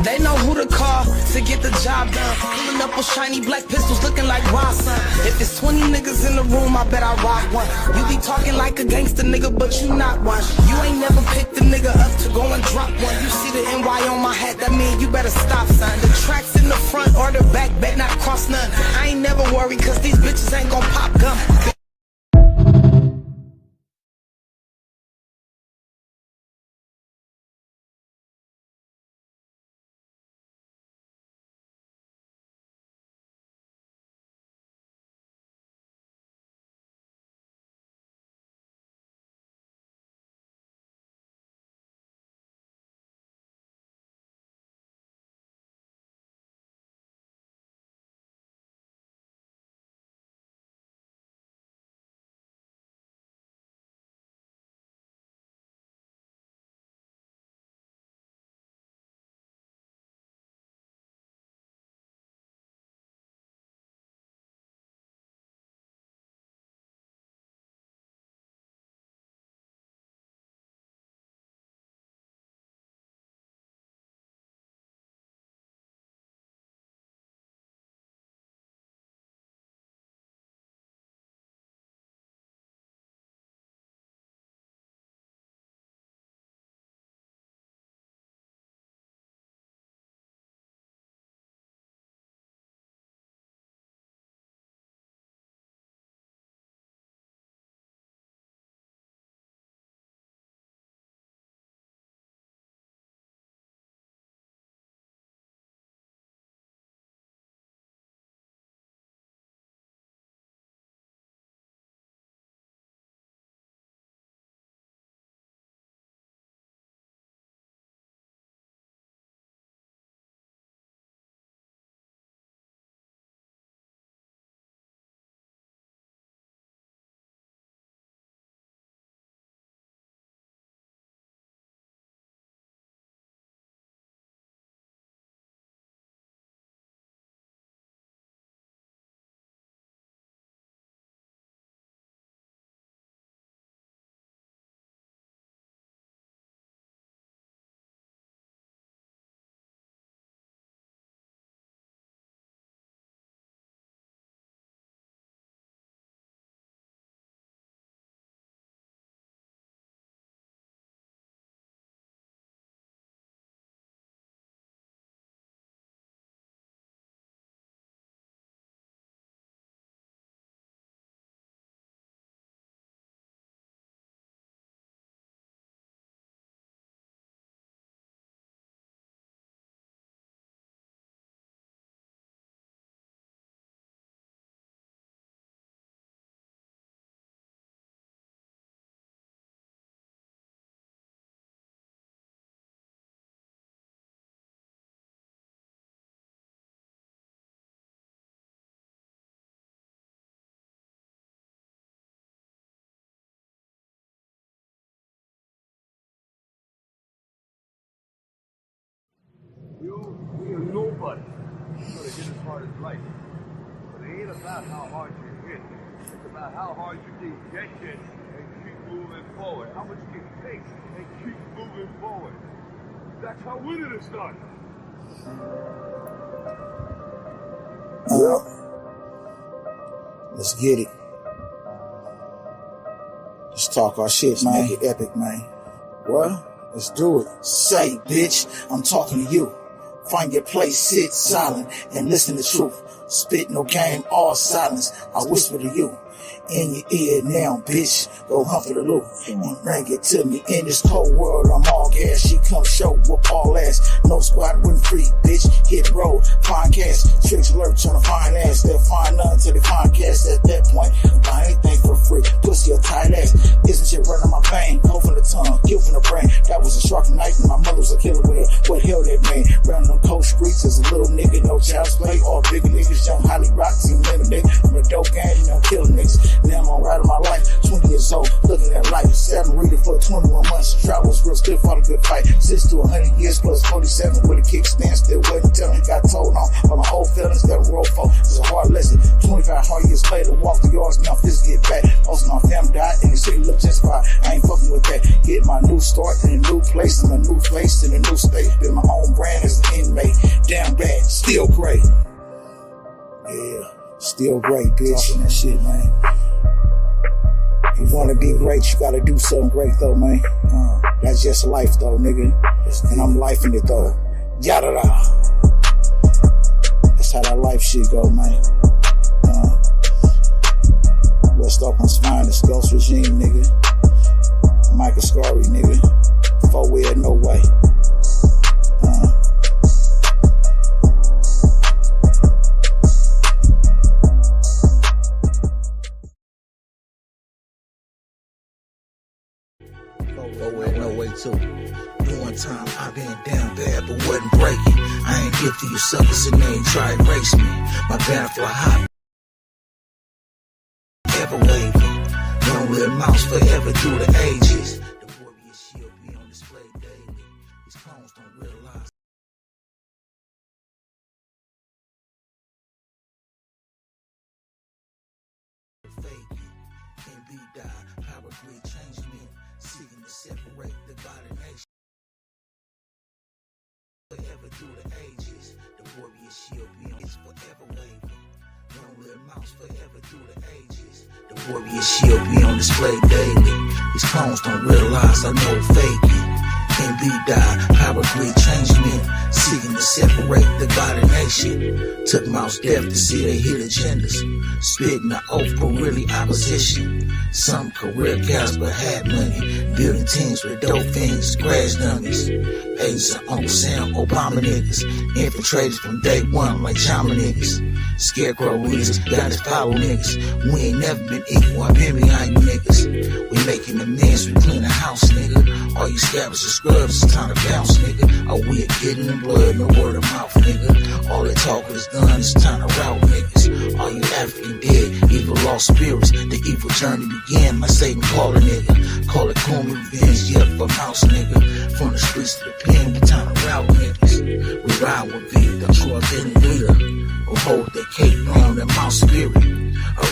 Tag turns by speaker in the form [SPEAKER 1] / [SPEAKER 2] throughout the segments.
[SPEAKER 1] They know who to call to get the job done. Pulling up with shiny black pistols looking like wild son. If it's 20 niggas in the room, I bet I rock one. You be talking like a gangster nigga, but you not one. You ain't never picked the nigga up to go and drop one. You see the NY on my hat, that mean you better stop, son. The tracks in the front or the back, bet not cross none. I ain't never worried, cause these bitches ain't gon' pop gum.
[SPEAKER 2] We are nobody. You're gonna hit as hard as life. But it ain't about how hard you hit. It's about how hard you can get hit and keep moving forward. How much you can take and keep moving forward. That's how winning is done.
[SPEAKER 3] Let's get it. Let's talk our shit, man. Make it epic, man. What? Let's do it. Say, bitch, I'm talking to you. Find your place, sit silent, and listen to truth. Spit no game, all silence. I whisper to you. In your ear now, bitch. Go hunt for the loot and bring it to me. In this cold world, I'm all gas. She come show, whoop all ass. No squad, win free, bitch. Hit road, find cash. Tricks lurch on a fine ass. They'll find none till they find cash. At that point, buy anything for free. Pussy a tight ass. Isn't shit running my vein? Cold from the tongue, kill from the brain. That was a shark night and my mother was a killer with her. What hell that man? Round them cold streets as a little nigga, no child's play. All big niggas jump highly rocks and lemonade. I'm a dope gang, you know, killing niggas. Now I'm on ride of my life, 20 years old, looking at life. 7 reading for 21 months. Travels real still fought a good fight. 6 to 100 years plus 47 with a kickstand. Still waiting till I got told on by my old feelings that roll for. It's a hard lesson. 25 hard years later, walk the yards, now this get back. Most of my family died and the city look just fine. I ain't fucking with that. Get my new start in a new place, in a new place, in a new state. Build my own brand as an inmate. Still great, bitch. Talking that shit, man. If you wanna be great, you gotta do something great, though, man. That's just life, though, nigga. And I'm lifing it, though. Yada da. That's how that life shit go, man. West Oakland's finest, Ghost Regime, nigga. Michael Scarry, nigga. 4-wheel, no way.
[SPEAKER 4] No way too. One time I been down bad but wasn't breaking. I ain't give to you suckers and they ain't try to race me. My banner fly high, ever waving. Long live mouse forever through the ages. The warrior shield be on display daily. These clones don't realize. Fake it, and be die. Power grid change men, seeking to separate the body nation. Forever through the ages, the warrior shield be on its forever waving. Long live mouse forever through the ages. The warrior shield be on display daily. These clones don't realize I know fake it. And be die, power grid change men, seeking to separate the body nation. Took mouse death to see they hit agendas. Spitting the oath, but really opposition. Some career guys but had money. Building teams with dope fiends, crash dummies. Agents of Uncle Sam, Obama niggas. Infiltrated from day one like Chama niggas. Scarecrow reasons, got to follow niggas. We ain't never been equal, I've been behind you niggas. We making amends, we clean the house, nigga. All you scabbards and scrubs, it's time to bounce, nigga. Oh, we are getting in blood, no word of mouth, nigga. All that talk is done, it's time to route niggas. All you African dead, evil lost spirits. The evil journey began, like Satan call a nigga. Call it Kumi revenge, yeah, for mouse, nigga. From the streets to the pen, we time to route niggas. We ride with Victor, core building leader. Who hold that cape on that mouse spirit.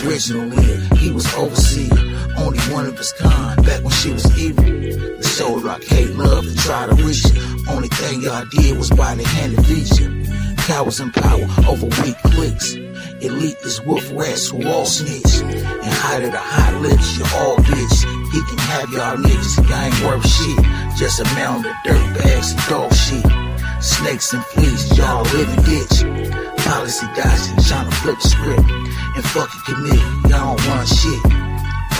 [SPEAKER 4] Original leader, he was overseer. Only one of his kind, back when she was evil. The soul rock hate love and try to reach it. Only thing y'all did was buy the hand and feature. Cowards in power over weak clicks. Elite is wolf rats who all snitch. And hide of the hot lips, you all bitch. He can have y'all niggas, y'all ain't worth shit. Just a mound of dirt bags and dog shit. Snakes and fleas, y'all live in ditch. Policy dodging, trying to flip the script. And fucking committee, y'all don't run shit.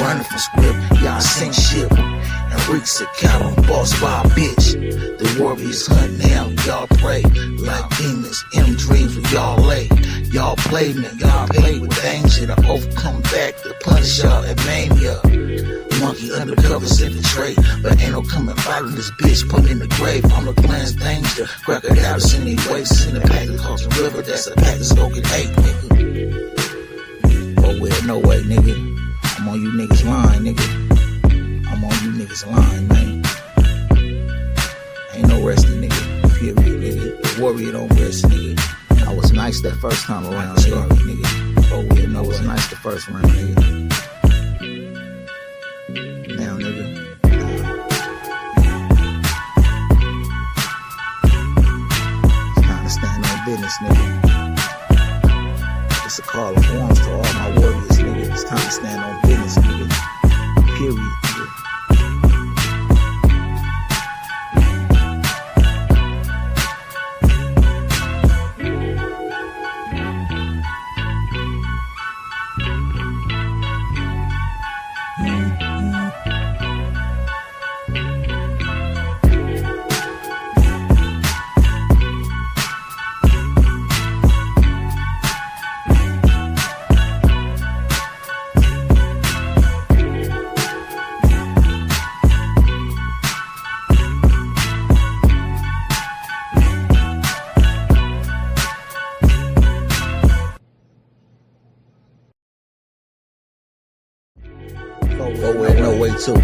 [SPEAKER 4] Running from script, y'all sink ship. And reeks a cattle, boss by a bitch. The warriors hunt now, y'all pray. Like demons, M dreams where y'all lay. Y'all play me, y'all play with danger. To overcome back to punish y'all and maim ya. Monkey undercovers infiltrate, but ain't no coming back in this bitch, put in the grave. I'm the plan's danger. Crocodiles in their wastes in the pack across the river. That's a pack that's gonna get hate, nigga. Oh well, no way, nigga. I'm on you niggas line, nigga. I'm on you niggas line, man. Ain't no resting, nigga. Period, nigga. The warrior don't rest, nigga. I was nice that first time around, nigga. Oh well, no, it was nice the first round, nigga. Now, nigga. It's time to stand on business, nigga. It's a call of arms to all my warriors, nigga. It's time to stand on business, nigga. Period, nigga. No way too.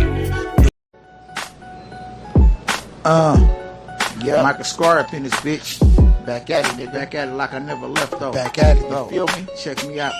[SPEAKER 3] Yeah.
[SPEAKER 4] Michael Scar up in this bitch. Back at it, nigga. Back at it like I never left though.
[SPEAKER 3] Back at it, though.
[SPEAKER 4] You feel me? Check me out.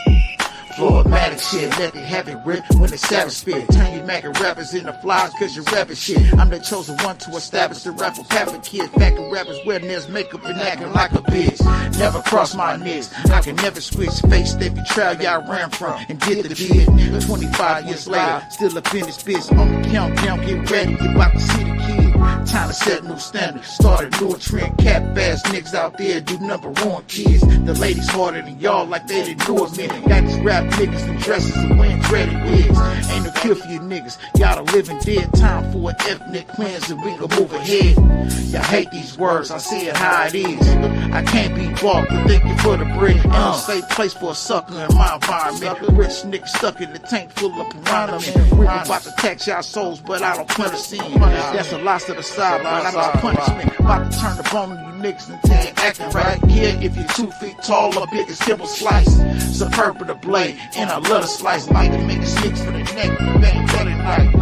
[SPEAKER 4] Floormatic shit, let it have it rip when it's savage spit. Turn you mackin' rappers into flies cause you rapping shit. I'm the chosen one to establish the rap for Catholic kids. Backing rappers wearing their makeup and acting like a bitch. Never cross my knees, I can never switch. Face that betrayal y'all ran from and did the bid. Nigga, 25 years later, still up in this bitch. On the countdown, get ready, you about to see the kid. Time to set new standards, start a new trend. Cap ass niggas out there do number one kids. The ladies harder than y'all like they didn't do a minute. Got these rap niggas in dresses and wearing dreaded wigs. Ain't no cure for you niggas, y'all the living dead. Time for an ethnic cleanse and we can move ahead. Y'all hate these words, I see it how it is. I can't be bought, but thank you for the bread. Ain't no safe place for a sucker in my environment. Rich niggas stuck in the tank full of piranha. We're about to tax y'all souls, but I don't punish sin. That's a loss to the sideline, I'm not punishment. About to turn the bone on you niggas until you acting right. Yeah, if you're 2 feet tall or big as Kibble Slice. Superb with a blade, and I love to slice. Like to make a six for the neck, better night.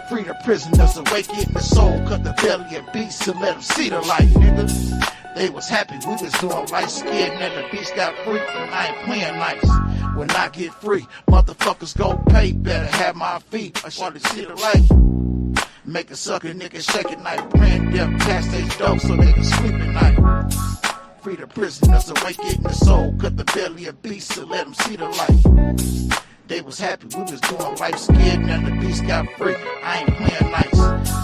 [SPEAKER 4] Free the prisoners, awaken the soul, cut the belly of beasts and let them see the light, nigga. They was happy, we was doing light, scared, and the beast got free, and I ain't playing nice. When I get free, motherfuckers go pay, better have my feet, I want to see the light. Make a sucker nigga shake at night, praying death past they dope so they can sleep at night. Free the prisoners, awaken the soul, cut the belly of beasts and let them see the light. They was happy, we was doing life, scared, and the beast got free. I ain't playing nice.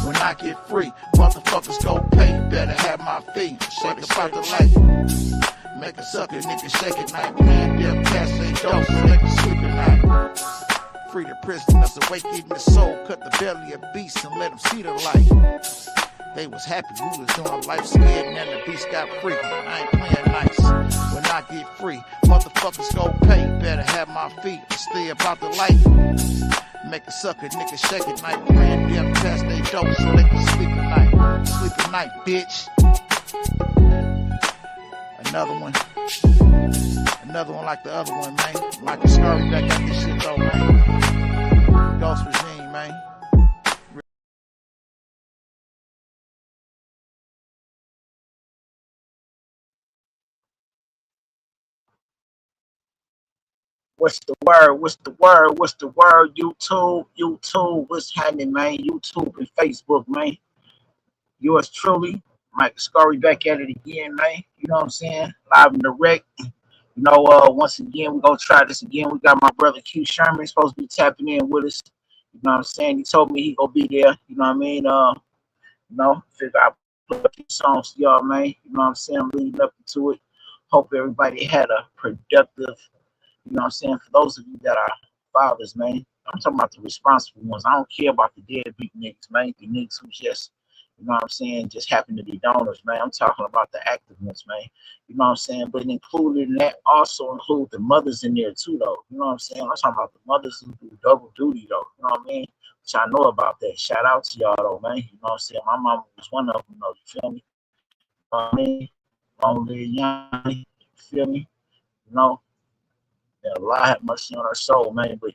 [SPEAKER 4] When I get free, motherfuckers go pay. Better have my feet, shake about the light. Make a sucker nigga shake at night, man. Death past they dope so they can sleep at night. Free the prisoners, awaken the soul, cut the belly of beasts and let them see the light. They was happy, we was doing life, scared, and the beast got free. I ain't playing nice. When I get free, motherfuckers go pay. Better have my feet, stay about the light. Make a sucker nigga shake at night, praying death past they dope so they can sleep at night. Sleep at night, bitch. Another one like the other one, man. Like a scurry back at this shit though, man. Ghost regime, man.
[SPEAKER 3] What's the word? What's the word? What's the word? YouTube, what's happening, man? YouTube and Facebook, man. Yours truly, Mike Scurry back at it again, man. You know what I'm saying? Live and direct. You know, once again, we're gonna try this again. We got my brother Q Sherman supposed to be tapping in with us. You know what I'm saying? He told me he gonna be there. You know what I mean? Figure out put a few songs to y'all, man. You know what I'm saying? I'm leading up to it. Hope everybody had a productive. You know what I'm saying? For those of you that are fathers, man, I'm talking about the responsible ones. I don't care about the deadbeat niggas, man. The niggas who just, you know what I'm saying, just happen to be donors, man. I'm talking about the active ones, man. You know what I'm saying? But included in that also include the mothers in there too, though. You know what I'm saying? I'm talking about the mothers who do double duty, though. You know what I mean? Which I know about that. Shout out to y'all, though, man. You know what I'm saying? My mama was one of them, though. You feel me? You know what I mean? Long live young. You feel me? You know? And Allah have mercy on our soul, man. But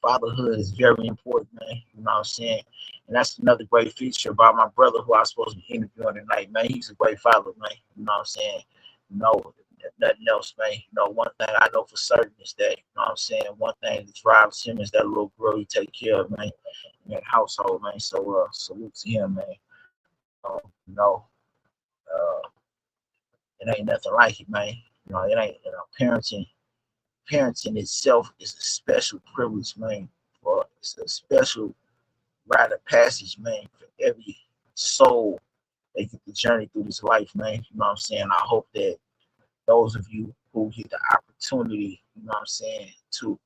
[SPEAKER 3] fatherhood is very important, man. You know what I'm saying? And that's another great feature about my brother who I was supposed to be interviewing tonight, man. He's a great father, man. You know what I'm saying? You know, nothing else, man. You know, one thing I know for certain is that, you know what I'm saying, one thing that drives him is that little girl he take care of, man, in that household, man. So salute to him, man. You know, it ain't nothing like it, man. You know, it ain't, parenting itself is a special privilege, man. It's a special rite of passage, man, for every soul that get the journey through this life, man. You know what I'm saying? I hope that those of you who get the opportunity, you know what I'm saying, to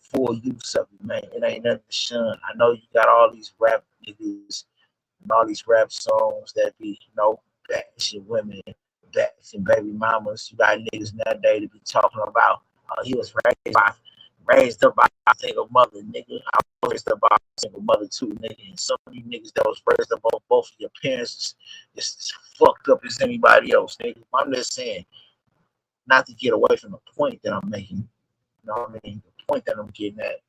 [SPEAKER 3] full use of it, man. It ain't nothing to shun. I know you got all these rap niggas and all these rap songs that be, you know, bashing women, bashing baby mamas. You got niggas nowadays to be talking about he was raised up by a single mother, nigga. I was raised up by a single mother too, nigga. And some of you niggas that was raised up on both of your parents is as fucked up as anybody else, nigga. I'm just saying, not to get away from the point that I'm making. You know what I mean? The point that I'm getting at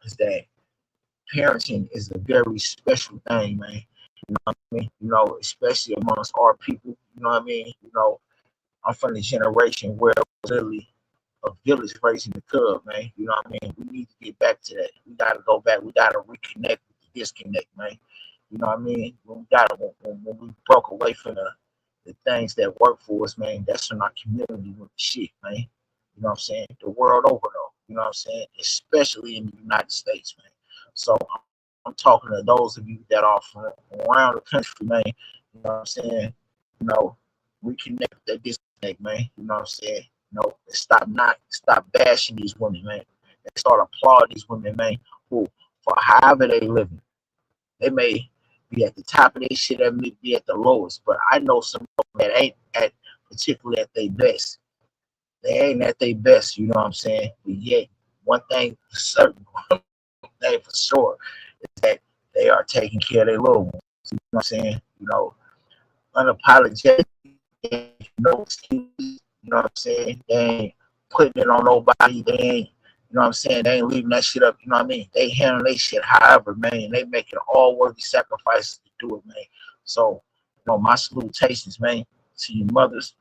[SPEAKER 3] is that parenting is a very special thing, man.
[SPEAKER 5] You know what I mean? You know, especially amongst our people. You know what I mean? You know, I'm from the generation where it was literally a village raising the cub, man. You know what I mean? We need to get back to that. We gotta go back. We gotta reconnect with the disconnect, man. You know what I mean? When we broke away from the things that work for us, man, that's when our community went to shit, man. You know what I'm saying? The world over though. You know what I'm saying? Especially in the United States, man. So I'm talking to those of you that are from around the country, man. You know what I'm saying? You know, reconnect that disconnect, man. You know what I'm saying? You know, stop bashing these women, man. And start applauding these women, man, who for however they living. They may be at the top of their shit, they may be at the lowest, but I know some of them that ain't at particularly at their best. They ain't at their best, you know what I'm saying? But yet, one thing for certain, one thing for sure, is that they are taking care of their little ones. You know what I'm saying? You know, unapologetic, no excuses. You know what I'm saying? They ain't putting it on nobody. They ain't, you know what I'm saying? They ain't leaving that shit up. You know what I mean? They handle their shit however, man. They making all worthy sacrifices to do it, man. So, you know, my salutations, man, to you mothers.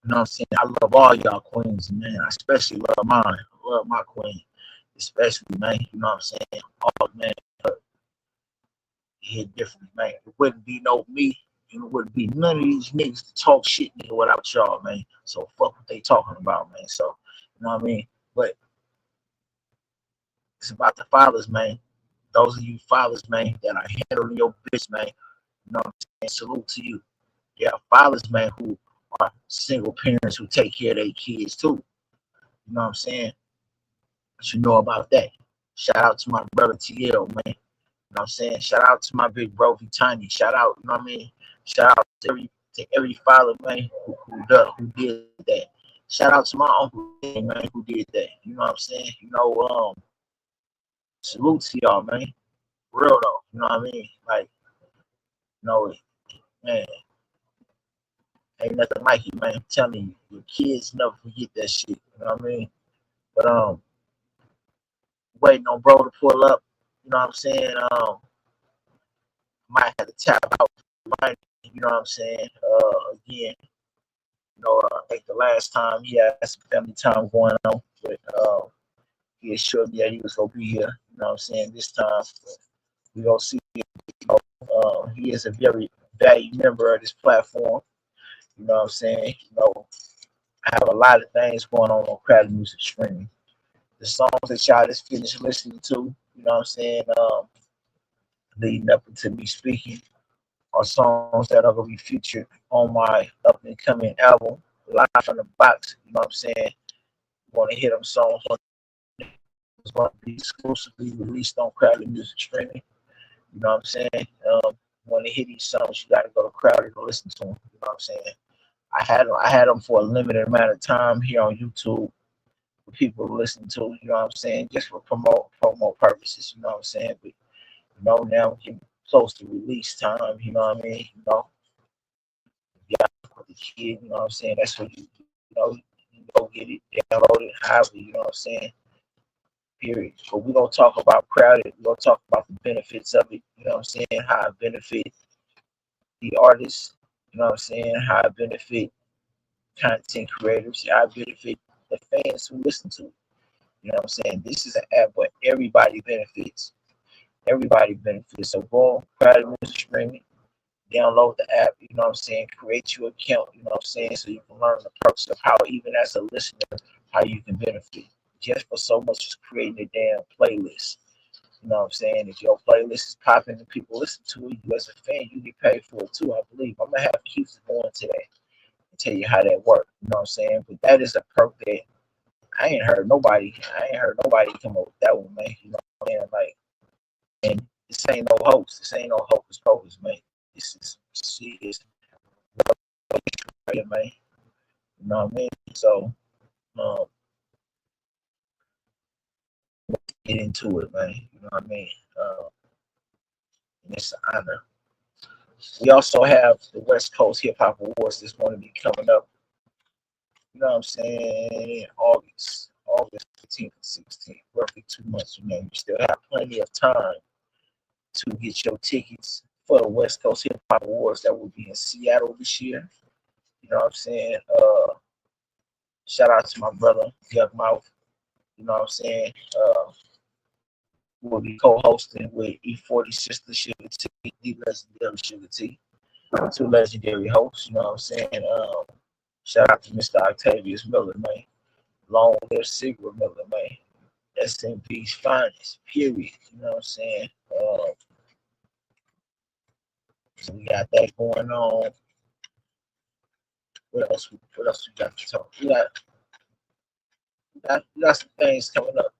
[SPEAKER 5] You know what I'm saying? I love all y'all queens, man. I especially love mine. I love my queen, especially, man. You know what I'm saying? All man, hit differently, man. It wouldn't be no me. It wouldn't be none of these niggas to talk shit, nigga, without y'all, man. So fuck what they talking about, man. So, you know what I mean? But it's about the fathers, man. Those of you fathers, man, that are handling your bitch, man. You know what I'm saying? Salute to you. There are fathers, man, who are single parents who take care of their kids too. You know what I'm saying? But you know about that. Shout out to my brother TL, man. You know what I'm saying? Shout out to my big bro Vitani. Shout out, you know what I mean? Shout out to every father, man, who did that. Shout out to my uncle, man, who did that. You know what I'm saying? You know, salute to y'all, man. Real though. You know what I mean? Like, you know, man, ain't nothing like it, man. I'm telling you, your kids never forget that shit. You know what I mean? But waiting on bro to pull up. You know what I'm saying? Might have to tap out. You know what I'm saying? Again, you know, I think the last time he had some family time going on, but he assured me that he was gonna be here. You know what I'm saying? This time we gonna see. You know, he is a very valued member of this platform. You know what I'm saying? You know, I have a lot of things going on Crowd Music Streaming. The songs that y'all just finished listening to, you know what I'm saying, leading up to me speaking, are songs that are gonna be featured on my up and coming album, Live from the Box. You know what I'm saying? You want to hear them songs? It's going to be exclusively released on Crowd Music Streaming. You know what I'm saying? Want to hear these songs? You got to go to Crowd to listen to them. You know what I'm saying? I had them for a limited amount of time here on YouTube for people to listen to. You know what I'm saying? Just for promo purposes. You know what I'm saying? But you know now we're getting close to release time. You know what I mean? You know, yeah, for the kid. You know what I'm saying? That's what you go get it downloaded, however. You know what I'm saying? Period. But we're gonna talk about Crowded. We're gonna talk about the benefits of it. You know what I'm saying? How it benefits the artists. You know what I'm saying? How it benefit content creators. How it benefit the fans who listen to it. You know what I'm saying? This is an app where everybody benefits. Everybody benefits. So go on Crowded Music Streaming, download the app, you know what I'm saying? Create your account, you know what I'm saying? So you can learn the perks of how, even as a listener, how you can benefit. Just for so much as creating a damn playlist. You know what I'm saying? If your playlist is popping and people listen to it, you as a fan, you get paid for it too, I believe. I'm gonna have Keith go into that and tell you how that works. You know what I'm saying? But that is a perk that I ain't heard nobody come up with that one, man. You know what I'm saying? Like, and this ain't no hoax. This ain't no hocus pocus, man. This is serious, man. You know what I mean? So, um, get into it, man. You know what I mean? And it's an honor. We also have the West Coast Hip Hop Awards that's going to be coming up. You know what I'm saying? August 15th and 16th, roughly 2 months from now. You still have plenty of time to get your tickets for the West Coast Hip Hop Awards that will be in Seattle this year. You know what I'm saying? Shout out to my brother, Yuck Mouth. You know what I'm saying? We'll be co-hosting with E40 Sister Sugar T, the legendary Sugar T, two legendary hosts. You know what I'm saying? Shout out to Mr. Octavius Miller, man. Long live Sigrid Miller, man. SMP's finest, period. You know what I'm saying? So we got that going on. What else? What else we got to talk? We got some things coming up.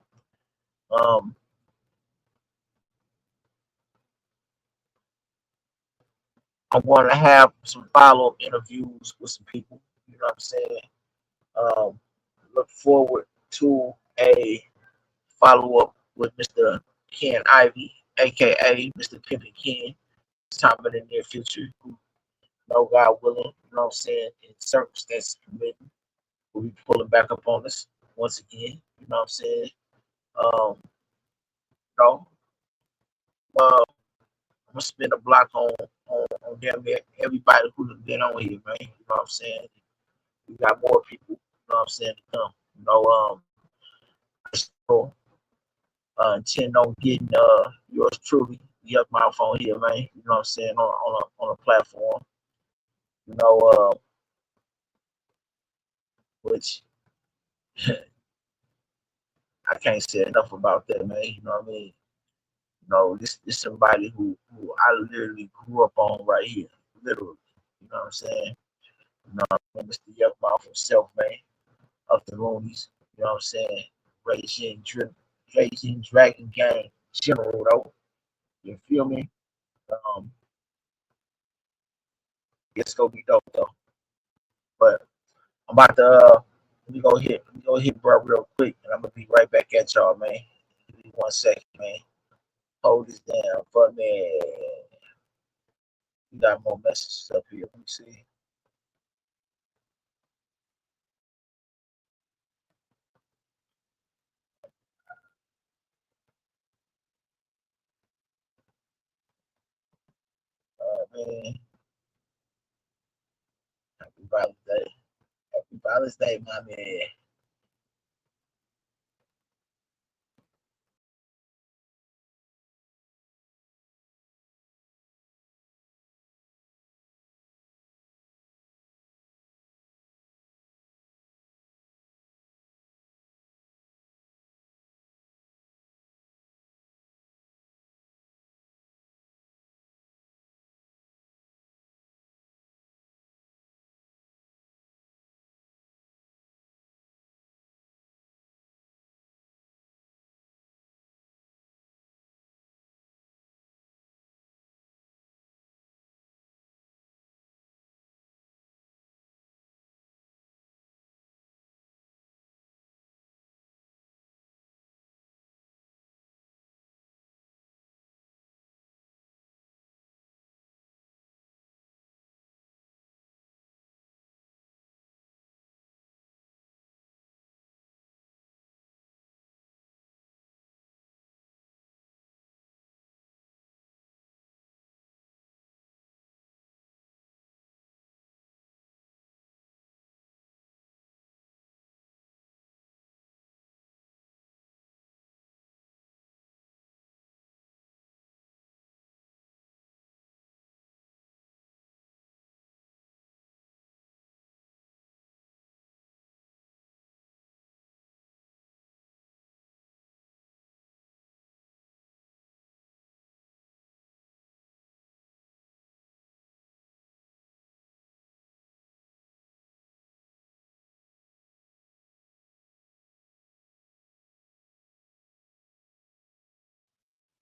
[SPEAKER 5] I want to have some follow-up interviews with some people. You know what I'm saying? Um, look forward to a follow-up with Mr. Ken Ivy, aka Mr. Pimpin' Ken, sometime in the near future. Who know God willing, you know what I'm saying, in circumstances permitting, we'll be pulling back up on us once again. You know what I'm saying? Um, you know, I'm gonna spin a block on damn near everybody who's been on here, man. You know what I'm saying? We got more people, you know what I'm saying, to come. You know, so intend on getting yours truly, the up my phone here, man. You know what I'm saying, on a platform. You know, which I can't say enough about that, man. You know what I mean? You know, this somebody who I literally grew up on right here, literally. You know what I'm saying? You know, Mr. Yuckmouth himself, man, of the Loonies. You know what I'm saying? Raging Dragon Gang General, though. You feel me? Um, it's gonna be dope though. But I'm about to let me go hit bro real quick, and I'm gonna be right back at y'all, man. Give me 1 second, man. Hold this down for me. We got more messages up here. Let me see. Man, happy Valentine's Day. Happy Valentine's Day, my man.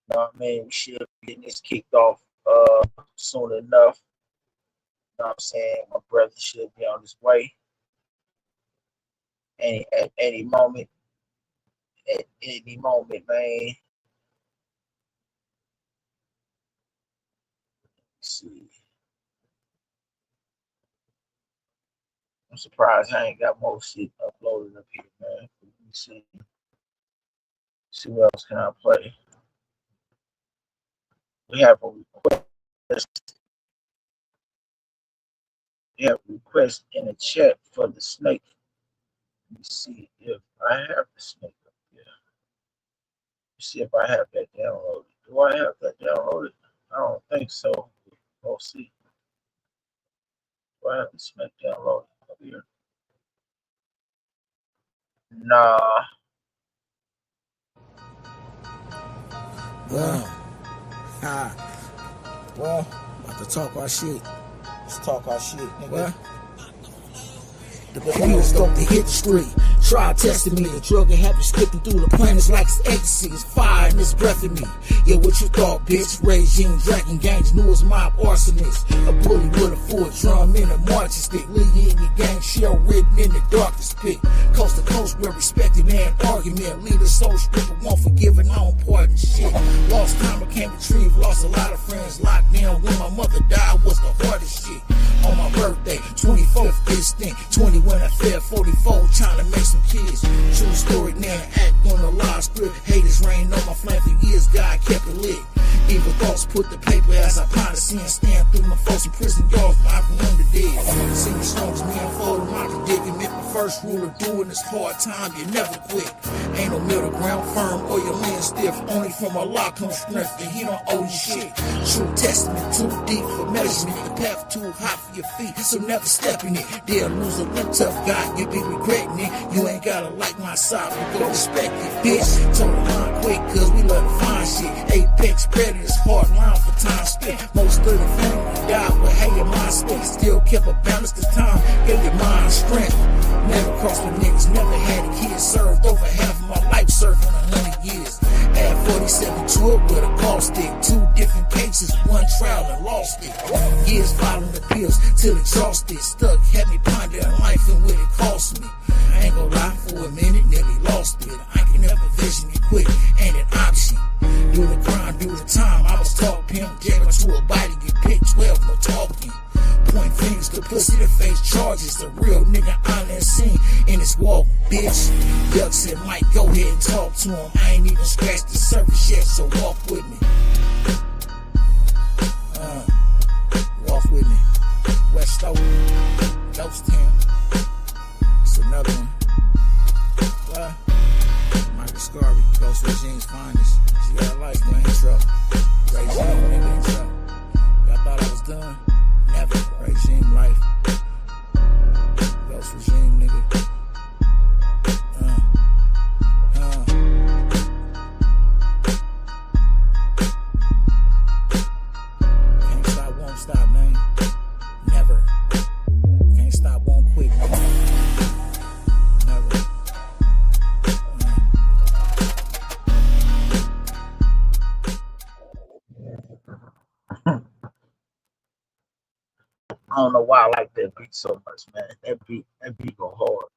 [SPEAKER 5] You know what I mean? We should be getting this kicked off soon enough. You know what I'm saying? My brother should be on his way at any moment. At any moment, man. Let's see. I'm surprised I ain't got more shit uploaded up here, man. Let me see. See what else can I play. We have a request have requests in the chat for the snake. Let me see if I have the snake up here. Let me see if I have that downloaded. Do I have that downloaded? I don't think so. We'll see. Do I have the snake downloaded up here? Nah.
[SPEAKER 3] Well, about to talk our shit. Let's talk our shit, nigga. The pills don't they hit the street. Try testing me. The drug and habit skipping through the planets like it's ecstasy. It's fire and it's breath in me. Yeah, what you thought, bitch? Regime, dragon gangs, newest mob arsonist. A bully with a full drum and a marching stick. Leave you in your gang shell written in the darkest pit. Coast to coast, we're respected and argument. Leader soul stripper, won't forgive and I don't pardon shit. Lost time, I can't retrieve. Lost a lot of friends locked down. When my mother died was the hardest shit. On my birthday, 25th distinct, 20 when I fed 44, trying to make some kids. True story, now act on the live script. Haters rain on my flame for years, God kept it lit. Evil thoughts put the paper as I ponder sin. Stand through my folks in prison yards, my from the dead. See the storms me unfold my predicament. The first rule of doing this hard time, you never quit. Ain't no middle ground, firm or your land stiff. Only from Allah comes strength, and he don't owe you shit. True testament, too deep for measurement. The path too high for your feet, so never step in it. They'll lose a little tough guy, you be regretting it. You ain't gotta like my side, but go respect it, bitch. Told the line quick, cause we love to find shit. Apex predators, hard line for time spent. Most of the family died with hate in my state. Still kept a balance this time, gave your mind strength. Never crossed with niggas, never had a kid. Served over half of my life, serving 100 years. Add 47 to it with a call stick. 2 different cases, 1 trial and lost it. Years following the pills till exhausted. Stuck, had me pondering life and what it cost me. I ain't gonna lie, for a minute, nearly lost it. I can never vision it quick, ain't an option. Do the crime, do the time. I was taught pimp, jamming to a body, get picked 12, no talking. Point fingers to pussy to face charges. The real nigga on that scene in his walk, bitch. Duck said, Mike, go ahead and talk to him. I ain't even scratched the surface yet, so walk with me. Walk with me. West Oak, Ghost Town. It's another one. What? Michael Scarby, Ghost Regime's finest. She got a life, man. Intro. Regime, nigga, intro. Y'all thought I was done? Never. Regime life. Ghost Regime, nigga. Can't stop, won't stop, man. Never. Can't stop, won't quit, man. Never.
[SPEAKER 5] I don't know why I like that beat so much, man. That beat go hard.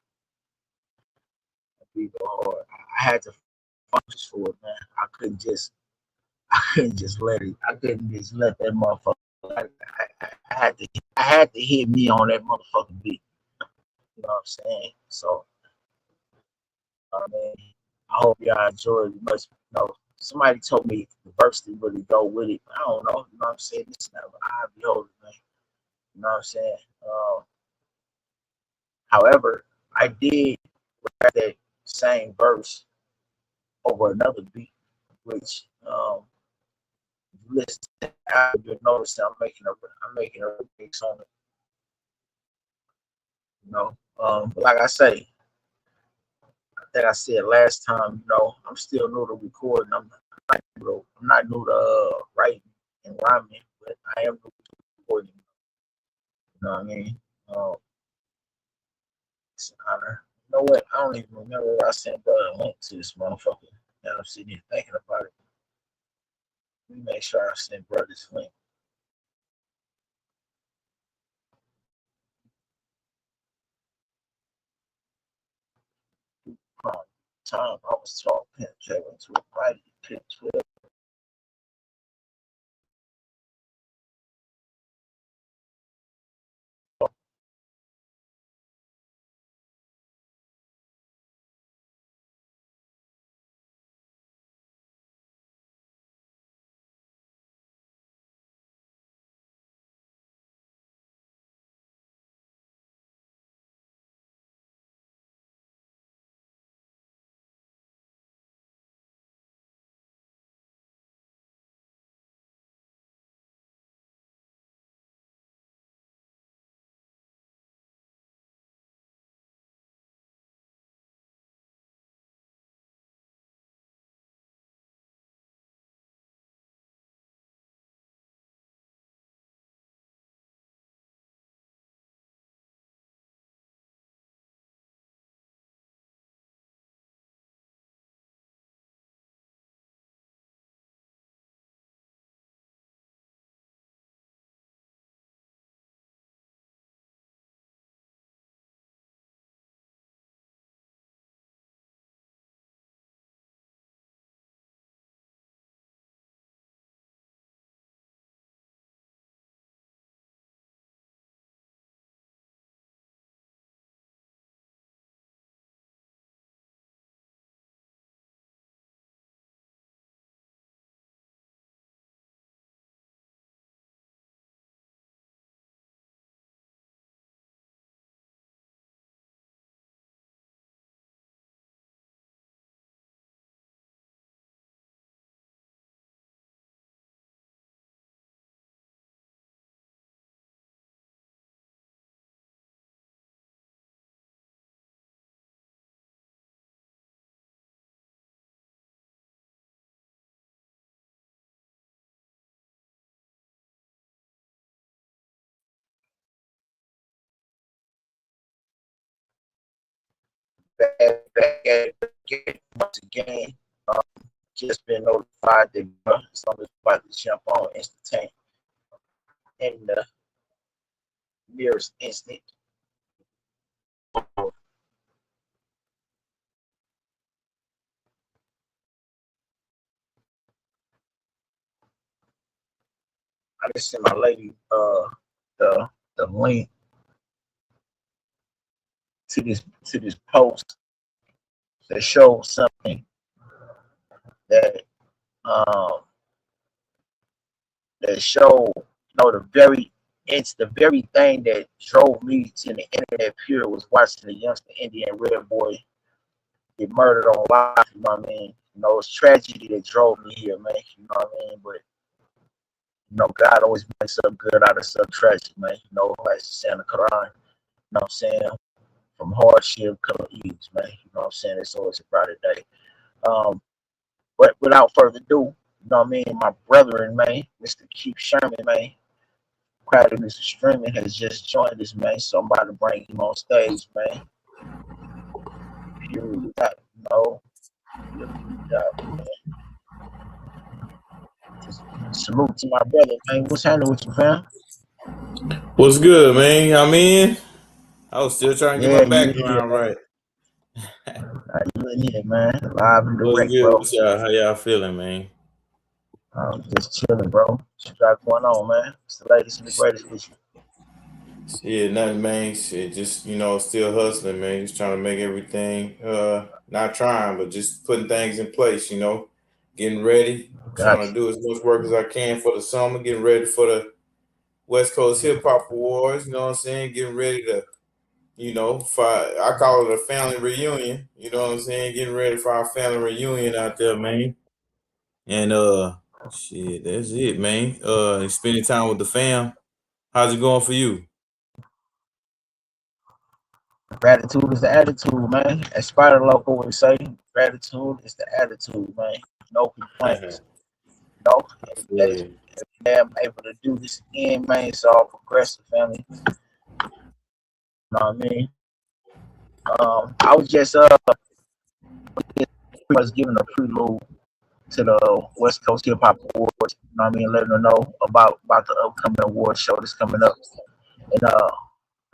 [SPEAKER 5] That beat go hard. I had to focus for it, man. I couldn't just let it. I couldn't just let that motherfucker. I had to hit me on that motherfucking beat. You know what I'm saying? So, I mean, I hope y'all enjoyed it much. You know, somebody told me the verse didn't really go with it. I don't know. You know what I'm saying? It's never I behold it, man. You know what I'm saying? However, I did rap that same verse over another beat, which if you listen to the album, you'll notice that I'm making a remix on it. You know, but like I say, I think I said last time, you know, I'm still new to recording. I'm not new to writing and rhyming, but I am new to recording. You know what I mean? It's an honor. You know what? I don't even remember where I sent the link to this motherfucker. Now I'm sitting here thinking about it. Let me make sure I send bro this link. Time I was talking, Sherman to a body, pick 12. back at it once again. Um, just been notified that something's about to jump on instantaneously in the nearest instant. I just sent my lady the link to this post that shows something that um that showed it's the very thing that drove me to the internet pure was watching the youngster Indian red boy get murdered on live, you know what I mean? You know, it's tragedy that drove me here, man, you know what I mean? But you know, God always makes something good out of some tragedy, man. You know, like it's saying in the Quran, you know what I'm saying? From hardship come ease, man. You know what I'm saying? It's always a brighter day. But without further ado, you know what I mean? My brethren, man, Mr. Keith Sherman, man, crowd of Mr. Streaming has just joined us, man. So I'm about to bring him on stage, man. You know, man. Just salute to my brother, man. What's happening with you, fam?
[SPEAKER 6] What's good, man? I'm in. I was still trying to get
[SPEAKER 5] Yeah,
[SPEAKER 6] my
[SPEAKER 5] you in here,
[SPEAKER 6] background
[SPEAKER 5] man.
[SPEAKER 6] right.
[SPEAKER 5] You in here, man. Live and
[SPEAKER 6] What's
[SPEAKER 5] direct,
[SPEAKER 6] good?
[SPEAKER 5] bro.
[SPEAKER 6] How y'all feeling, man?
[SPEAKER 5] Just chilling, bro. What you got going on, man? What's the latest and the greatest with you?
[SPEAKER 6] Shit, nothing, man. Shit, just still hustling, man. Just trying to make everything. Not trying, but just putting things in place. Getting ready. Trying to
[SPEAKER 5] Gotcha.
[SPEAKER 6] do as much work as I can for the summer. Getting ready for the West Coast Hip Hop Awards. You know what I'm saying? Getting ready to. I call it a family reunion. You know what I'm saying? Getting ready for our family reunion out there, man. And shit, that's it, man. Spending time with the fam. How's it going for you?
[SPEAKER 5] Gratitude is the attitude, man. As Spider Loco would say, gratitude is the attitude, man. No complaints. No,
[SPEAKER 6] I
[SPEAKER 5] every
[SPEAKER 6] feel
[SPEAKER 5] day,
[SPEAKER 6] you.
[SPEAKER 5] every day I'm able to do this again, man. It's all progressive, family. You know what I mean? I was just was giving a prelude to the West Coast Hip Hop Awards. You know what I mean? Letting them know about the upcoming award show that's coming up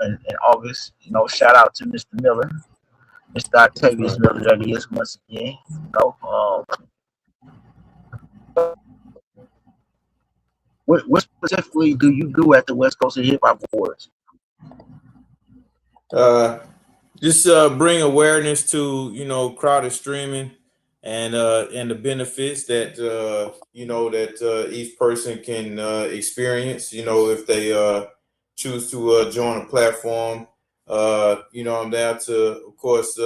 [SPEAKER 5] in August. You know, shout out to Mr. Miller, Mr. Octavius Miller, that is once again. You know, what specifically do you do at the West Coast Hip Hop Awards?
[SPEAKER 6] Just bring awareness to crowded streaming and the benefits that each person can experience. If they choose to join a platform. I'm down to, of course,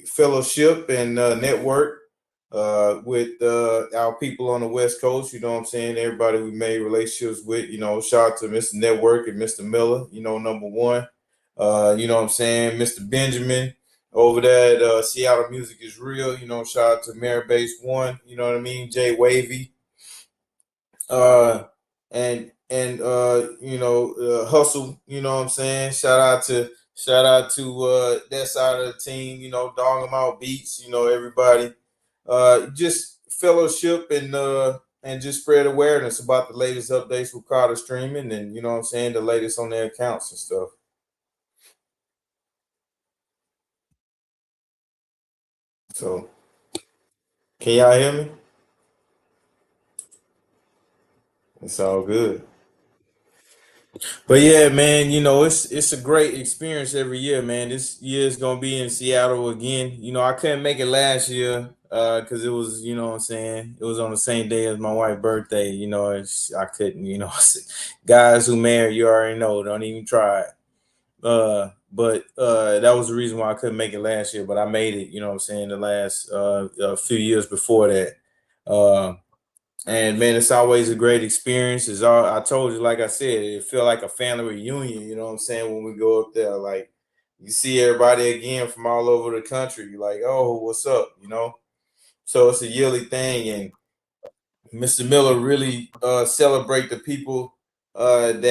[SPEAKER 6] fellowship and network with our people on the West Coast. You know what I'm saying? Everybody we made relationships with. Shout out to Mr. Network and Mr. Miller. Number one. You know what I'm saying? Mr. Benjamin over there at Seattle Music is Real. Shout out to Mary Base One. You know what I mean? Jay Wavy. Hustle. You know what I'm saying? Shout out to that side of the team. Dog 'em out beats. Everybody. Just fellowship and just spread awareness about the latest updates with Carter streaming and what I'm saying, the latest on their accounts and stuff. So can y'all hear me? It's all good. But yeah, man, it's a great experience every year, man. This year is gonna be in Seattle again. I couldn't make it last year because it was, what I'm saying, it was on the same day as my wife's birthday. I couldn't, guys who married, you already know, don't even try it. But that was the reason why I couldn't make it last year. But I made it, what I'm saying, the last few years before that. Uh, and man, it's always a great experience. I told you, like I said, it feel like a family reunion. You know what I'm saying? When we go up there, like you see everybody again from all over the country. You're like, oh, what's up? So it's a yearly thing, and Mr. Miller really celebrate the people that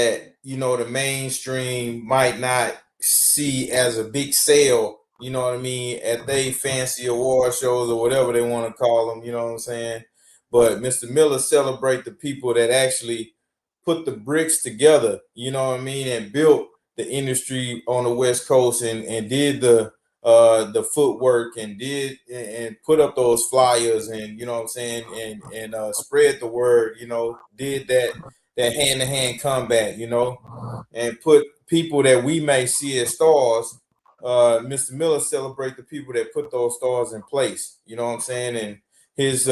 [SPEAKER 6] the mainstream might not see as a big sale. you know what I mean, at they fancy award shows or whatever they want to call them, you know what I'm saying? But Mr. Miller celebrate the people that actually put the bricks together, you know what I mean, and built the industry on the West Coast and did the footwork and did and put up those flyers and you know what I'm saying and spread the word, you know, did that hand to hand combat, you know, and put people that we may see as stars. Mr. Miller celebrate the people that put those stars in place. You know what I'm saying? And his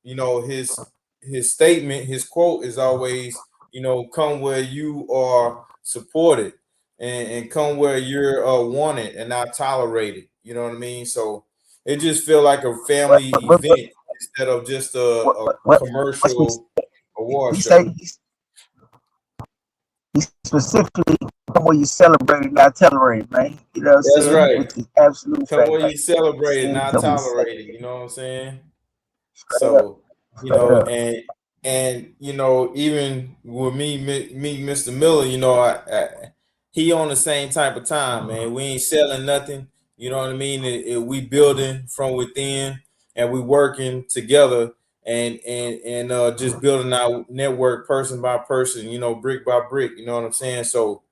[SPEAKER 6] you know, his statement, his quote is always, you know, come where you are supported and come where you're wanted and not tolerated. You know what I mean? So it just feel like a family event instead of just a
[SPEAKER 5] What's
[SPEAKER 6] commercial award
[SPEAKER 5] he
[SPEAKER 6] show.
[SPEAKER 5] say? He specifically where you celebrate, not tolerate, man. You know what I'm
[SPEAKER 6] That's
[SPEAKER 5] saying?
[SPEAKER 6] right.
[SPEAKER 5] Which is absolute
[SPEAKER 6] Come
[SPEAKER 5] fact,
[SPEAKER 6] where
[SPEAKER 5] man.
[SPEAKER 6] you celebrate it,
[SPEAKER 5] See,
[SPEAKER 6] not
[SPEAKER 5] come we
[SPEAKER 6] tolerate it. You know what I'm saying?
[SPEAKER 5] straight up,
[SPEAKER 6] So, you
[SPEAKER 5] straight
[SPEAKER 6] know,
[SPEAKER 5] up.
[SPEAKER 6] and you know, even with me, Mr. Miller, you know, he on the same type of time, man. We ain't selling nothing. You know what I mean? We building from within, and we working together, and just building our network person by person. You know, brick by brick. You know what I'm saying? So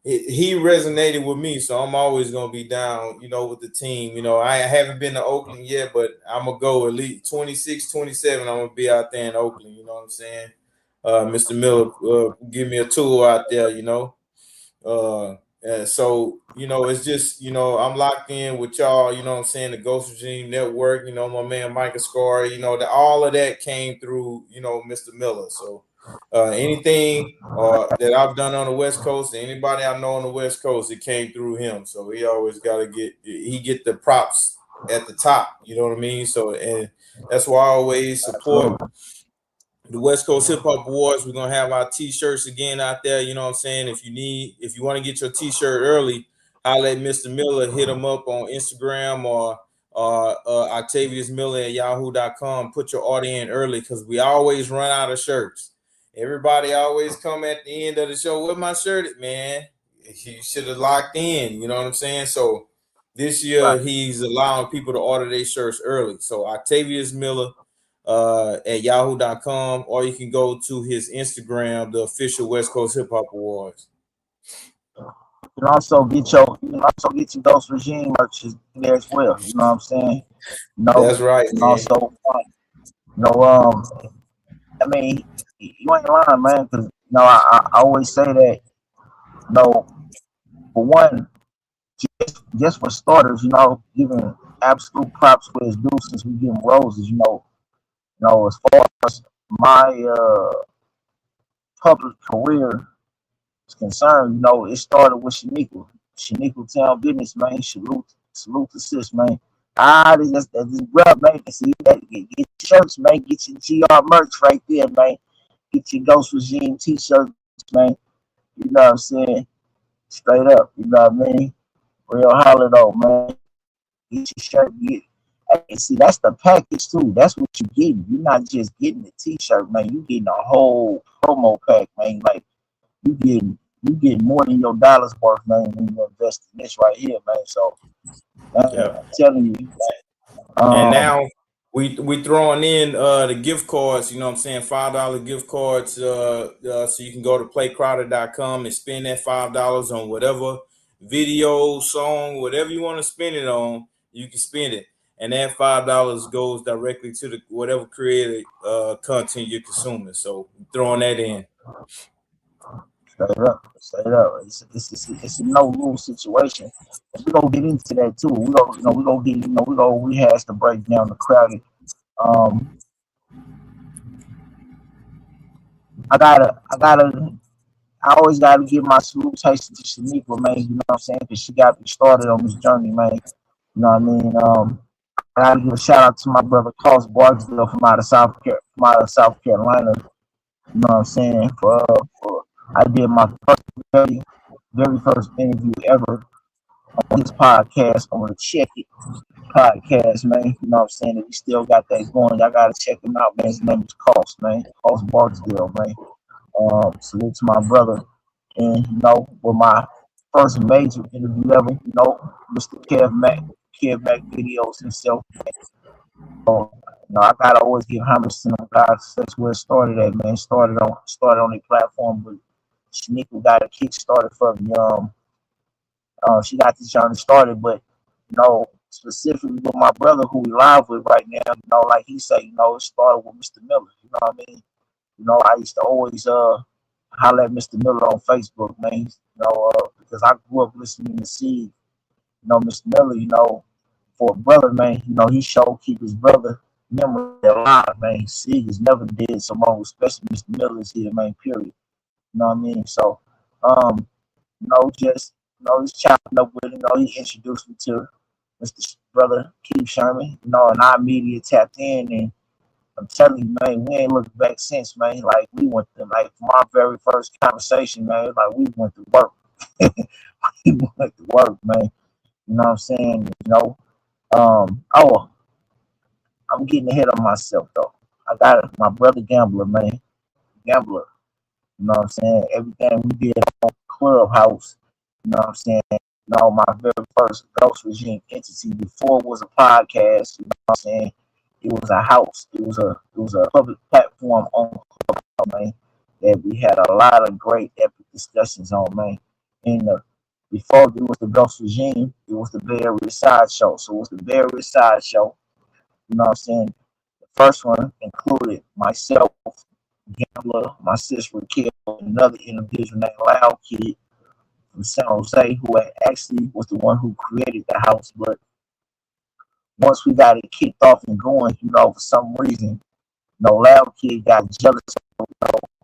[SPEAKER 6] he resonated with me, so I'm always gonna be down, you know, with the team. You know, I haven't been to Oakland yet, but I'm gonna go at least 26, 27. I'm gonna be out there in Oakland. You know what I'm saying? Mr. Miller, give me a tour out there. You know, so you know, it's just you know, I'm locked in with y'all. You know what I'm saying? The Ghost Regime Network. You know, my man Micah Scar. You know, all of that came through. You know, Mr. Miller. So anything that I've done on the West Coast, anybody I know on the West Coast, it came through him. So he always got to get the props at the top. You know what I mean? So and that's why I always support
[SPEAKER 5] Absolutely.
[SPEAKER 6] the West Coast Hip Hop Awards. We're gonna have our t-shirts again out there. You know what I'm saying? If you want to get your t-shirt early, holla at Mr. Miller, hit him up on Instagram or Octavius Miller at yahoo.com. Put your order in early because we always run out of shirts. Everybody always come at the end of the show. Where my shirt at, man? You should have locked in, you know what I'm saying? So this year
[SPEAKER 5] Right.
[SPEAKER 6] he's allowing people to order their shirts early. So Octavius Miller at yahoo.com, or you can go to his Instagram, the official West Coast Hip Hop Awards.
[SPEAKER 5] You can also get your Ghost Regime merch there as well. You know what I'm saying? You know,
[SPEAKER 6] That's right,
[SPEAKER 5] and
[SPEAKER 6] man.
[SPEAKER 5] also, you know, I mean, you ain't lying, man, because you know, I always say that, you know, for one, just for starters, you know, giving absolute props for his due since we give him roses, you know, as far as my public career is concerned, you know, it started with Shaniqua. Shaniqua Town Business, man. Salute to sis, man. This rub, man. See that, get your shirts, man. Get your GR merch right there, man. Get your Ghost Regime t-shirts, man. You know what I'm saying? Straight up, you know what I mean? Real holler though, man. Get your shirt, and see that's the package too. That's what you're getting. You're not just getting the t-shirt, man. You getting a whole promo pack, man. Like you getting more than your dollars worth, man, when you invest in this right here, man. So man,
[SPEAKER 6] Yeah.
[SPEAKER 5] I'm telling you,
[SPEAKER 6] And
[SPEAKER 5] um,
[SPEAKER 6] now we throwing in the gift cards, you know what I'm saying, $5 gift cards, so you can go to playcrowder.com and spend that $5 on whatever video, song, whatever you want to spend it on, you can spend it. And that $5 goes directly to the whatever creative content you're consuming. So throwing that in.
[SPEAKER 5] straight up. It's a no rule situation. We gonna get into that too. We gonna get, we has to break down the crowded. Um, I always gotta give my salutation to Shaniqua, man. You know what I'm saying? Because she got me started on this journey, man. You know what I mean? I gotta give a shout out to my brother Carlos Barksdale from out of South Carolina. You know what I'm saying? For I did my very first interview ever on his podcast on the Check It podcast, man. You know what I'm saying? If you still got that going, y'all gotta check him out, man. His name is Cost, man. Cost Barksdale, man. Salute to my brother. And you know, with my first major interview ever. Mr. Kev Mac videos himself. So, I gotta always give homage to them guys. That's where it started at, man. Started on a platform, but Shanika got a kick started for me. She got this journey started, but specifically with my brother who we live with right now, like he said, it started with Mr. Miller. You know what I mean? I used to always holler at Mr. Miller on Facebook, man. Because I grew up listening to Seed. Mr. Miller, for a brother, man, he showed keep his brother memory alive, man. Seed is never dead so long, especially Mr. Miller's here, man, period. You know what I mean? So, just just chopping up with him. He introduced me to Mr. Brother Keith Sherman. And I immediately tapped in, and I'm telling you, man, we ain't looked back since, man. Like we went to from our very first conversation, man. Like we went to work. We went to work, man. You know what I'm saying? Oh, I'm getting ahead of myself though. I got my brother Gambler, man. Gambler. You know what I'm saying? Everything we did on Clubhouse, you know what I'm saying? My very first Ghost Regime entity before it was a podcast, you know what I'm saying? It was a house. It was a public platform on Clubhouse, man, that we had a lot of great epic discussions on, man. And before it was the Ghost Regime, it was the Bay Area Sideshow. So it was the Bay Area Sideshow, you know what I'm saying? The first one included myself, Gambler, my sister Kill, another individual named Loud Kid from San Jose, who actually was the one who created the house. But once we got it kicked off and going, for some reason, Loud Kid got jealous.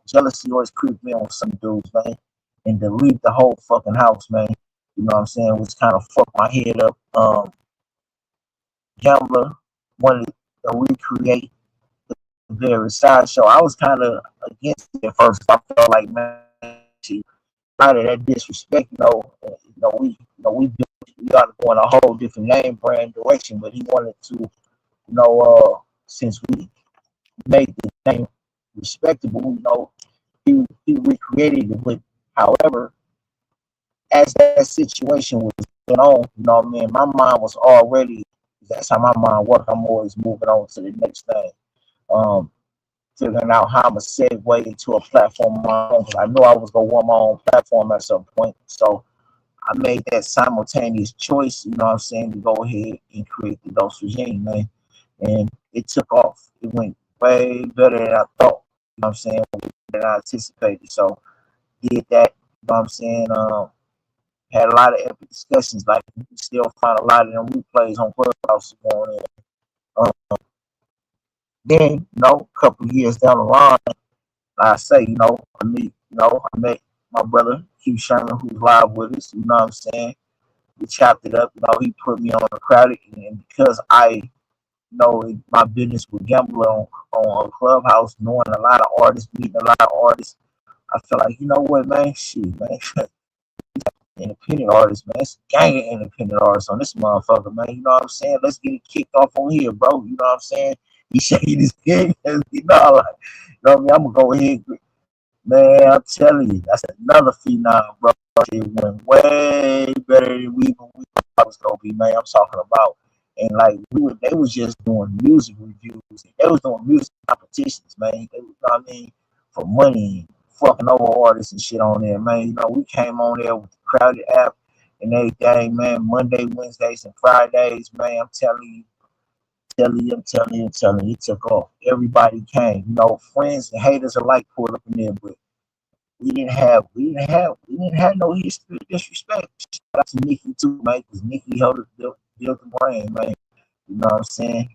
[SPEAKER 5] Jealousy always creeped me on some dudes, man, and delete the whole fucking house, man. You know what I'm saying? Which kind of fucked my head up. Gambler wanted to recreate the sideshow. I was kind of against it at first. I felt like, man, she out of that disrespect. We got to go in a whole different name brand direction. But he wanted to, since we made the name respectable, he recreated it. But however, as that situation was going on, what I mean, my mind was already. That's how my mind works. I'm always moving on to the next thing. Figuring out how I'm gonna segue into a platform of my own. I knew I was gonna want my own platform at some point. So I made that simultaneous choice, you know what I'm saying, to go ahead and create the Ghost Regime, man. And it took off. It went way better than I thought, you know what I'm saying, than I anticipated. So did that, you know what I'm saying, had a lot of epic discussions. Like you can still find a lot of them replays on Clubhouse going in. Then, a couple of years down the line, I say, I met my brother, Hugh Sherman, who's live with us, you know what I'm saying? We chopped it up, he put me on the crowd, and because I know my business with Gambler on Clubhouse, knowing a lot of artists, meeting a lot of artists, I feel like, you know what, man, shit, man. Independent artists, man. It's a gang of independent artists on this motherfucker, man. You know what I'm saying? Let's get it kicked off on here, bro. You know what I'm saying? He shaking his head, like, what I mean? I'm gonna go ahead, man. I'm telling you, that's another phenom, bro. It went way better than we thought it was gonna be, man. I'm talking about, and like they was just doing music reviews. They was doing music competitions, man. They, you know what I mean? For money, fucking over artists and shit on there, man. We came on there with the Crowded app and everything, man. Monday, Wednesdays, and Fridays, man. I'm telling you, it took off. Everybody came, friends and haters alike pulled up in there, but we didn't have no history of disrespect. Shout out to Nikki too, man, because Nikki held built the brain, man. You know what I'm saying?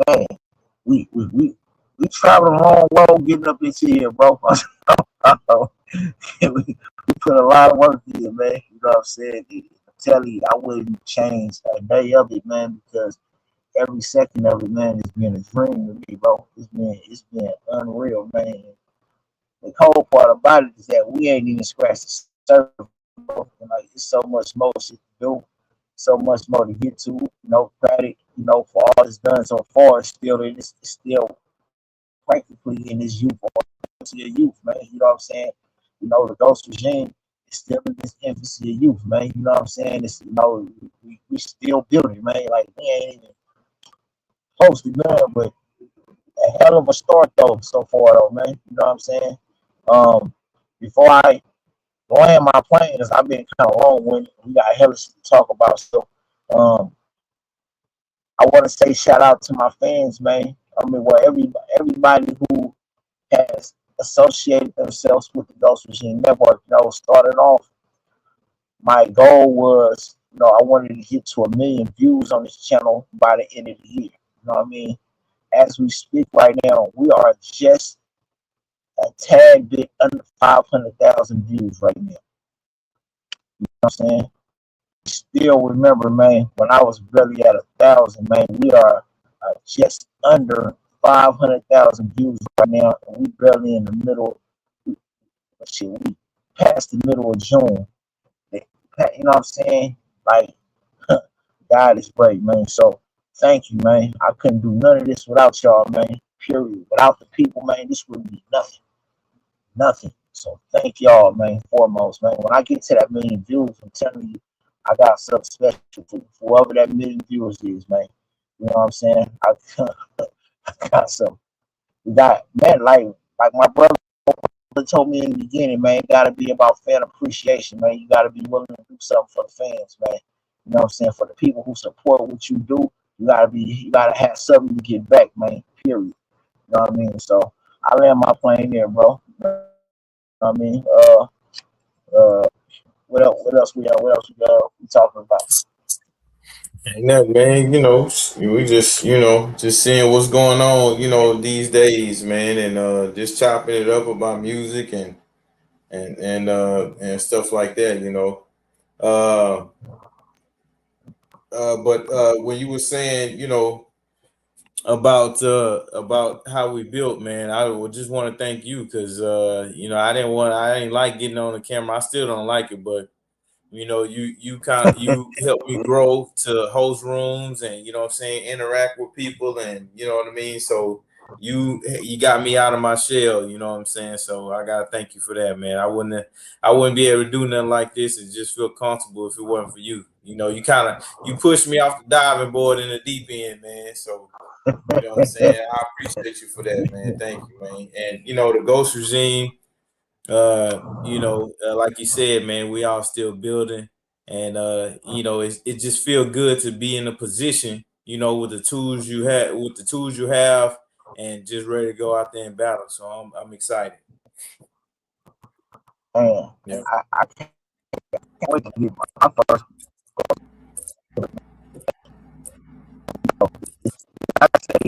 [SPEAKER 5] Man, we traveled a long road getting up into here, bro. we put a lot of work in, man. You know what I'm saying? I'm telling you, I wouldn't change a day of it, man, because every second of it, man, has been a dream to me, bro. It's been unreal, man. The cold part about it is that we ain't even scratched the surface, bro. Like, there's so much more shit to do, so much more to get to. Credit, for all it's done so far. It's still practically in his youth or to your youth, man. You know what I'm saying? The Ghost Regime it's still in this infancy of youth, man. You know what I'm saying? It's, you know, we still building, man. Like we ain't even close to done, but a hell of a start though so far though, man. You know what I'm saying? Um, before I land my plans, I've been kind of long winded. We got hella shit to talk about. So um, I want to say shout out to my fans, man. I mean, well, everybody who has associated themselves with the Ghost Regime Network. You know, started off, my goal was, you know, I wanted to get to 1 million views on this channel by the end of the year. You know what I mean? As we speak right now, we are just a tad bit under 500,000 views right now. You know what I'm saying? Still remember, man, when I was barely at 1,000, man, we are just under 500,000 views right now, and we barely in the middle. Shit, we past the middle of June. You know what I'm saying? Like, God is great, man. So thank you, man. I couldn't do none of this without y'all, man. Period. Without the people, man, this would be nothing. Nothing. So thank y'all, man, foremost, man. When I get to that 1 million views, I'm telling you, I got something special for whoever that 1 million viewers is, man. You know what I'm saying? I got some. We got, man, like my brother told me in the beginning, man, it gotta be about fan appreciation, man. You gotta be willing to do something for the fans, man. You know what I'm saying? For the people who support what you do, you gotta have something to get back, man. Period. You know what I mean? So I land my plane there, bro. You know what I mean? What else we talking about?
[SPEAKER 6] Ain't that, man, we just, just seeing what's going on, these days, man, and just chopping it up about music and stuff like that. Uh but when you were saying, about how we built, man, I would just want to thank you because I didn't like getting on the camera. I still don't like it, but you helped me grow to host rooms and what I'm saying, interact with people, and you know what I mean. So you got me out of my shell, you know what I'm saying. So I gotta thank you for that, man. I wouldn't be able to do nothing like this and just feel comfortable if it wasn't for you. You pushed me off the diving board in the deep end, man. So you know what I'm saying. I appreciate you for that, man. Thank you, man. And the Ghost Regime, like you said, man, we all still building, and it just feel good to be in a position, with the tools you have, and just ready to go out there and battle. So I'm excited.
[SPEAKER 5] Man,
[SPEAKER 6] Yeah.
[SPEAKER 5] I can't wait to get my first. I say,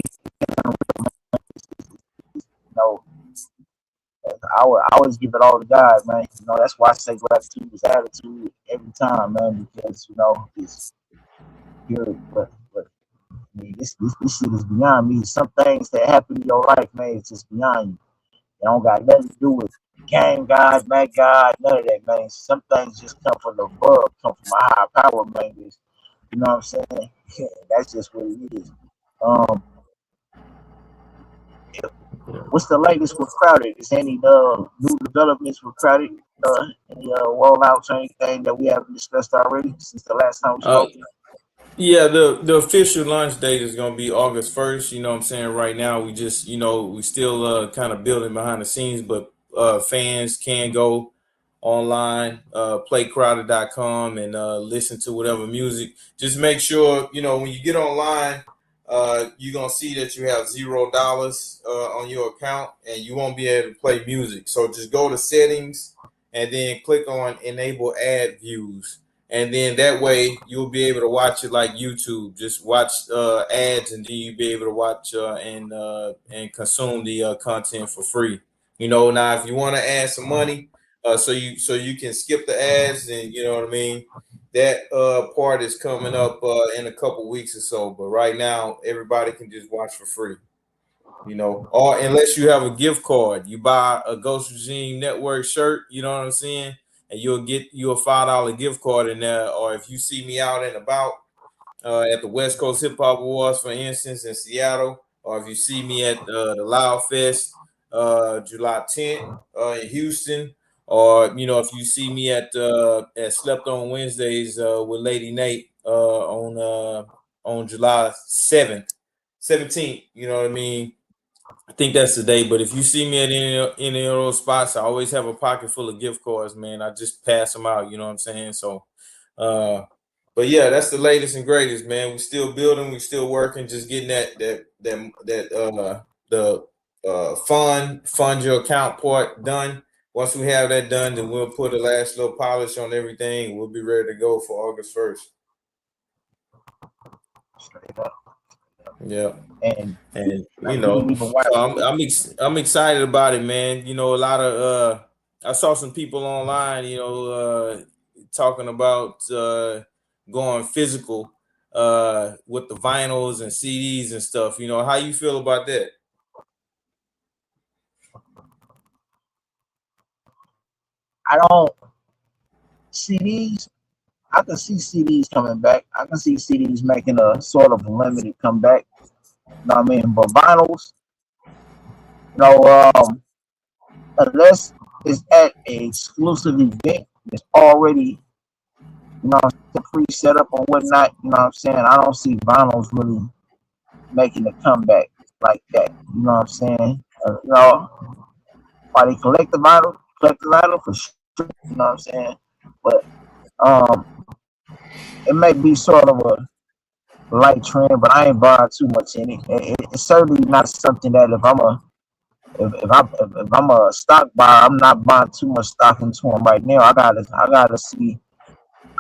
[SPEAKER 5] you know, I always give it all to God, man. You know, that's why I say gratitude is attitude every time, man, because it's here, but I mean, this shit is beyond me. Some things that happen in your life, man, it's just beyond you. It don't got nothing to do with gang God, mad God, none of that, man. Some things just come from the above, come from a higher power, man. You know what I'm saying? That's just what it is. Um, what's the latest with Crowded? Is any new developments with Crowded? Any rollouts or anything that we haven't discussed already since the last time we
[SPEAKER 6] Uh,
[SPEAKER 5] spoke?
[SPEAKER 6] Yeah, the official launch date is gonna be August 1st. You know what I'm saying? Right now we just, we still kind of building behind the scenes, but fans can go online, playcrowded.com, and listen to whatever music. Just make sure, when you get online, you're gonna see that you have $0 on your account and you won't be able to play music. So just go to settings and then click on enable ad views, and then that way you'll be able to watch it like YouTube. Just watch ads, and then you'll be able to watch and consume the content for free. Now if you want to add some money, so you can skip the ads, and you know what I mean. That part is coming up in a couple weeks or so. But right now, everybody can just watch for free. Or unless you have a gift card, you buy a Ghost Regime Network shirt, you know what I'm saying, and you'll get you a $5 gift card in there. Or if you see me out and about at the West Coast Hip Hop Awards, for instance, in Seattle, or if you see me at the Loud Fest July 10th in Houston, or if you see me at Slept on Wednesdays with Lady Nate on July 17th, you know what I mean? I think that's the day. But if you see me at any of those spots, I always have a pocket full of gift cards, man. I just pass them out, you know what I'm saying? So uh but yeah, that's the latest and greatest, man. We still building, we still working, just getting the fund your account part done. Once we have that done, then we'll put a last little polish on everything. We'll be ready to go for August 1st.
[SPEAKER 5] Straight up.
[SPEAKER 6] Yeah.
[SPEAKER 5] And
[SPEAKER 6] And
[SPEAKER 5] you didn't even watch.
[SPEAKER 6] so I'm excited about it, man. A lot of I saw some people online, talking about going physical with the vinyls and CDs and stuff. How you feel about that?
[SPEAKER 5] I don't CDs. I can see CDs coming back. I can see CDs making a sort of limited comeback. You know what I mean? But vinyls, unless it's at an exclusive event, it's already, pre-set up or whatnot. You know what I'm saying? I don't see vinyls really making a comeback like that. You know what I'm saying? Why they collect the vinyl for sure. You know what I'm saying? But it may be sort of a light trend, but I ain't buying too much in it. It's certainly not something that if I'm a stock buyer, I'm not buying too much stock into them right now. I gotta see.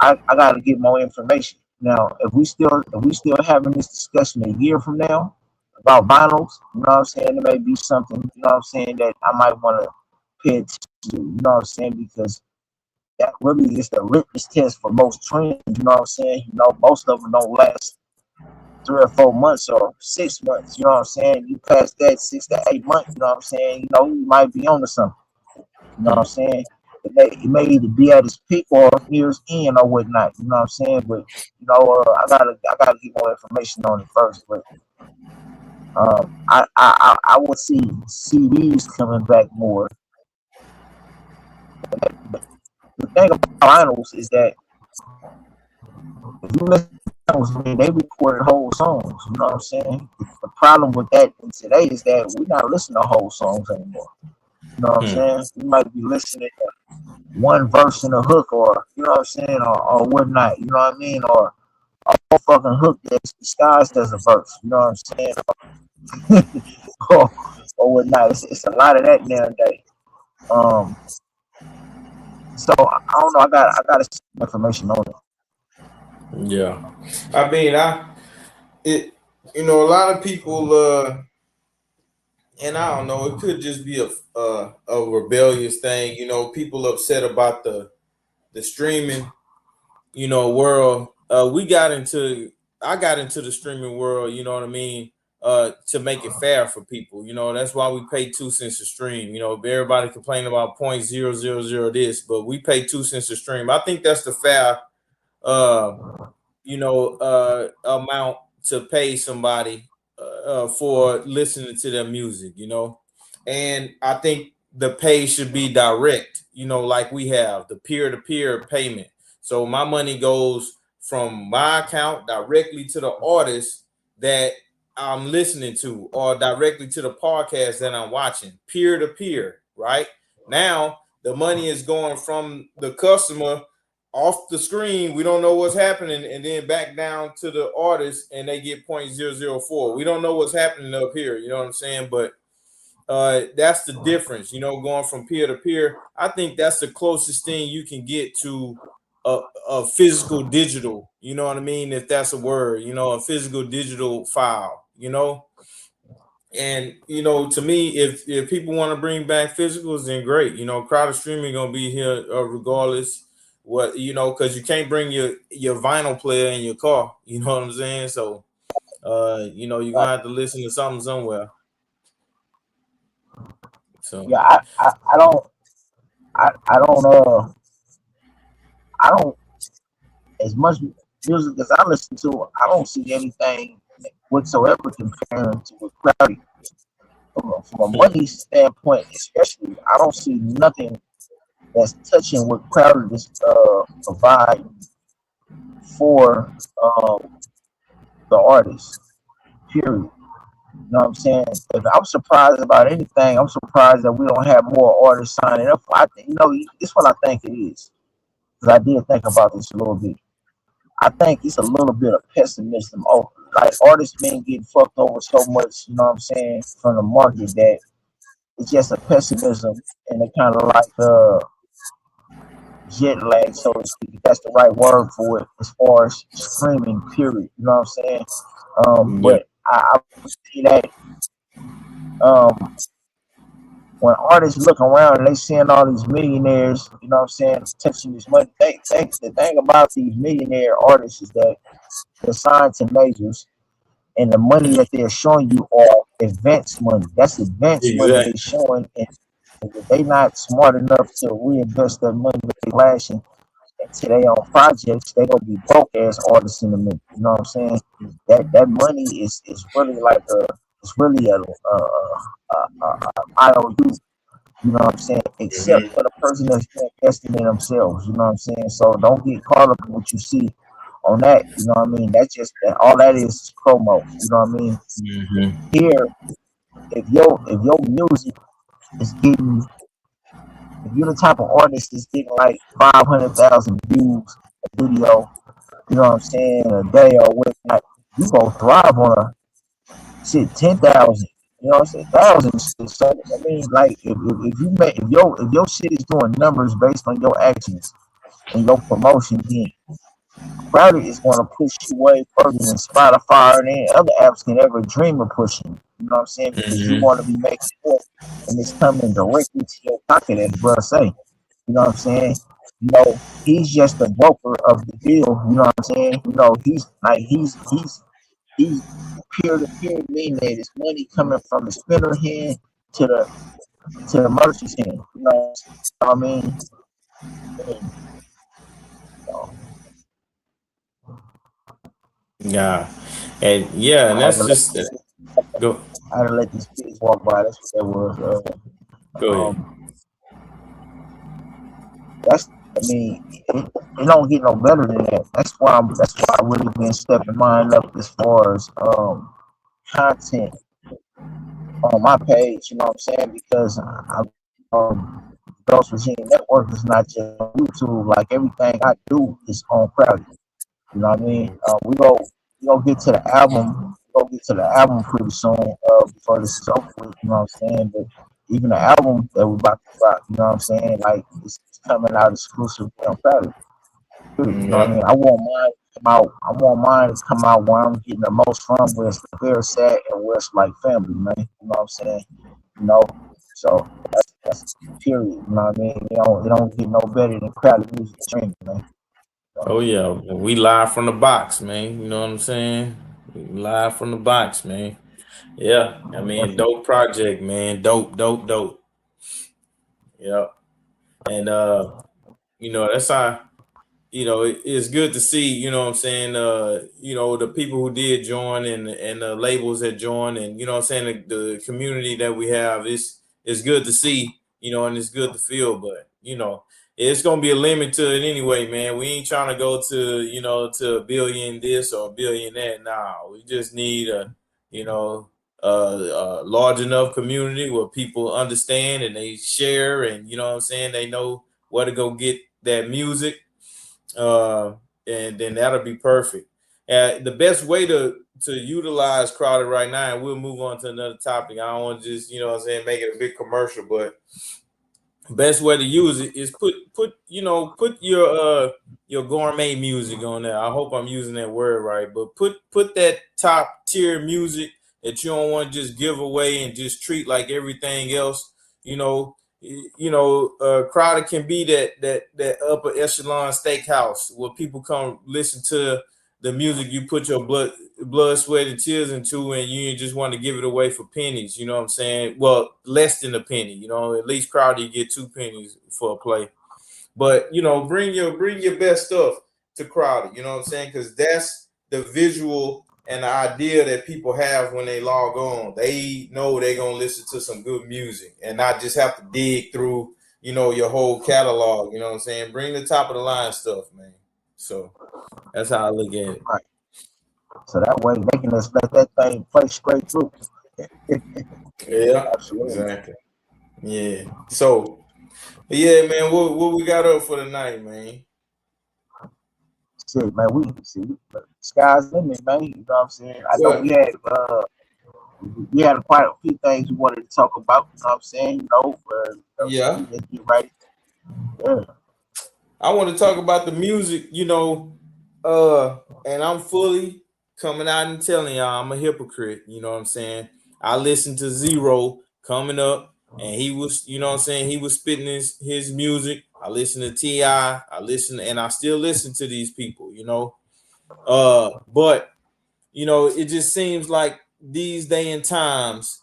[SPEAKER 5] I gotta get more information. Now, if we still having this discussion a year from now about vinyls, you know what I'm saying, it may be something, you know what I'm saying, that I might want to pay attention to, you know what I'm saying, because that really is the litmus test for most trends, you know what I'm saying. Most of them don't last 3 or 4 months or 6 months, you know what I'm saying. You pass that 6 to 8 months, you know what I'm saying, you might be on to something, you know what I'm saying. It may either be at its peak or year's end or whatnot, you know what I'm saying. But I gotta get more information on it first. But I would see CDs coming back more. But the thing about vinyls is that if you listen to vinyls, I mean, they recorded whole songs. You know what I'm saying? The problem with that today is that we're not listening to whole songs anymore. You know what I'm saying? We might be listening to one verse in a hook, or you know what I'm saying, or whatnot. You know what I mean? Or a whole fucking hook that's disguised as a verse. You know what I'm saying? or whatnot. It's a lot of that nowadays. So I don't know. I got some information on it.
[SPEAKER 6] Yeah. I mean, a lot of people, and I don't know, it could just be a rebellious thing. People upset about the streaming, world. I got into the streaming world, you know what I mean, to make it fair for people. That's why we pay 2 cents a stream. Everybody complain about 0.000 this, but we pay 2 cents a stream. I think that's the fair uh amount to pay somebody for listening to their music, and I think the pay should be direct, like we have the peer-to-peer payment. So my money goes from my account directly to the artist that I'm listening to, or directly to the podcast that I'm watching, peer-to-peer. Right now the money is going from the customer off the screen, we don't know what's happening, and then back down to the artist, and they get 0.004. We don't know what's happening up here, you know what I'm saying? But that's the difference, going from peer to peer. I think that's the closest thing you can get to a physical digital, you know what I mean? If that's a word, a physical digital file, and to me, if people want to bring back physicals, then great. Crowd streaming gonna be here regardless. What because you can't bring your vinyl player in your car. You know what I'm saying? So you're gonna have to listen to something somewhere. So
[SPEAKER 5] Yeah, I don't I don't as much music as I listen to. I don't see anything whatsoever comparing to a clarity. From a money standpoint, especially, I don't see nothing that's touching what Crowder is provide for the artist. Period. You know what I'm saying? If I'm surprised about anything, I'm surprised that we don't have more artists signing up. I think, this is what I think it is. Because I did think about this a little bit. I think it's a little bit of pessimism. Oh, like artists been getting fucked over so much, you know what I'm saying, from the market that it's just a pessimism and it kind of like jet lag, so to speak. If that's the right word for it, as far as screaming, period. You know what I'm saying?
[SPEAKER 6] Yeah.
[SPEAKER 5] But I would say that um, when artists look around and they seeing all these millionaires, you know what I'm saying, touching this money, the thing about these millionaire artists is that they're signed to majors and the money that they're showing you are advanced money. That's advanced money they
[SPEAKER 6] Exactly.
[SPEAKER 5] showing, and if they not smart enough to reinvest that money that they lashing into their own projects, they gonna be broke ass artists in the minute. You know what I'm saying? That money is really like it's really a IOU. You know what I'm saying? Except
[SPEAKER 6] Hmm.
[SPEAKER 5] for the person that's investing in themselves. You know what I'm saying? So don't get caught up in what you see on that. You know what I mean? That's just that all that is promo. You know what I mean?
[SPEAKER 6] Hmm.
[SPEAKER 5] Here, if your music is getting, if you're the type of artist that's getting like 500,000 views a video, you know what I'm saying, a day or whatnot, you gonna thrive on a shit 10,000. You know what I'm saying? Thousands. So I mean, like if you make if your shit is doing numbers based on your actions and your promotion, then Crowder is going to push you way further than Spotify and any other apps can ever dream of pushing. You know what I'm saying? Because you're going to be making more, and it's coming directly to your pocket, as bro say. You know what I'm saying? He's just the broker of the deal. You know what I'm saying? He's peer to peer, meaning that it's money coming from the spinner hand to the merchant's hand. You know what I mean? And,
[SPEAKER 6] Yeah. And yeah, and
[SPEAKER 5] I had to
[SPEAKER 6] that's
[SPEAKER 5] let
[SPEAKER 6] just go
[SPEAKER 5] these kids walk by. That's what that was.
[SPEAKER 6] go ahead.
[SPEAKER 5] Um, that's I mean, it don't get no better than that. That's why I really been stepping mine up as far as content on my page. You know what I'm saying? Because Ghost Regime Network is not just on YouTube. Like everything I do is on Crowd. You know what I mean? We go get to the album. We go get to the album pretty soon. Before this is over with. You know what I'm saying? But even the album that we about to drop, you know what I'm saying? Like it's coming out exclusively on Friday. You know what I
[SPEAKER 6] Yeah.
[SPEAKER 5] mean? I want mine to come out where I'm getting the most from, where it's where it's at and where it's like family, man. You know what I'm saying? You know, so that's period. You know what I mean? It don't get no better than crowded music streaming, man. So,
[SPEAKER 6] Oh yeah. We live from the box, man. You know what I'm saying? We live from the box, man. Yeah. I mean, dope project, man. Dope, dope, dope. Yeah. And that's how it's good to see, you know what I'm saying, the people who did join and the labels that joined, and you know what I'm saying, the community that we have, it's good to see, and it's good to feel, but it's gonna be a limit to it anyway, man. We ain't trying to go to a billion this or a billion that. Nah, we just need you know a large enough community where people understand and they share, and you know what I'm saying, they know where to go get that music, uh, and then that'll be perfect. The best way to utilize Crowder right now, and we'll move on to another topic. I don't want to just make it a big commercial, but best way to use it is put your gourmet music on there. I hope I'm using that word right, but put that top tier music that you don't want to just give away and just treat like everything else. Crowder can be that upper echelon steakhouse where people come listen to the music you put your blood, sweat, and tears into, and you just want to give it away for pennies. You know what I'm saying? Well, less than a penny. At least Crowder, you get 2 pennies for a play. But bring your best stuff to Crowder. You know what I'm saying? Because that's the visual and the idea that people have when they log on. They know they're gonna listen to some good music and not just have to dig through your whole catalog. You know what I'm saying? Bring the top of the line stuff, man. So that's how I look at it.
[SPEAKER 5] Right. So that way they can just let that thing play straight through.
[SPEAKER 6] Yeah,
[SPEAKER 5] Absolutely.
[SPEAKER 6] exactly. Yeah. So, yeah, man, what we got up for tonight, man?
[SPEAKER 5] Shit, man, we see sky's the limit, man. You know what I'm saying? I know
[SPEAKER 6] What?
[SPEAKER 5] we had quite a few things we wanted to talk about. You know what I'm saying? So
[SPEAKER 6] Yeah.
[SPEAKER 5] we just get right. Yeah.
[SPEAKER 6] I want to talk about the music, and I'm fully coming out and telling y'all I'm a hypocrite, you know what I'm saying? I listened to Zero coming up, and he was, you know what I'm saying, he was spitting his music. I listened to T.I., and I still listen to these people, but it just seems like these day and times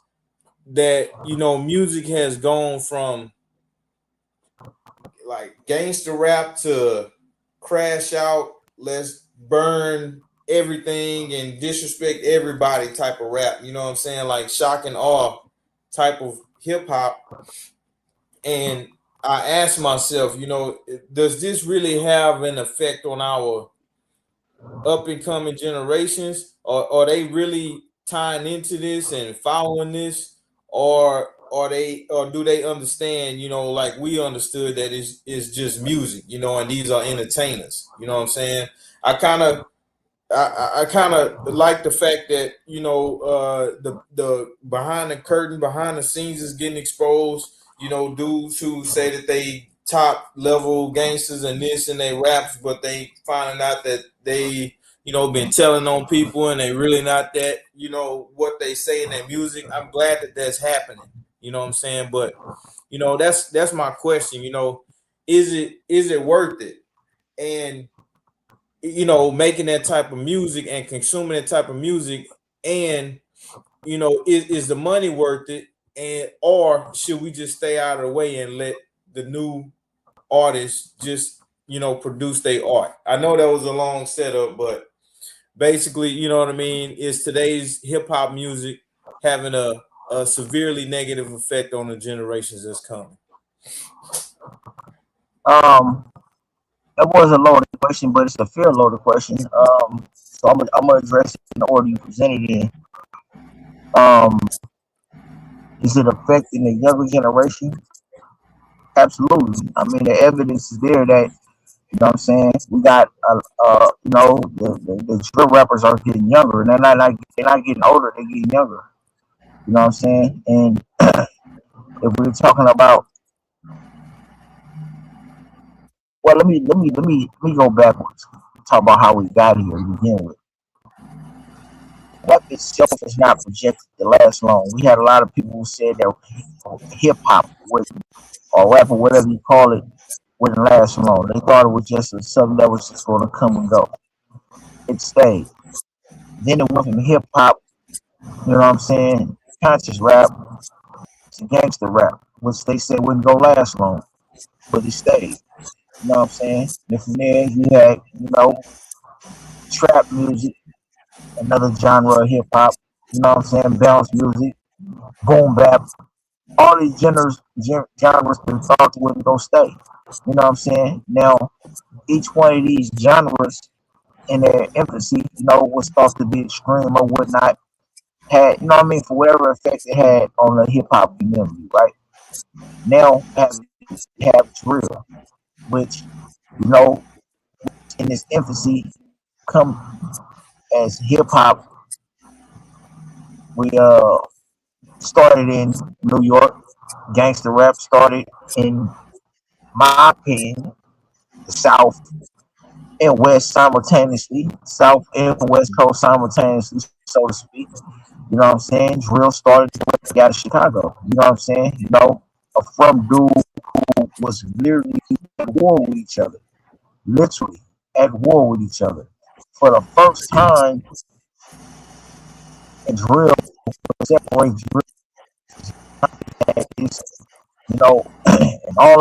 [SPEAKER 6] that music has gone from like gangster rap to crash out, let's burn everything and disrespect everybody type of rap. You know what I'm saying? Like shock and awe type of hip hop. And I asked myself, does this really have an effect on our up and coming generations? Or are they really tying into this and following this? Or do they understand, like we understood that it's just music, and these are entertainers. You know what I'm saying? I kind of I kind of like the fact that the behind the curtain, behind the scenes is getting exposed. Dudes who say that they top level gangsters and this and they raps, but they finding out that they been telling on people and they really not that. What they say in their music. I'm glad that that's happening. You know what I'm saying? But that's my question. Is it worth it? And making that type of music and consuming that type of music, and is the money worth it? And or should we just stay out of the way and let the new artists just produce their art? I know that was a long setup, but basically, you know what I mean, is today's hip hop music having a severely negative effect on the generations that's coming?
[SPEAKER 5] Um, that was a loaded question, but it's a fair loaded question. So I'm gonna address it in the order you presented it in. Um, is it affecting the younger generation? Absolutely. I mean, the evidence is there that you know what I'm saying. We got the drill rappers are getting younger, and they're not getting older; they're getting younger. You know what I'm saying? And if we're talking about, well, let me go backwards. Talk about how we got here to begin with. Rap itself is not projected to last long. We had a lot of people who said that hip hop wouldn't, or rap or whatever you call it, wouldn't last long. They thought it was just something that was just going to come and go. It stayed. Then it went from hip hop, you know what I'm saying, conscious rap to gangster rap, which they said wouldn't go last long, but it stayed. You know what I'm saying? And from there, you had, trap music, another genre of hip hop, you know what I'm saying, bounce music, boom bap, all these genres been thought wouldn't go stay. You know what I'm saying? Now, each one of these genres in their infancy, was thought to be extreme or whatnot, had, you know what I mean, for whatever effect it had on the hip hop community, right? Now have drill, which, you know, in its infancy come as hip hop. We started in New York. Gangster rap started in my opinion, the South and West simultaneously, South and West Coast simultaneously, so to speak. You know what I'm saying? Drill started out of Chicago. You know what I'm saying? From dude who was literally at war with each other, literally at war with each other. For the first time, in drill separates drill is, in all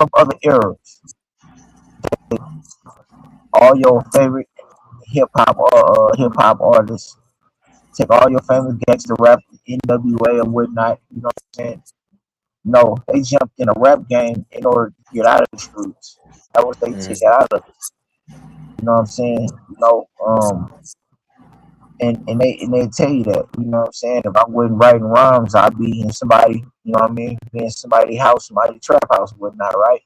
[SPEAKER 5] of other eras, all your favorite hip hop artists, take all your favorite gangster rap, NWA or whatnot, you know what I'm saying? You know, they jumped in a rap game in order to get out of the streets. That was they
[SPEAKER 6] Mm.
[SPEAKER 5] ticket out of it. You know what I'm saying? You know, and they tell you that, you know what I'm saying? If I wasn't writing rhymes, I'd be in somebody, you know what I mean, be in somebody's house, somebody's trap house, whatnot, right?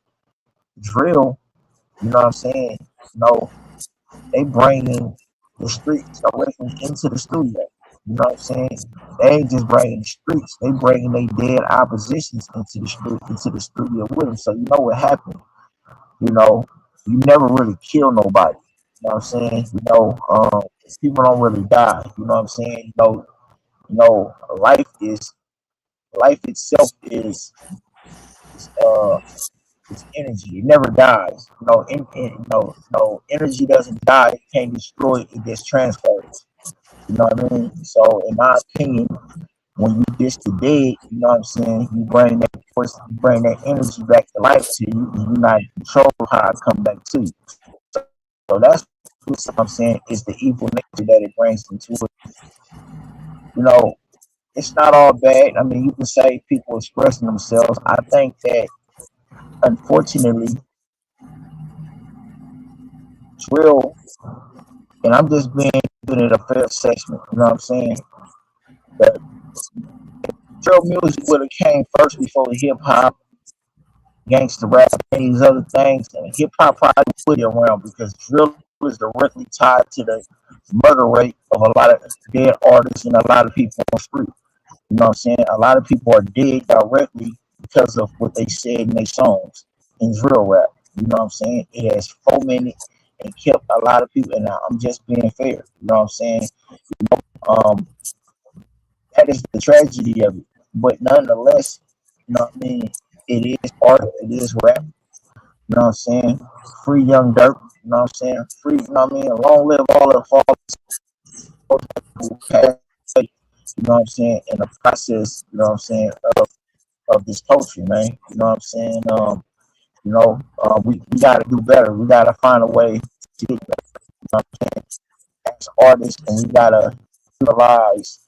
[SPEAKER 5] Drill, you know what I'm saying? You know, they bringing the streets directly into the studio. You know what I'm saying? They ain't just bringing the streets; they bringing their dead oppositions into the studio with them. So you know what happened? You know, you never really kill nobody. You know what I'm saying? You know, people don't really die. You know what I'm saying? Life itself is it's energy. It never dies. Energy doesn't die. It can't destroy it. It gets transferred. You know what I mean? So, in my opinion, when you dish the dead, you know what I'm saying, you bring that energy back to life to you, and you're not in control of how it come back to you. So that's what I'm saying is the evil nature that it brings into it. You know, it's not all bad. I mean, you can say people expressing themselves. I think that unfortunately, drill, and I'm just being giving it a fair assessment. You know what I'm saying? But drill music would have came first before hip hop, gangster rap, and these other things. And hip hop probably put it around because drill is directly tied to the murder rate of a lot of dead artists and a lot of people on the street. You know what I'm saying? A lot of people are dead directly because of what they said in their songs in drill rap. You know what I'm saying? It has fomented and kept a lot of people, and I'm just being fair. You know what I'm saying? Um, that is the tragedy of it. But nonetheless, you know what I mean? It is art, it is rap. You know what I'm saying? Free Young Dirt. You know what I'm saying? Free, you know what I mean? Long live all the fallen who passed away. You know what I'm saying? In the process, you know what I'm saying, of this culture, man. You know what I'm saying? We got to do better. We got to find a way to get better. You know what I'm saying? As artists, and we got to utilize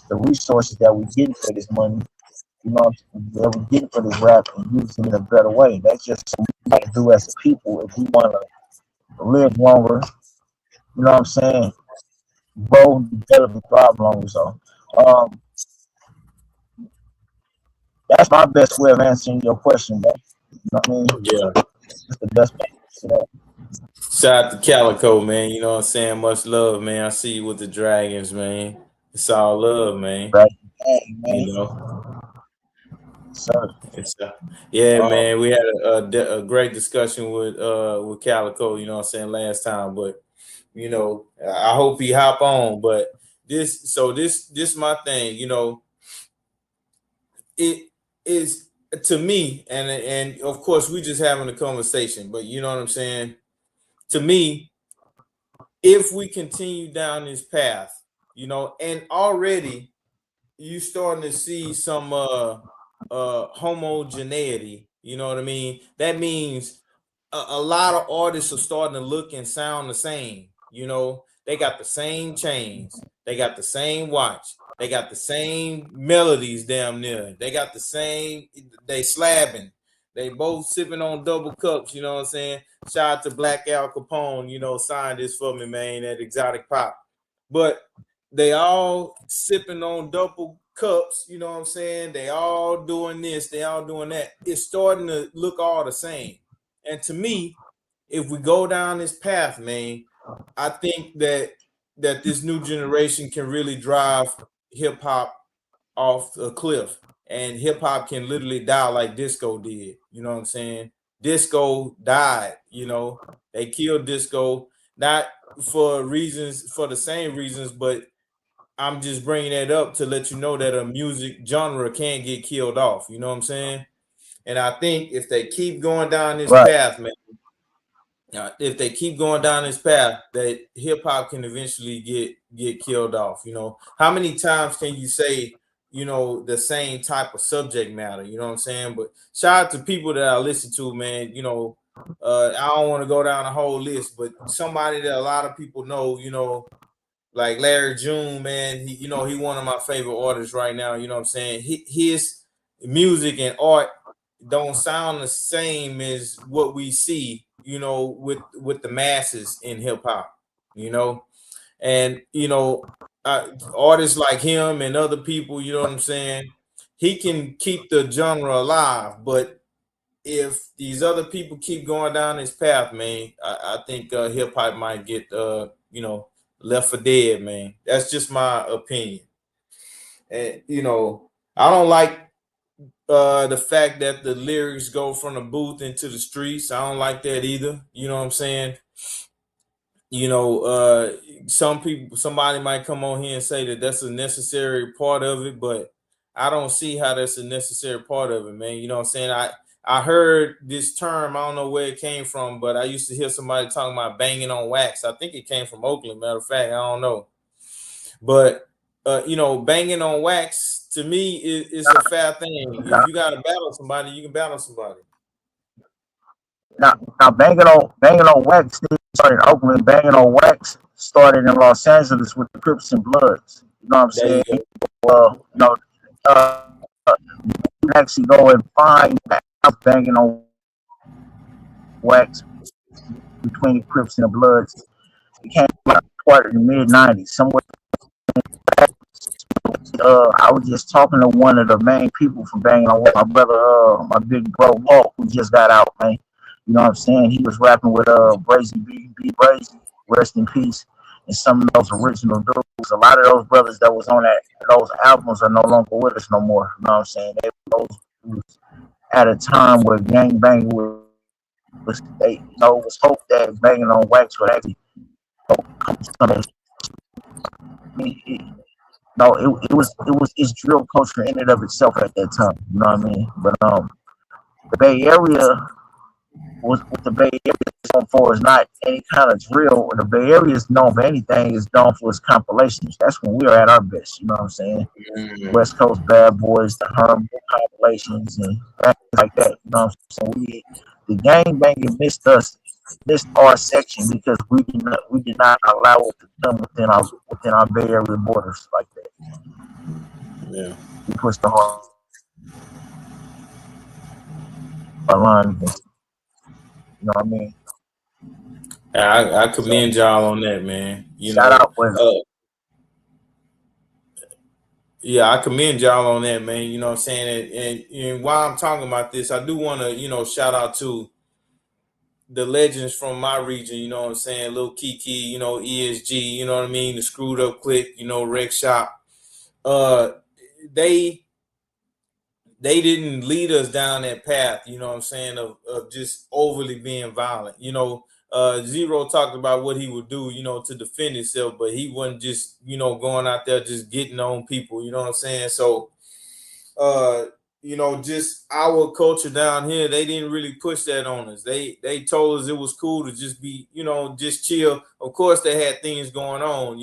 [SPEAKER 5] the resources that we get for this money, you know, that we get for this rap and use it in a better way. That's just what we got to do as a people if we want to live longer. You know what I'm saying? Grow, develop, and thrive longer. So, um, that's my best way of answering your question, man. You know what I mean?
[SPEAKER 6] Yeah.
[SPEAKER 5] It's the best way to that.
[SPEAKER 6] Shout out to Calico, man. You know what I'm saying? Much love, man. I see you with the Dragons, man. It's all love, man.
[SPEAKER 5] Right? Hey, man.
[SPEAKER 6] You know.
[SPEAKER 5] So,
[SPEAKER 6] It's, yeah,
[SPEAKER 5] um,
[SPEAKER 6] man. We had a great discussion with Calico. You know what I'm saying, last time, but you know, I hope he hop on. But this my thing. You know, it is to me, and of course we just having a conversation. But you know what I'm saying. To me, if we continue down this path, you know, and already you starting to see some homogeneity, you know what I mean? That means a lot of artists are starting to look and sound the same. You know, they got the same chains, they got the same watch, they got the same melodies damn near. They got the same, they slabbing. They both sipping on double cups, you know what I'm saying? Shout out to Black Al Capone, you know, signed this for me, man, at Exotic Pop. But they all sipping on double cups, you know what I'm saying? They all doing this, they all doing that. It's starting to look all the same. And to me, if we go down this path, man, I think that this new generation can really drive hip hop off a cliff, and hip hop can literally die like disco did. You know what I'm saying? Disco died. You know, they killed disco, not for the same reasons, but I'm just bringing that up to let you know that a music genre can get killed off. You know what I'm saying? And I think if they keep going down this
[SPEAKER 5] right.
[SPEAKER 6] path, man, if they keep going down this path, that hip hop can eventually get killed off. You know, how many times can you say, you know, the same type of subject matter? You know what I'm saying? But shout out to people that I listen to, man. You know, I don't want to go down a whole list, but somebody that a lot of people know, you know, like Larry June, man. He, you know, he one of my favorite artists right now. You know what I'm saying? music and art don't sound the same as what we see, you know, with the masses in hip hop, you know, and artists like him and other people, you know what I'm saying? He can keep the genre alive, but if these other people keep going down this path, man, I think hip hop might get left for dead, man. That's just my opinion. And I don't like the fact that the lyrics go from the booth into the streets. I don't like that either. You know what I'm saying? Somebody might come on here and say that that's a necessary part of it, but I don't see how that's a necessary part of it, man. You know what I'm saying? I heard this term, I don't know where it came from, but I used to hear somebody talking about banging on wax. I think it came from Oakland, matter of fact, I don't know. But banging on wax to me is a fair thing. If you gotta battle somebody, you can battle somebody.
[SPEAKER 5] Now banging on wax started in Oakland. Banging on wax started in Los Angeles with the Crips and Bloods. You know what I'm
[SPEAKER 6] There
[SPEAKER 5] saying?
[SPEAKER 6] you go.
[SPEAKER 5] Well, you can actually go and find that banging on wax between the Crips and the Bloods. It came part in the mid '90s, somewhere. I was just talking to one of the main people from Banging on Wax, my brother, my big bro Walt, who just got out, man. You know what I'm saying? He was rapping with Brazy B Brazy, rest in peace, and some of those original dudes. A lot of those brothers that was on those albums are no longer with us no more. You know what I'm saying? They was at a time where gangbanging was was hope that Banging on Wax would actually no, it's drill culture in and of itself at that time. You know what I mean? But the Bay Area was what the Bay Area is known for is not any kind of drill. The Bay Area is known for anything. Is known for its compilations. That's when we are at our best. You know what I'm saying?
[SPEAKER 6] Mm-hmm.
[SPEAKER 5] West Coast Bad Boys, the Herm compilations, and things like that. You know what I'm saying? The gangbanging missed our section because we did not allow it to come within our Bay Area borders like that.
[SPEAKER 6] Yeah,
[SPEAKER 5] we pushed the hard line. You know what I mean?
[SPEAKER 6] I commend y'all on that, man.
[SPEAKER 5] Shout out
[SPEAKER 6] yeah, I commend y'all on that, man. You know what I'm saying? And while I'm talking about this, I do want to, shout out to the legends from my region, you know what I'm saying? Lil Kiki, ESG, you know what I mean? The Screwed Up Click, Rec Shop. They didn't lead us down that path, you know what I'm saying, of just overly being violent. Zero talked about what he would do, to defend himself, but he wasn't just, going out there just getting on people, you know what I'm saying? So just our culture down here, they didn't really push that on us. They told us it was cool to just be, just chill. Of course they had things going on,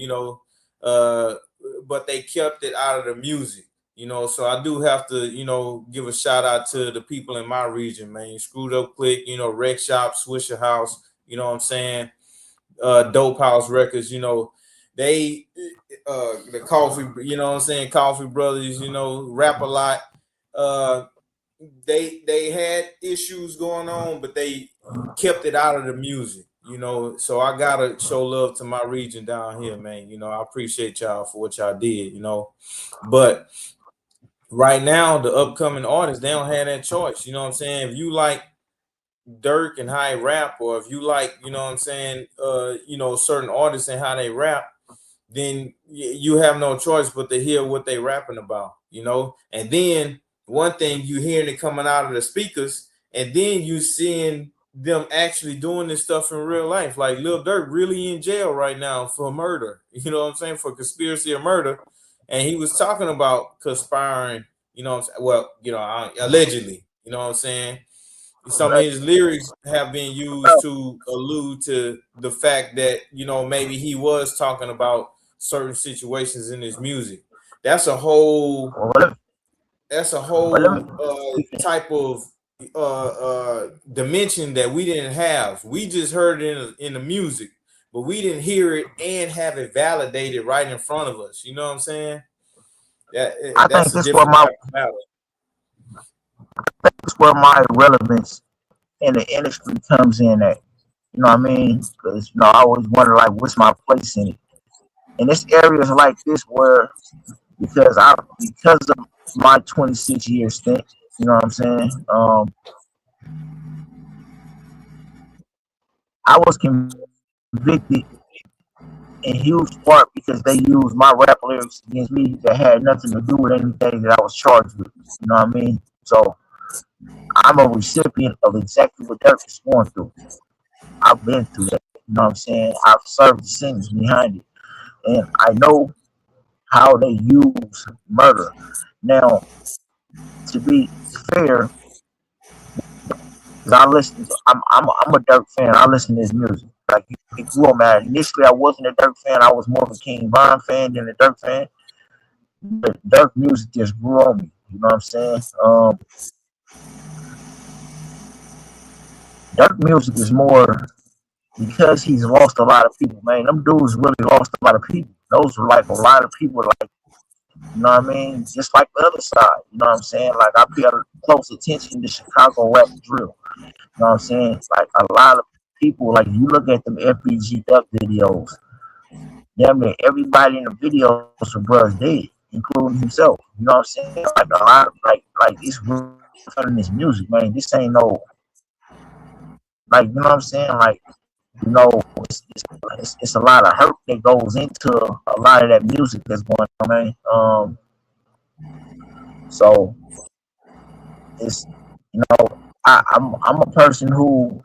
[SPEAKER 6] but they kept it out of the music. So I do have to, give a shout out to the people in my region, man. Screwed Up Click, Rec Shop, Swisher House, you know what I'm saying? Dope House Records, they the Coffee, you know what I'm saying? Coffee Brothers, rap a lot. They had issues going on, but they kept it out of the music, So I gotta show love to my region down here, man. I appreciate y'all for what y'all did, But right now, the upcoming artists, they don't have that choice. You know what I'm saying? If you like Dirk and how he rap, or if you like, you know what I'm saying, certain artists and how they rap, then you have no choice but to hear what they rapping about, And then one thing you hearing it coming out of the speakers, and then you seeing them actually doing this stuff in real life. Like Lil Durk really in jail right now for murder, you know what I'm saying, for conspiracy of murder. And he was talking about conspiring, allegedly, you know what I'm saying? Some of his lyrics have been used to allude to the fact that, maybe he was talking about certain situations in his music. That's a whole type of dimension that we didn't have. We just heard it in the music, but we didn't hear it and have it validated right in front of us. You know what I'm saying?
[SPEAKER 5] I think this what my That's where my relevance in the industry comes in at. You know what I mean? Because I always wonder like, what's my place in it? And it's areas like this where because of my 26-year stint, you know what I'm saying? I was convicted in huge part because they used my rap lyrics against me that had nothing to do with anything that I was charged with. You know what I mean? So I'm a recipient of exactly what Dirk is going through. I've been through that. You know what I'm saying? I've served the sentence behind it. And I know how they use murder. Now, to be fair, because I'm a Dirk fan. I listen to his music. Like it grew on me. Initially, I wasn't a Dirk fan. I was more of a King Von fan than a Dirk fan. But Dirk music just grew on me. You know what I'm saying? Dirk music is more because he's lost a lot of people. Man, them dudes really lost a lot of people. Those were like a lot of people. Like you know what I mean? Just like the other side. You know what I'm saying? Like I pay close attention to Chicago rap drill. You know what I'm saying? Like a lot of people, like you look at them FBG Duck videos, damn near everybody in the videos for brothers dead, including himself. You know what I'm saying? Like a lot of like it's real in this music, man. This ain't no like you know what I'm saying? Like, it's a lot of hurt that goes into a lot of that music that's going on, man. So it's I'm a person who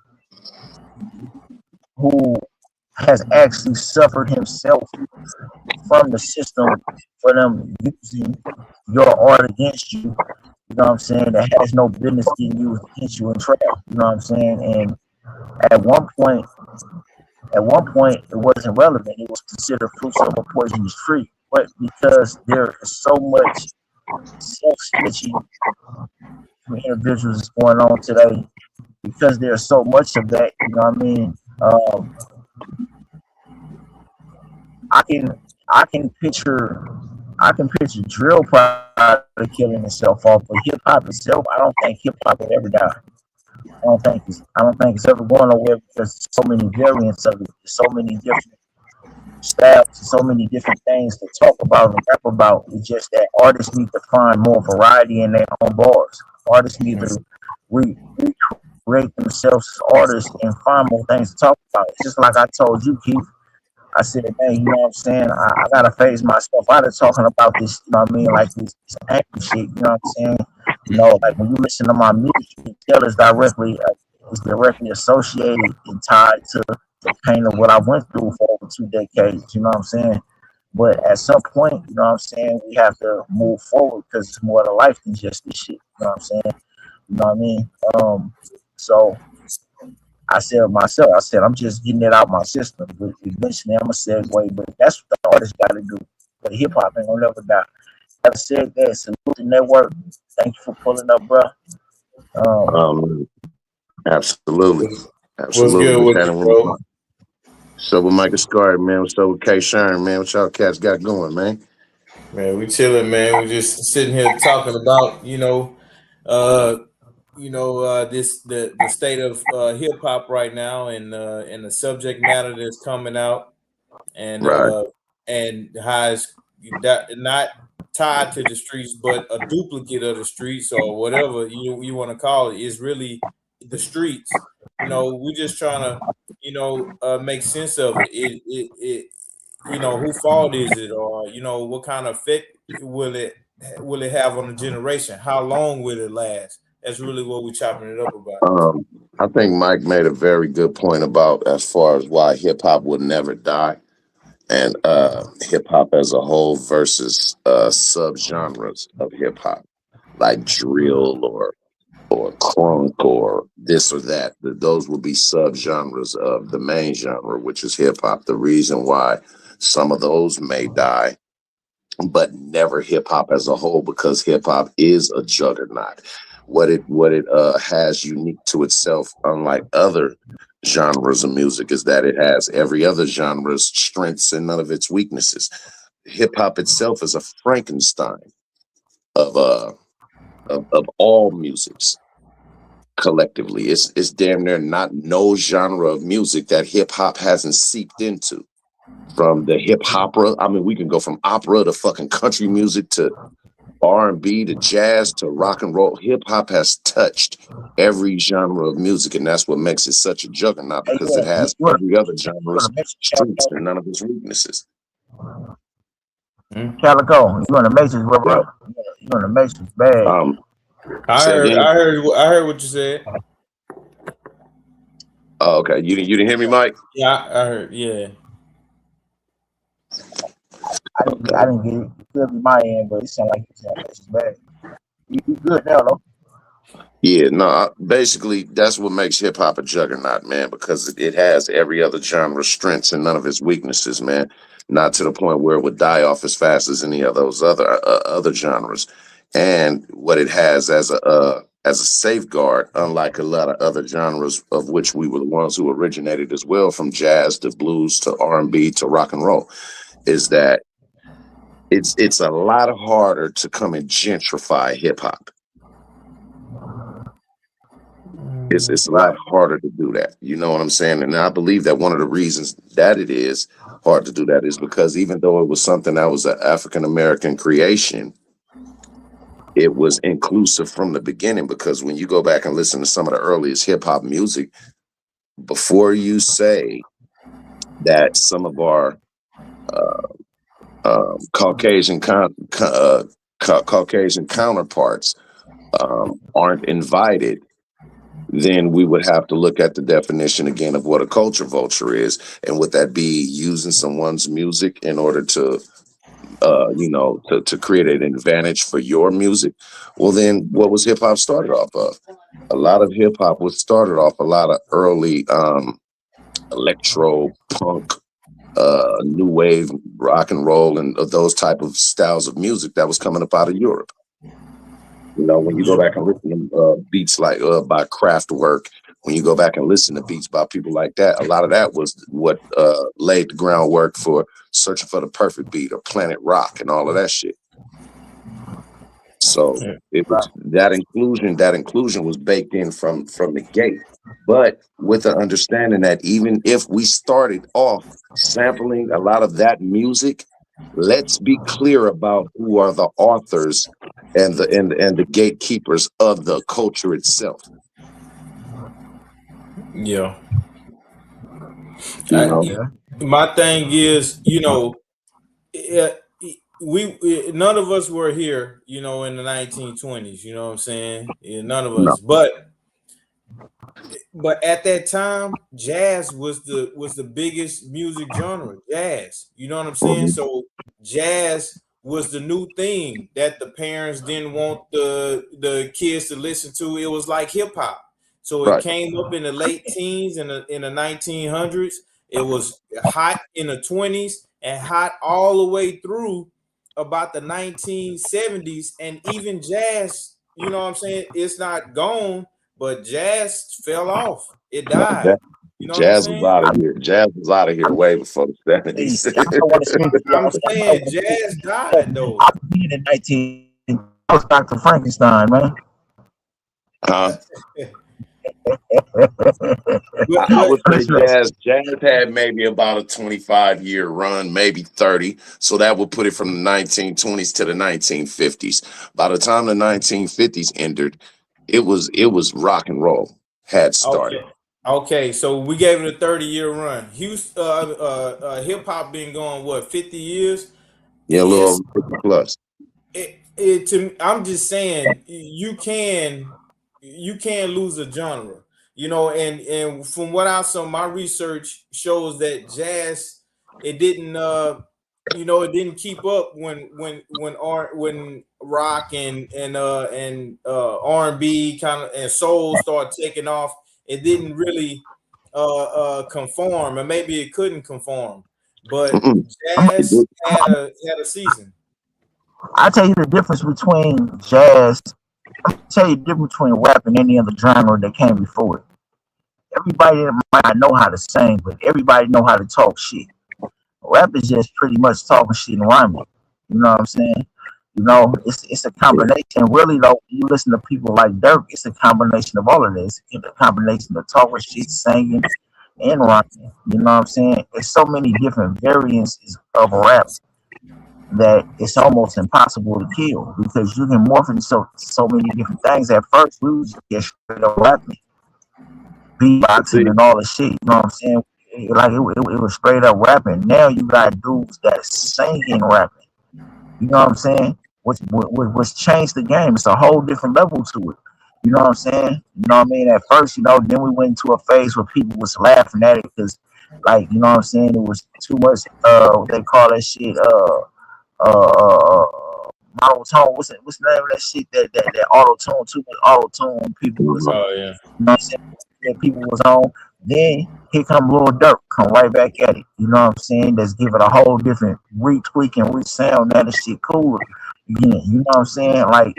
[SPEAKER 5] has actually suffered himself from the system for them using your art against you. You know what I'm saying? That has no business getting used against you in trap. You know what I'm saying? And at one point, it wasn't relevant. It was considered fruits of a poisonous tree. But because there is so much self-snitching from individuals going on today, because there's so much of that, you know what I mean? I can I can picture drill probably killing itself off, but hip hop itself, I don't think hip hop will ever die. I don't think it's ever going nowhere because there's so many variants of it. There's so many different styles, so many different things to talk about and rap about. It's just that artists need to find more variety in their own bars. Artists need to recreate themselves as artists and find more things to talk about. It's just like I told you, Keith. I said, man, you know what I'm saying? I gotta phase myself out of talking about this, you know what I mean? Like this angry shit, you know what I'm saying? Like when you listen to my music, you can tell it's directly associated and tied to the pain of what I went through for over 2 decades, you know what I'm saying? But at some point, you know what I'm saying, we have to move forward because it's more to life than just this shit, you know what I'm saying? You know what I mean? So I said, I'm just getting it out my system. But eventually, I'm a segue. But that's what the artist got to do. But hip hop ain't gonna never die. Having said that, salute the network. Thank you for pulling up, bro.
[SPEAKER 7] Absolutely.
[SPEAKER 6] What's good with you, bro?
[SPEAKER 7] What's up with Michael Scar, man? What's up with K. Sherman, man? What y'all cats got going, man?
[SPEAKER 6] Man, we chilling, man. We just sitting here talking about, this the state of hip hop right now, and the subject matter that's coming out, and
[SPEAKER 7] Right.
[SPEAKER 6] how it's not tied to the streets, but a duplicate of the streets or whatever you want to call it is really the streets. We just trying to make sense of it. Who fault is it, or what kind of effect will it have on the generation? How long will it last? That's really what we're chopping it up about.
[SPEAKER 7] I think Mike made a very good point about as far as why hip hop will never die, and hip hop as a whole versus subgenres of hip hop like drill or crunk or this or that. Those will be subgenres of the main genre, which is hip hop. The reason why some of those may die, but never hip hop as a whole, because hip hop is a juggernaut. What it has unique to itself, unlike other genres of music, is that it has every other genre's strengths and none of its weaknesses. Hip hop itself is a Frankenstein of of all musics collectively. It's damn near not no genre of music that hip hop hasn't seeped into. From the hip opera, I mean, we can go from opera to fucking country music to R&B to jazz to rock and roll. Hip hop has touched every genre of music, and that's what makes it such a juggernaut
[SPEAKER 5] Hey,
[SPEAKER 7] because it has
[SPEAKER 5] you
[SPEAKER 7] every other
[SPEAKER 5] you want
[SPEAKER 7] genre's
[SPEAKER 5] to mention
[SPEAKER 7] strengths and none of its weaknesses.
[SPEAKER 5] Calico? You want to mention,
[SPEAKER 7] Yeah.
[SPEAKER 5] bro? You want to mention bad?
[SPEAKER 6] I
[SPEAKER 7] Say
[SPEAKER 6] heard,
[SPEAKER 7] again.
[SPEAKER 6] I heard, I heard what you said.
[SPEAKER 7] Oh, okay. You didn't hear me, Mike?
[SPEAKER 6] Yeah, I heard. Yeah.
[SPEAKER 5] I didn't get it. It could be my end, but it sounded like you said mention bad. You good now, though?
[SPEAKER 7] Yeah, no, basically that's what makes hip hop a juggernaut, man, because it has every other genre's strengths and none of its weaknesses, man. Not to the point where it would die off as fast as any of those other genres. And what it has as a safeguard, unlike a lot of other genres of which we were the ones who originated as well, from jazz to blues to R&B to rock and roll, is that it's a lot harder to come and gentrify hip hop. It's a lot harder to do that. You know what I'm saying? And I believe that one of the reasons that it is hard to do that is because even though it was something that was an African American creation, it was inclusive from the beginning. Because when you go back and listen to some of the earliest hip hop music, before you say that some of our Caucasian counterparts aren't invited, then we would have to look at the definition again of what a culture vulture is. And would that be using someone's music in order to, to create an advantage for your music? Well, then what was hip hop started off of? A lot of hip hop was started off a lot of early electro, punk, new wave, rock and roll, and those type of styles of music that was coming up out of Europe. You know, when you go back and listen to beats like by Kraftwerk, when you go back and listen to beats by people like that, a lot of that was what laid the groundwork for Searching for the Perfect Beat or Planet Rock and all of that shit. So it was that inclusion was baked in from the gate, but with the understanding that even if we started off sampling a lot of that music, let's be clear about who are the authors and the gatekeepers of the culture itself.
[SPEAKER 6] Yeah.
[SPEAKER 7] You know,
[SPEAKER 6] My thing is, none of us were here, in the 1920s. You know what I'm saying? Yeah, none of
[SPEAKER 7] no,
[SPEAKER 6] us. But at that time, jazz was the biggest music genre. Jazz. You know what I'm saying? So jazz was the new thing that the parents didn't want the kids to listen to. It was like hip hop. So it
[SPEAKER 7] right.
[SPEAKER 6] came up in the late teens in the 1900s. It was hot in the 20s and hot all the way through about the 1970s. And even jazz, you know what I'm saying? It's not gone, but jazz fell off. It died. You know what I'm
[SPEAKER 7] Jazz was
[SPEAKER 6] saying?
[SPEAKER 7] out of here. Jazz was out of here way before the
[SPEAKER 5] Hey,
[SPEAKER 7] 70s.
[SPEAKER 5] I don't want to speak to
[SPEAKER 6] I'm
[SPEAKER 5] y'all.
[SPEAKER 6] saying jazz died though.
[SPEAKER 5] I was in 19. I was Dr. Frankenstein, man.
[SPEAKER 7] I would say
[SPEAKER 5] Listen,
[SPEAKER 7] jazz had maybe about a 25-year run, maybe 30. So that would put it from the 1920s to the 1950s. By the time the 1950s ended, it was rock and roll had started.
[SPEAKER 6] Okay, so we gave it a 30-year run. Houston, hip hop been going what 50 years?
[SPEAKER 7] Yeah, a little
[SPEAKER 6] It's
[SPEAKER 7] over 50 plus.
[SPEAKER 6] I'm just saying you can lose a genre, and from what I saw, my research shows that jazz it didn't it didn't keep up when rock and R&B kind of and soul started taking off. It didn't really conform, and maybe it couldn't conform, but jazz had a season.
[SPEAKER 5] I tell you the difference between jazz. I'll tell you the difference between rap and any other genre that came before it. Everybody might not know how to sing, but everybody know how to talk shit. Rap is just pretty much talking shit and rhyming. You know what I'm saying? You know, it's a combination. Really though, you listen to people like Dirk, it's a combination of all of this. It's a combination of talking shit, singing, and rhyming. You know what I'm saying? There's so many different variances of rap that it's almost impossible to kill because you can morph into so many different things. At first, we was just straight up rapping, beatboxing,
[SPEAKER 7] See,
[SPEAKER 5] and all the shit. You know what I'm saying? It was straight up rapping. Now you got dudes that singing rapping. You know what I'm saying? What's changed the game? It's a whole different level to it. You know what I'm saying? You know what I mean? At first, then we went into a phase where people was laughing at it because, like, you know what I'm saying? It was too much. What they call that shit? Uh, Monotone. What's the name of that shit? That auto tune. Too much auto tune. People was,
[SPEAKER 7] mhm.
[SPEAKER 6] Oh yeah.
[SPEAKER 5] you know what I'm saying? That people was on. Then here come Lil Durk, come right back at it. You know what I'm saying? That's giving a whole different retweak and resound. That shit cooler. Again, you know what I'm saying? Like,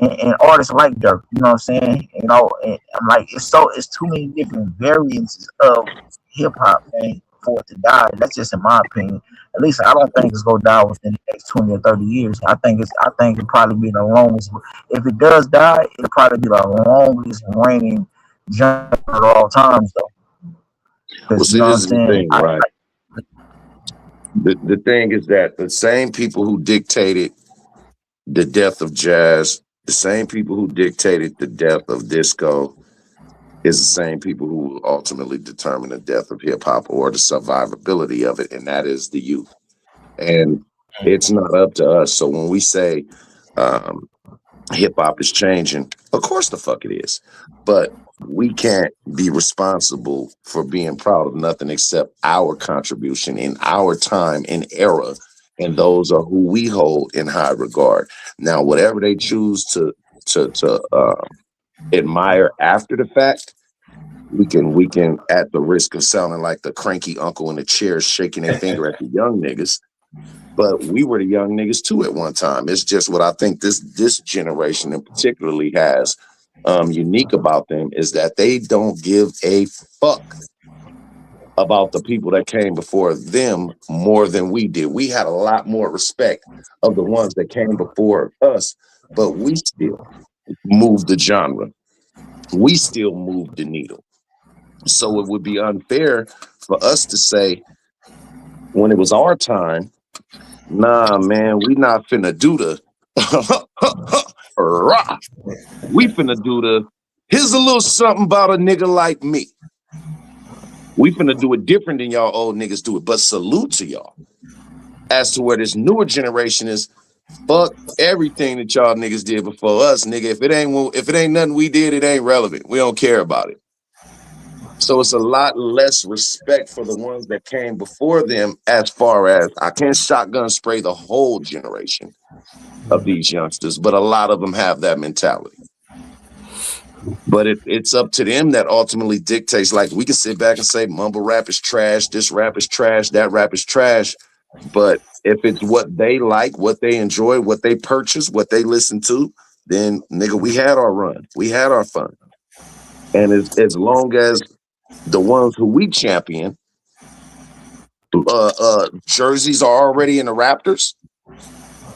[SPEAKER 5] and artists like Dirk, you know what I'm saying? You know, and I'm like, it's too many different variances of hip hop, man, for it to die. That's just in my opinion. At least I don't think it's gonna die within the next 20 or 30 years. I think it'll probably be the longest. If it does die, it'll probably be the longest reigning genre of all times, though.
[SPEAKER 7] Well,
[SPEAKER 5] Because you
[SPEAKER 7] see,
[SPEAKER 5] know what I'm
[SPEAKER 7] this is the
[SPEAKER 5] saying?
[SPEAKER 7] thing, right? The thing is that the same people who dictated the death of jazz, the same people who dictated the death of disco, is the same people who will ultimately determine the death of hip hop or the survivability of it, and that is the youth. And it's not up to us. So when we say um, hip hop is changing, of course the fuck it is. But we can't be responsible for being proud of nothing except our contribution in our time and era. And those are who we hold in high regard. Now, whatever they choose to admire after the fact, we can at the risk of sounding like the cranky uncle in the chair shaking their finger at the young niggas, but we were the young niggas too at one time. It's just what I think this generation in particularly has unique about them is that they don't give a fuck about the people that came before them more than we did. We had a lot more respect of the ones that came before us, but we still moved the genre. We still moved the needle. So it would be unfair for us to say when it was our time, nah, man, we not finna do the rah. We finna do the here's a little something about a nigga like me. We finna do it different than y'all old niggas do it. But salute to y'all. As to where this newer generation is, fuck everything that y'all niggas did before us, nigga. If it ain't nothing we did, it ain't relevant. We don't care about it. So it's a lot less respect for the ones that came before them, as far as I can't shotgun spray the whole generation of these youngsters, but a lot of them have that mentality. But it's up to them that ultimately dictates. Like, we can sit back and say mumble rap is trash, this rap is trash, that rap is trash. But if it's what they like, what they enjoy, what they purchase, what they listen to, then nigga, we had our run. We had our fun. And as long as the ones who we champion, jerseys are already in the Raptors,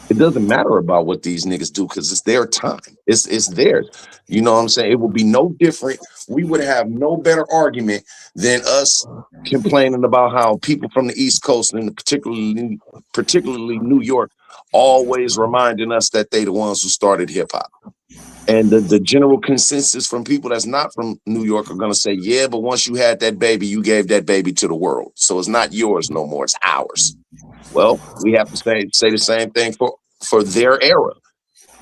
[SPEAKER 7] it doesn't matter about what these niggas do because it's their time. It's theirs. You know what I'm saying? It would be no different. We would have no better argument than us complaining about how people from the East Coast and particularly New York always reminding us that they the ones who started hip hop. And the general consensus from people that's not from New York are going to say, yeah, but once you had that baby, you gave that baby to the world. So it's not yours no more. It's ours. Well, we have to say the same thing for their era.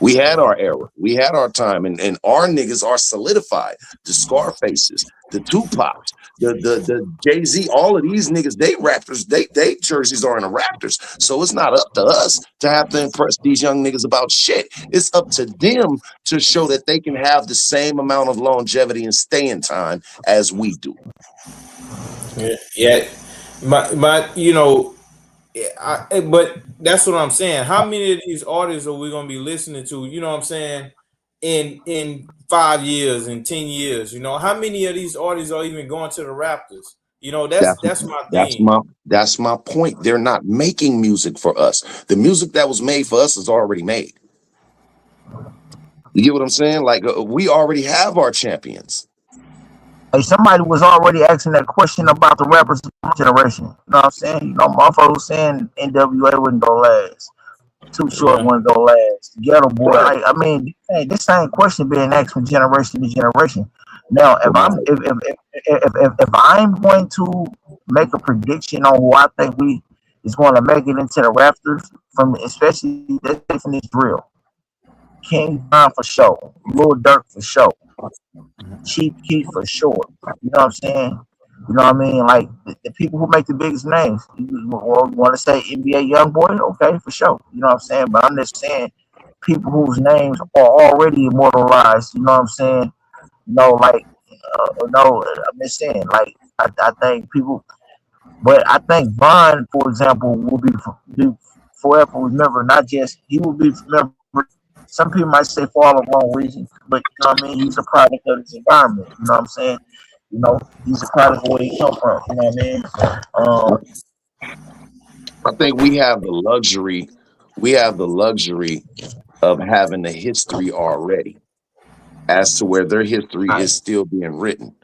[SPEAKER 7] We had our era. We had our time. And our niggas are solidified. The Scarfaces, the Tupacs, the Jay-Z, all of these niggas, they Raptors, they jerseys are in the Raptors. So it's not up to us to have to impress these young niggas about shit. It's up to them to show that they can have the same amount of longevity and staying time as we do.
[SPEAKER 6] Yeah. My but that's what I'm saying. How many of these artists are we gonna be listening to? You know what I'm saying? In 5 years, in 10 years, how many of these artists are even going to the Raptors? You know, that's my
[SPEAKER 7] That's
[SPEAKER 6] thing.
[SPEAKER 7] my point. They're not making music for us. The music that was made for us is already made. You get what I'm saying? Like we already have our champions.
[SPEAKER 5] Hey, somebody was already asking that question about the rappers of my generation. You know what I'm saying? You know, motherfucker was saying NWA wouldn't go last. Too Short
[SPEAKER 6] Yeah.
[SPEAKER 5] wouldn't go last. Ghetto Boy.
[SPEAKER 7] Right.
[SPEAKER 5] I mean, hey, this same question being asked from generation to generation. Now,
[SPEAKER 7] Right.
[SPEAKER 5] if I'm going to make a prediction on who I think we is going to make it into the rafters, from especially from this drill, King Von for sure, Lil Durk for sure, Chief Keef for sure. You know what I'm saying? You know what I mean? Like the people who make the biggest names. You want to say NBA young boy? Okay, for sure. You know what I'm saying? But I'm just saying people whose names are already immortalized. You know what I'm saying? Like no, I'm just saying. Like I think people, but I think Vaughn, for example, will be forever remembered. Not just he will be remembered. Some people might say for all the wrong reasons, but you know what I mean. He's a product of his environment. You know what I'm saying? You know, he's a product of where he come from. You know what I mean?
[SPEAKER 7] I think we have the luxury. We have the luxury of having the history already, as to where their history
[SPEAKER 5] Right,
[SPEAKER 7] is still being written.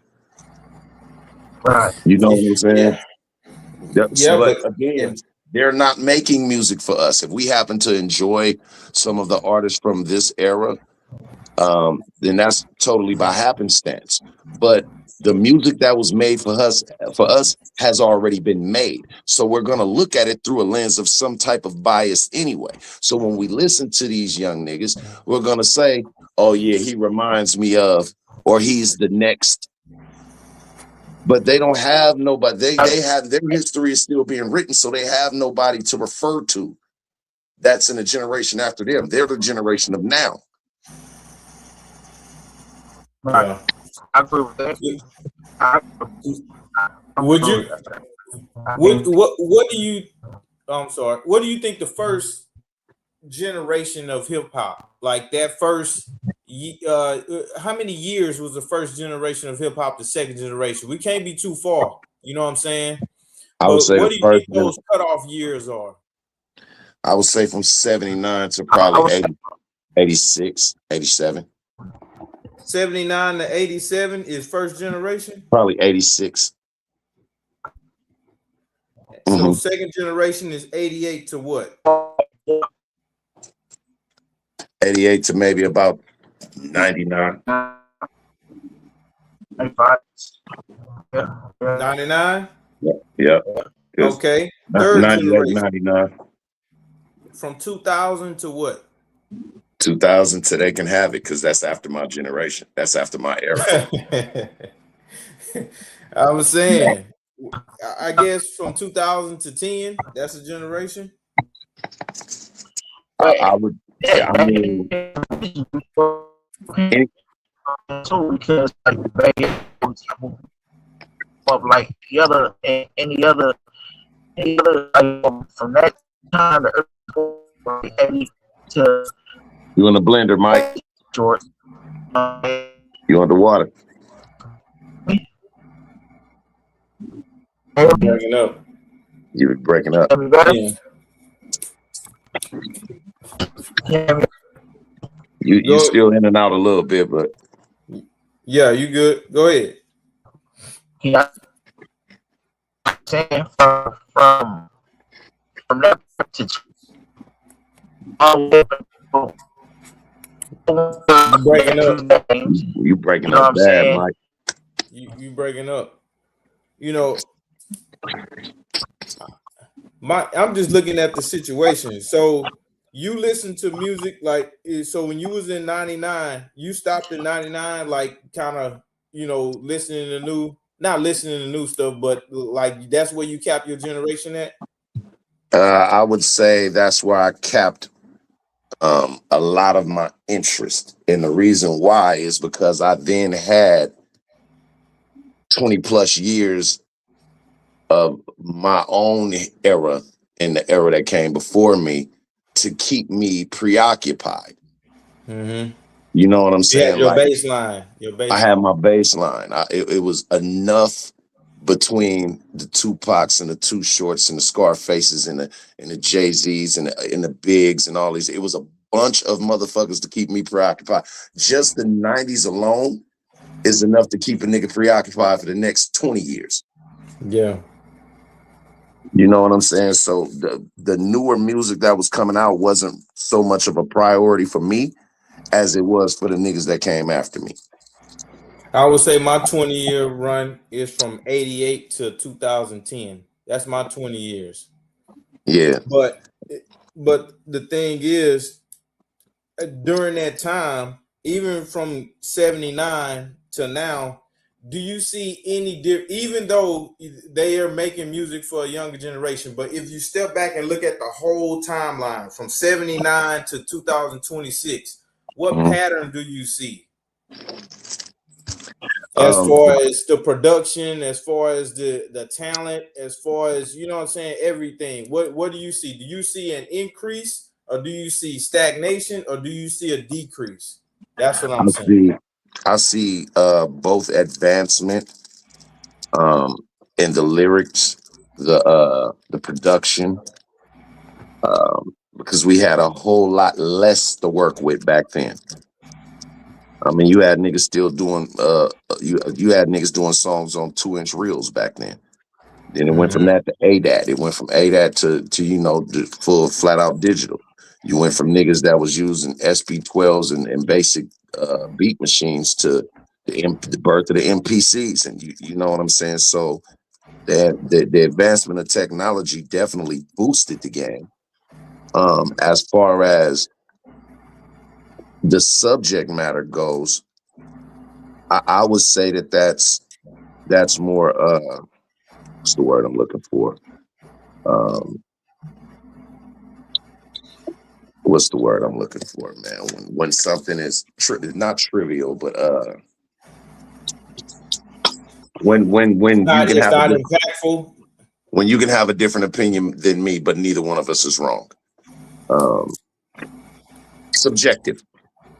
[SPEAKER 5] right,
[SPEAKER 7] You know what I'm saying?
[SPEAKER 6] Yeah.
[SPEAKER 7] Yes,
[SPEAKER 6] Yeah,
[SPEAKER 7] but
[SPEAKER 6] but yeah.
[SPEAKER 7] again, they're not making music for us. If we happen to enjoy some of the artists from this era, then that's totally by happenstance. But the music that was made for us has already been made. So we're gonna look at it through a lens of some type of bias anyway. So when we listen to these young niggas, we're gonna say, "Oh yeah, he reminds me of," or "He's the next." But they don't have nobody. They have their history is still being written, so they have nobody to refer to. That's in the generation after them. They're the generation of now.
[SPEAKER 5] right.
[SPEAKER 6] Yeah.
[SPEAKER 5] I agree with that. I
[SPEAKER 6] Would
[SPEAKER 5] agree
[SPEAKER 6] you
[SPEAKER 5] with that. I mean,
[SPEAKER 6] what do you I'm sorry. What do you think the first generation of hip hop, like that first how many years was the first generation of hip hop, the second generation? We can't be too far, you know what I'm saying?
[SPEAKER 7] I would
[SPEAKER 6] But
[SPEAKER 7] say
[SPEAKER 6] what
[SPEAKER 7] the
[SPEAKER 6] do you
[SPEAKER 7] first
[SPEAKER 6] think those cutoff years are?
[SPEAKER 7] I would say from 79 to
[SPEAKER 5] I
[SPEAKER 7] probably
[SPEAKER 5] was
[SPEAKER 7] 80, 86, 87,
[SPEAKER 6] 79 to 87 is first generation.
[SPEAKER 7] probably 86.
[SPEAKER 6] So
[SPEAKER 7] Mhm.
[SPEAKER 6] second generation is 88 to what?
[SPEAKER 7] 88 to maybe about 99.
[SPEAKER 5] 95. Yeah, yeah.
[SPEAKER 6] 99.
[SPEAKER 7] Yeah. Yeah. It's
[SPEAKER 6] Okay. Third
[SPEAKER 7] 98,
[SPEAKER 6] generation
[SPEAKER 7] 99,
[SPEAKER 6] from 2000 to what?
[SPEAKER 7] 2000 to they can have it because that's after my generation. That's after my era.
[SPEAKER 6] I was saying, I guess from 2000 to 10, that's a generation.
[SPEAKER 7] I would, yeah, I mean, any,
[SPEAKER 5] So because like of like the other any other like, from that time to 80 to
[SPEAKER 7] you in the blender, Mike?
[SPEAKER 5] short.
[SPEAKER 7] You underwater?
[SPEAKER 6] You bringing up.
[SPEAKER 7] You were breaking up.
[SPEAKER 5] Hear me better?
[SPEAKER 6] Yeah.
[SPEAKER 5] Hear me?
[SPEAKER 7] You
[SPEAKER 6] Go.
[SPEAKER 7] still in and out a little bit, but
[SPEAKER 6] Yeah, you good. Go ahead.
[SPEAKER 5] Yeah, saying from that to all the
[SPEAKER 6] You breaking up.
[SPEAKER 5] games.
[SPEAKER 7] you breaking
[SPEAKER 5] You know what
[SPEAKER 7] up
[SPEAKER 5] I'm
[SPEAKER 7] bad,
[SPEAKER 5] saying?
[SPEAKER 7] Mike.
[SPEAKER 6] You breaking up. You know, I'm just looking at the situation. So you listen to music like so when you was in 99, you stopped in 99, like kind of, listening to not listening to new stuff, but like that's where you cap your generation at.
[SPEAKER 7] I would say that's where I capped a lot of my interest. And the reason why is because I then had 20 plus years of my own era and the era that came before me to keep me preoccupied.
[SPEAKER 6] Mm-hmm.
[SPEAKER 7] You know what I'm
[SPEAKER 6] You had
[SPEAKER 7] saying?
[SPEAKER 6] your
[SPEAKER 7] Like
[SPEAKER 6] baseline. Your
[SPEAKER 7] I had
[SPEAKER 6] baseline.
[SPEAKER 7] my baseline. It was enough between the Tupacs and the Too Shorts and the Scarfaces and the Jay-Z's and the Bigs and all these. It was a bunch of motherfuckers to keep me preoccupied. Just the 90s alone is enough to keep a nigga preoccupied for the next 20 years.
[SPEAKER 6] Yeah.
[SPEAKER 7] You know what I'm saying? So the newer music that was coming out wasn't so much of a priority for me as it was for the niggas that came after me.
[SPEAKER 6] I would say my 20-year run is from 88 to 2010. That's my 20 years.
[SPEAKER 7] Yeah.
[SPEAKER 6] But the thing is, during that time, even from 79 to now, do you see any even though they are making music for a younger generation, but if you step back and look at the whole timeline from 79 to 2026, what pattern do you see? As far as the production, as far as the talent, as far as, you know what I'm saying, everything. What do you see? Do you see an increase, or do you see stagnation, or do you see a decrease? That's what I'm saying.
[SPEAKER 7] I see both advancement in the lyrics, the production, because we had a whole lot less to work with back then. I mean, you had niggas still doing you had niggas doing songs on 2-inch reels back then. Then it went from that to ADAT. It went from ADAT to you know, the full flat out digital. You went from niggas that was using SP12s and basic beat machines to the birth of the MPCs, and you know what I'm saying. So the advancement of technology definitely boosted the game. As far as the subject matter goes, I would say that's more what's the word I'm looking for? What's the word I'm looking for, man? When something is not trivial, but when you can
[SPEAKER 6] It's
[SPEAKER 7] have
[SPEAKER 6] not impactful.
[SPEAKER 7] when you can have a different opinion than me, but neither one of us is wrong. Subjective.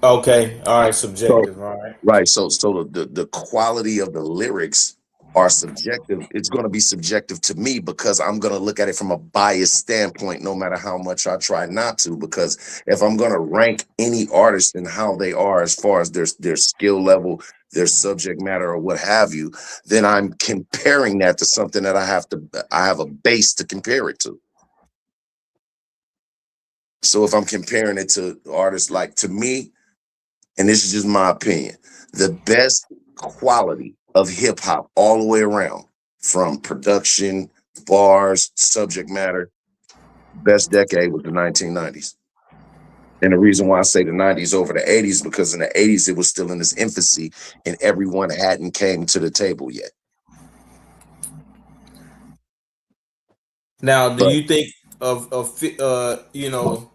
[SPEAKER 6] Okay, all right, subjective.
[SPEAKER 7] So,
[SPEAKER 6] All right.
[SPEAKER 7] right. So the quality of the lyrics are subjective. It's going to be subjective to me because I'm going to look at it from a biased standpoint, no matter how much I try not to. Because if I'm going to rank any artist and how they are as far as their skill level, their subject matter, or what have you, then I'm comparing that to something that I have a base to compare it to. So if I'm comparing it to artists, like, to me, and this is just my opinion, the best quality of hip hop all the way around, from production, bars, subject matter, best decade was the 1990s. And the reason why I say the 90s over the 80s, because in the 80s it was still in its infancy and everyone hadn't came to the table yet.
[SPEAKER 6] Now, do
[SPEAKER 7] But
[SPEAKER 6] you think of you know,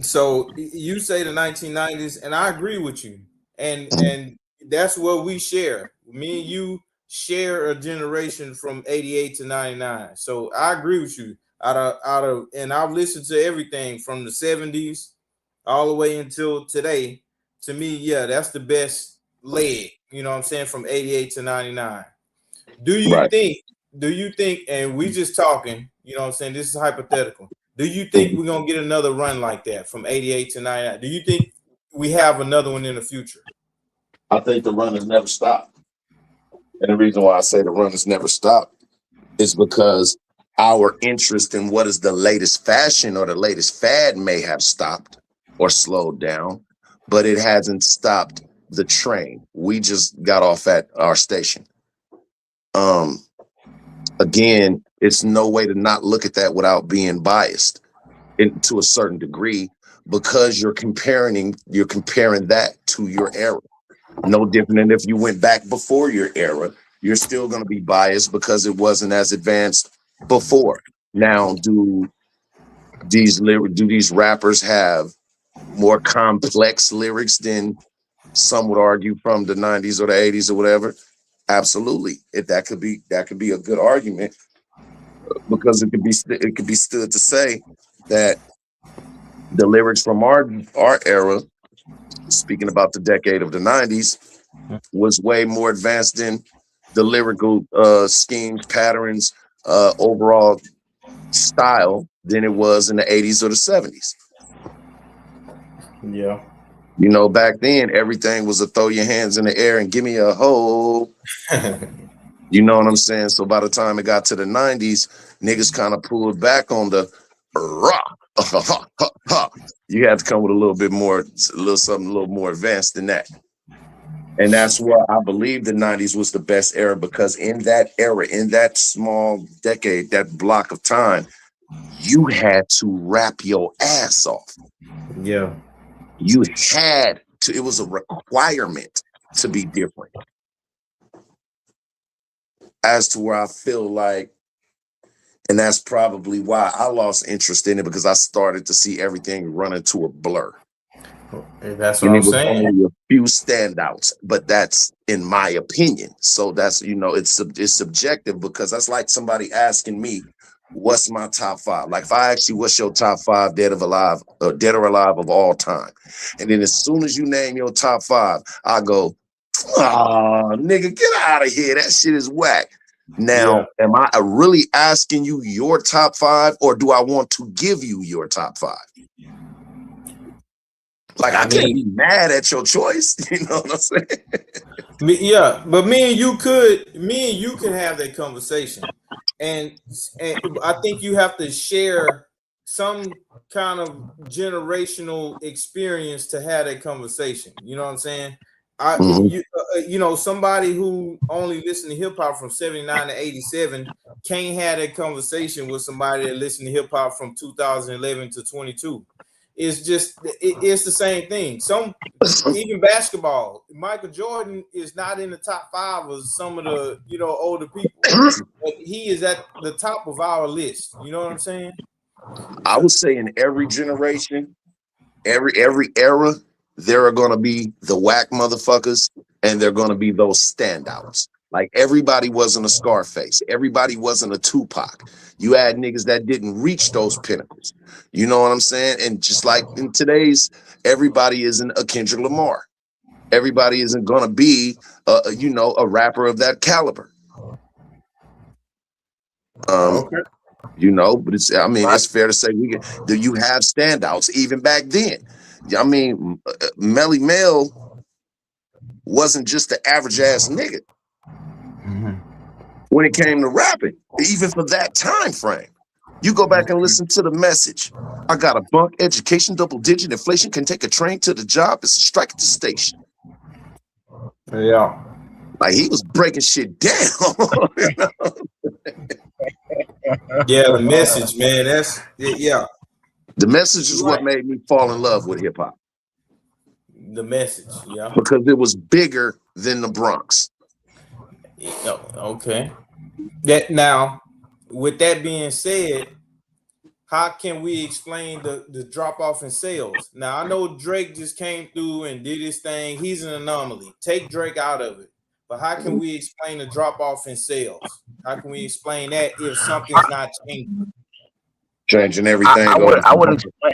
[SPEAKER 6] so you say the 1990s, and I agree with you, and that's what we share. Me and you share a generation from 88 to 99. So I agree with you. And I've listened to everything from the 70s all the way until today. To me, yeah, that's the best leg. You know what I'm saying, from 88 to 99. Do you
[SPEAKER 7] right.
[SPEAKER 6] think? Do you think? And we just talking. You know what I'm saying. This is hypothetical. Do you think we're gonna get another run like that from 88 to 99? Do you think we have another one in the future?
[SPEAKER 7] I think the run has never stopped. And the reason why I say the run has never stopped is because our interest in what is the latest fashion or the latest fad may have stopped or slowed down, but it hasn't stopped the train. We just got off at our station. Again, it's no way to not look at that without being biased to a certain degree, because you're comparing that to your era. No different than if you went back before your era, you're still going to be biased because it wasn't as advanced before. Now, do these rappers have more complex lyrics than some would argue from the 90s or the 80s or whatever? Absolutely. That could be a good argument, because it could be stood to say that the lyrics from our era, speaking about the decade of the 90s, was way more advanced than the lyrical schemes, patterns, overall style than it was in the 80s or the 70s.
[SPEAKER 6] Yeah.
[SPEAKER 7] You know, back then everything was a throw your hands in the air and give me a hoe. You know what I'm saying? So by the time it got to the 90s, niggas kind of pulled back on the rock. You had to come with a little bit more, a little something a little more advanced than that. And that's why I believe the 90s was the best era, because in that era, in that small decade, that block of time, you had to rap your ass off.
[SPEAKER 6] Yeah.
[SPEAKER 7] You had to, it was a requirement to be different. As to where I feel like, and that's probably why I lost interest in it, because I started to see everything run into a blur.
[SPEAKER 6] That's what
[SPEAKER 7] And
[SPEAKER 6] I'm
[SPEAKER 7] it was
[SPEAKER 6] saying.
[SPEAKER 7] only a few standouts, but that's in my opinion. So that's, you know, it's subjective, because that's like somebody asking me, what's my top five? Like if I ask you, what's your top five dead or alive of all time? And then as soon as you name your top five, I go, oh, nigga, get out of here. That shit is whack. Now, am I really asking you your top five, or do I want to give you your top five? Like, I can't be mad at your choice. You know what I'm saying?
[SPEAKER 6] Yeah, but me and you can have that conversation. And I think you have to share some kind of generational experience to have that conversation. You know what I'm saying? You know, somebody who only listened to hip hop from 79 to 87 can't have that conversation with somebody that listened to hip hop from 2011 to 22. It's just it's the same thing. Even basketball, Michael Jordan is not in the top five of some of the, you know, older people, but he is at the top of our list. You know what I'm saying?
[SPEAKER 7] I would say in every generation, every era, there are gonna be the whack motherfuckers, and they're gonna be those standouts. Like everybody wasn't a Scarface, everybody wasn't a Tupac. You had niggas that didn't reach those pinnacles. You know what I'm saying? And just like in today's, everybody isn't a Kendrick Lamar. Everybody isn't gonna be you know, a rapper of that caliber.
[SPEAKER 6] Okay.
[SPEAKER 7] You know, but it's, I mean, it's fair to say do you have standouts even back then? I mean, Melly Mel wasn't just the average ass nigga when it came to rapping, even for that time frame. You go back and listen to The Message. I got a bunk education, double digit inflation, can take a train to the job, it's a strike at the station.
[SPEAKER 6] Yeah.
[SPEAKER 7] Like he was breaking shit down. You know?
[SPEAKER 6] Yeah, The Message, man. That's yeah.
[SPEAKER 7] The Message is what made me fall in love with hip hop.
[SPEAKER 6] The Message, yeah.
[SPEAKER 7] Because it was bigger than the Bronx.
[SPEAKER 6] Okay. That now, with that being said, how can we explain the drop off in sales? Now I know Drake just came through and did his thing. He's an anomaly. Take Drake out of it. But how can we explain the drop off in sales? How can we explain that if something's not changing?
[SPEAKER 7] Changing everything.
[SPEAKER 5] I would explain.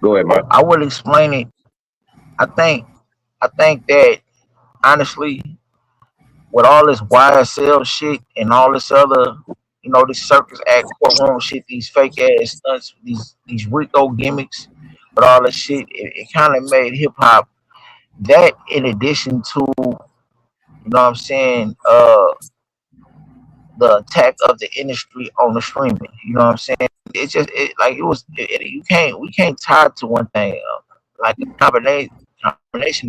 [SPEAKER 7] Go ahead, Mike.
[SPEAKER 5] I would explain it. I think that honestly, with all this YSL shit and all this other, you know, this circus act courtroom shit, these fake ass stunts, these Rico gimmicks, but all this shit, it kind of made hip hop that, in addition to, you know what I'm saying, the attack of the industry on the streaming. You know what I'm saying? It's just like it was. We can't tie it to one thing. Like a combination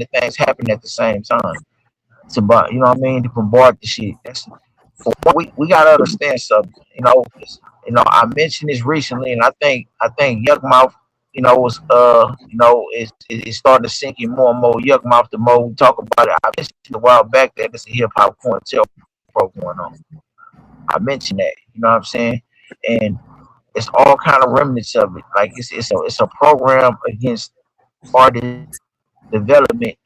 [SPEAKER 5] of things happen at the same time. To you know what I mean? To bombard the shit. That's we gotta understand something. You know. I mentioned this recently, and I think Yuck Mouth, you know, was you know, it's starting to sink in more and more. Yuck Mouth, the more we talk about it. I mentioned a while back that there's a hip hop COINTELPRO going on. I mentioned that, you know what I'm saying, and it's all kind of remnants of it. Like it's a program against artist development.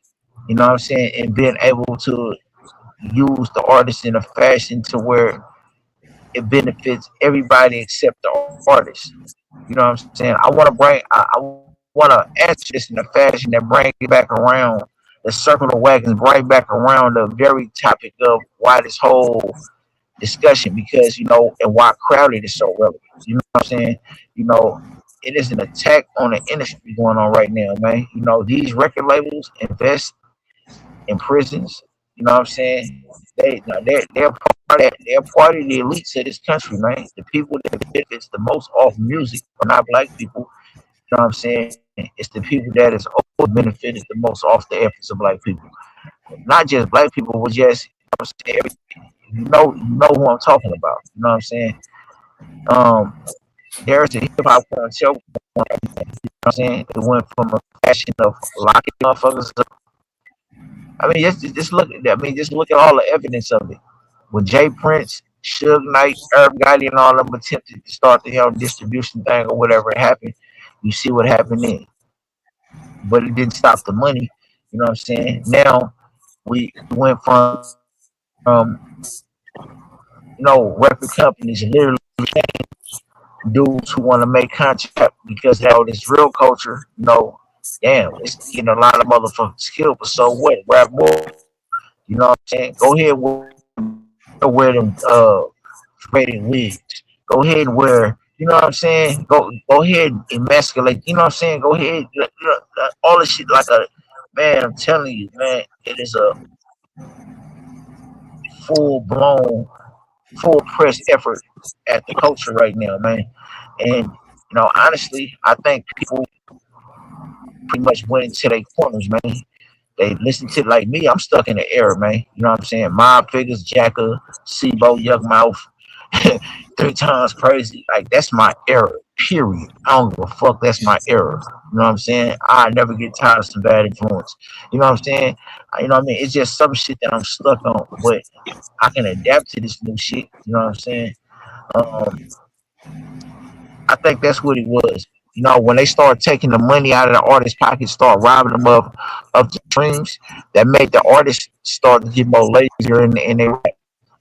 [SPEAKER 5] You know what I'm saying, and being able to use the artist in a fashion to where it benefits everybody except the artist. You know what I'm saying? I want to answer this in a fashion that brings it back around let's circle the wagons right back around the very topic of why this whole discussion, because and why crowded is so relevant. You know what I'm saying? You know, it is an attack on the industry going on right now, man. These record labels invest in prisons. You know what I'm saying? They're part of the elites of this country, man. The people that benefits the most off music are not black people. You know what I'm saying? It's the people that is always benefited the most off the efforts of black people. Not just black people, but just you know who I'm talking about. You know what I'm saying? Um, there's a hip hop show. You know what I'm saying? It went from a fashion of locking motherfuckers up. I mean, just look at that. I mean, just look at all the evidence of it. When Jay Prince, Suge Knight, Herb Gotti, and all of them attempted to start the hell distribution thing or whatever happened, you see what happened then. But it didn't stop the money. You know what I'm saying? Now we went from record companies literally dudes who want to make contact because now this real culture, damn, it's getting a lot of motherfuckers killed. But so what? Rap more. You know what I'm saying? Go ahead wear them faded wigs. Go ahead and wear. You know what I'm saying? Go ahead and emasculate. You know what I'm saying? Go ahead. All this shit like a man. I'm telling you, man, it is a full blown, full press effort at the culture right now, man. And honestly, I think people pretty much went into their corners, man. They listen to like me. I'm stuck in the era, man. You know what I'm saying? Mob Figures, Jacker, Sibo, Young Mouth, 3 times crazy. Like that's my era. Period. I don't give a fuck. That's my era. You know what I'm saying? I never get tired of some bad influence. You know what I'm saying? You know what I mean? It's just some shit that I'm stuck on, but I can adapt to this new shit. You know what I'm saying? Um, I think that's what it was. When they start taking the money out of the artist's pockets, start robbing them of the dreams, that made the artists start to get more lazier in their rap.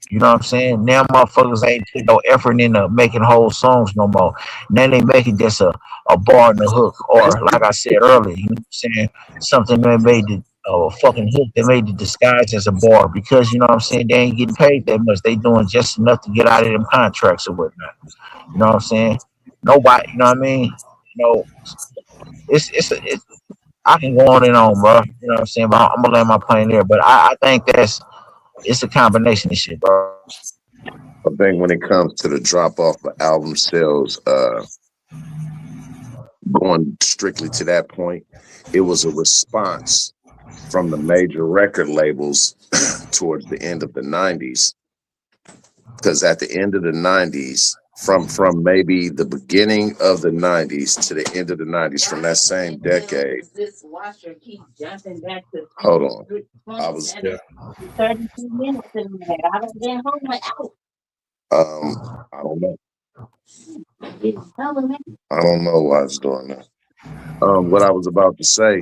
[SPEAKER 5] You know what I'm saying? Now motherfuckers ain't put no effort into making whole songs no more. Now they making just a bar and a hook, or like I said earlier, you know what I'm saying? Something that made the fucking hook that made the disguise as a bar, because you know what I'm saying, they ain't getting paid that much. They doing just enough to get out of them contracts or whatnot. You know what I'm saying? Nobody, you know what I mean? You know, it's I can go on and on, bro. You know what I'm saying? But I'm gonna land my plane there. But I think it's a combination of shit, bro.
[SPEAKER 7] I think when it comes to the drop off of album sales, going strictly to that point, it was a response from the major record labels towards the end of the 90s. Because at the end of the 90s, from maybe the beginning of the 90s to the end of the 90s, from that same decade.
[SPEAKER 8] This washer keeps jumping back to
[SPEAKER 7] Hold on. I was
[SPEAKER 8] 32 minutes in there. I don't get home without.
[SPEAKER 7] I don't know.
[SPEAKER 8] It's telling me.
[SPEAKER 7] I don't know why it's doing that. What I was about to say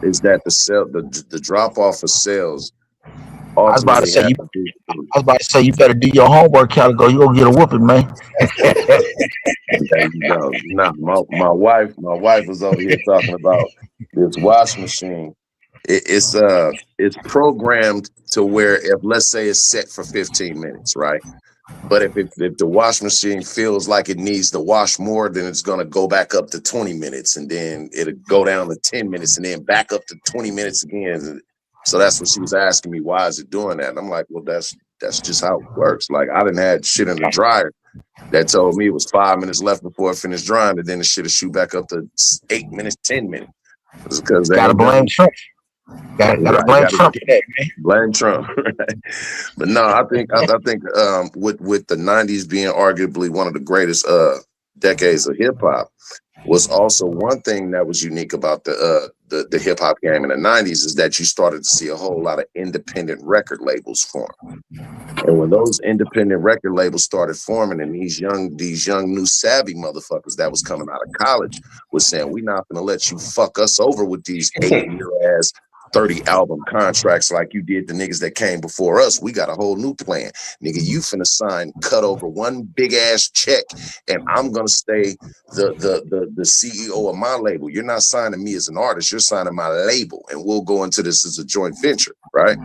[SPEAKER 7] is that the drop off of sales
[SPEAKER 5] I was about to
[SPEAKER 7] ultimately
[SPEAKER 5] say
[SPEAKER 7] had
[SPEAKER 5] you.
[SPEAKER 7] to do.
[SPEAKER 5] I was about to say you better do your homework, Calico. You gonna get a whooping, man.
[SPEAKER 7] There you go. Nah, my wife was over here talking about this wash machine. It's programmed to where, if let's say it's set for 15 minutes, right? But if the wash machine feels like it needs to wash more, then it's gonna go back up to 20 minutes, and then it'll go down to 10 minutes, and then back up to 20 minutes again. So that's what she was asking me. Why is it doing that? And I'm like, well, that's just how it works. Like, I didn't had shit in the dryer that told me it was 5 minutes left before it finished drying, and then the shit will shoot back up to 8 minutes, 10 minutes. It's because they
[SPEAKER 5] Gotta
[SPEAKER 7] ain't
[SPEAKER 5] blame
[SPEAKER 7] done.
[SPEAKER 5] Trump. Gotta blame Trump for that, man.
[SPEAKER 7] Blame Trump. But no, I think with the 90s being arguably one of the greatest decades of hip hop, was also one thing that was unique about the hip hop game in the 90s is that you started to see a whole lot of independent record labels form. And when those independent record labels started forming, and these young new savvy motherfuckers that was coming out of college was saying, "We not gonna let you fuck us over with these 8-year ass 30 album contracts like you did the niggas that came before us. We got a whole new plan. Nigga, you finna sign, cut over one big ass check, and I'm gonna stay the CEO of my label. You're not signing me as an artist, you're signing my label, and we'll go into this as a joint venture, right?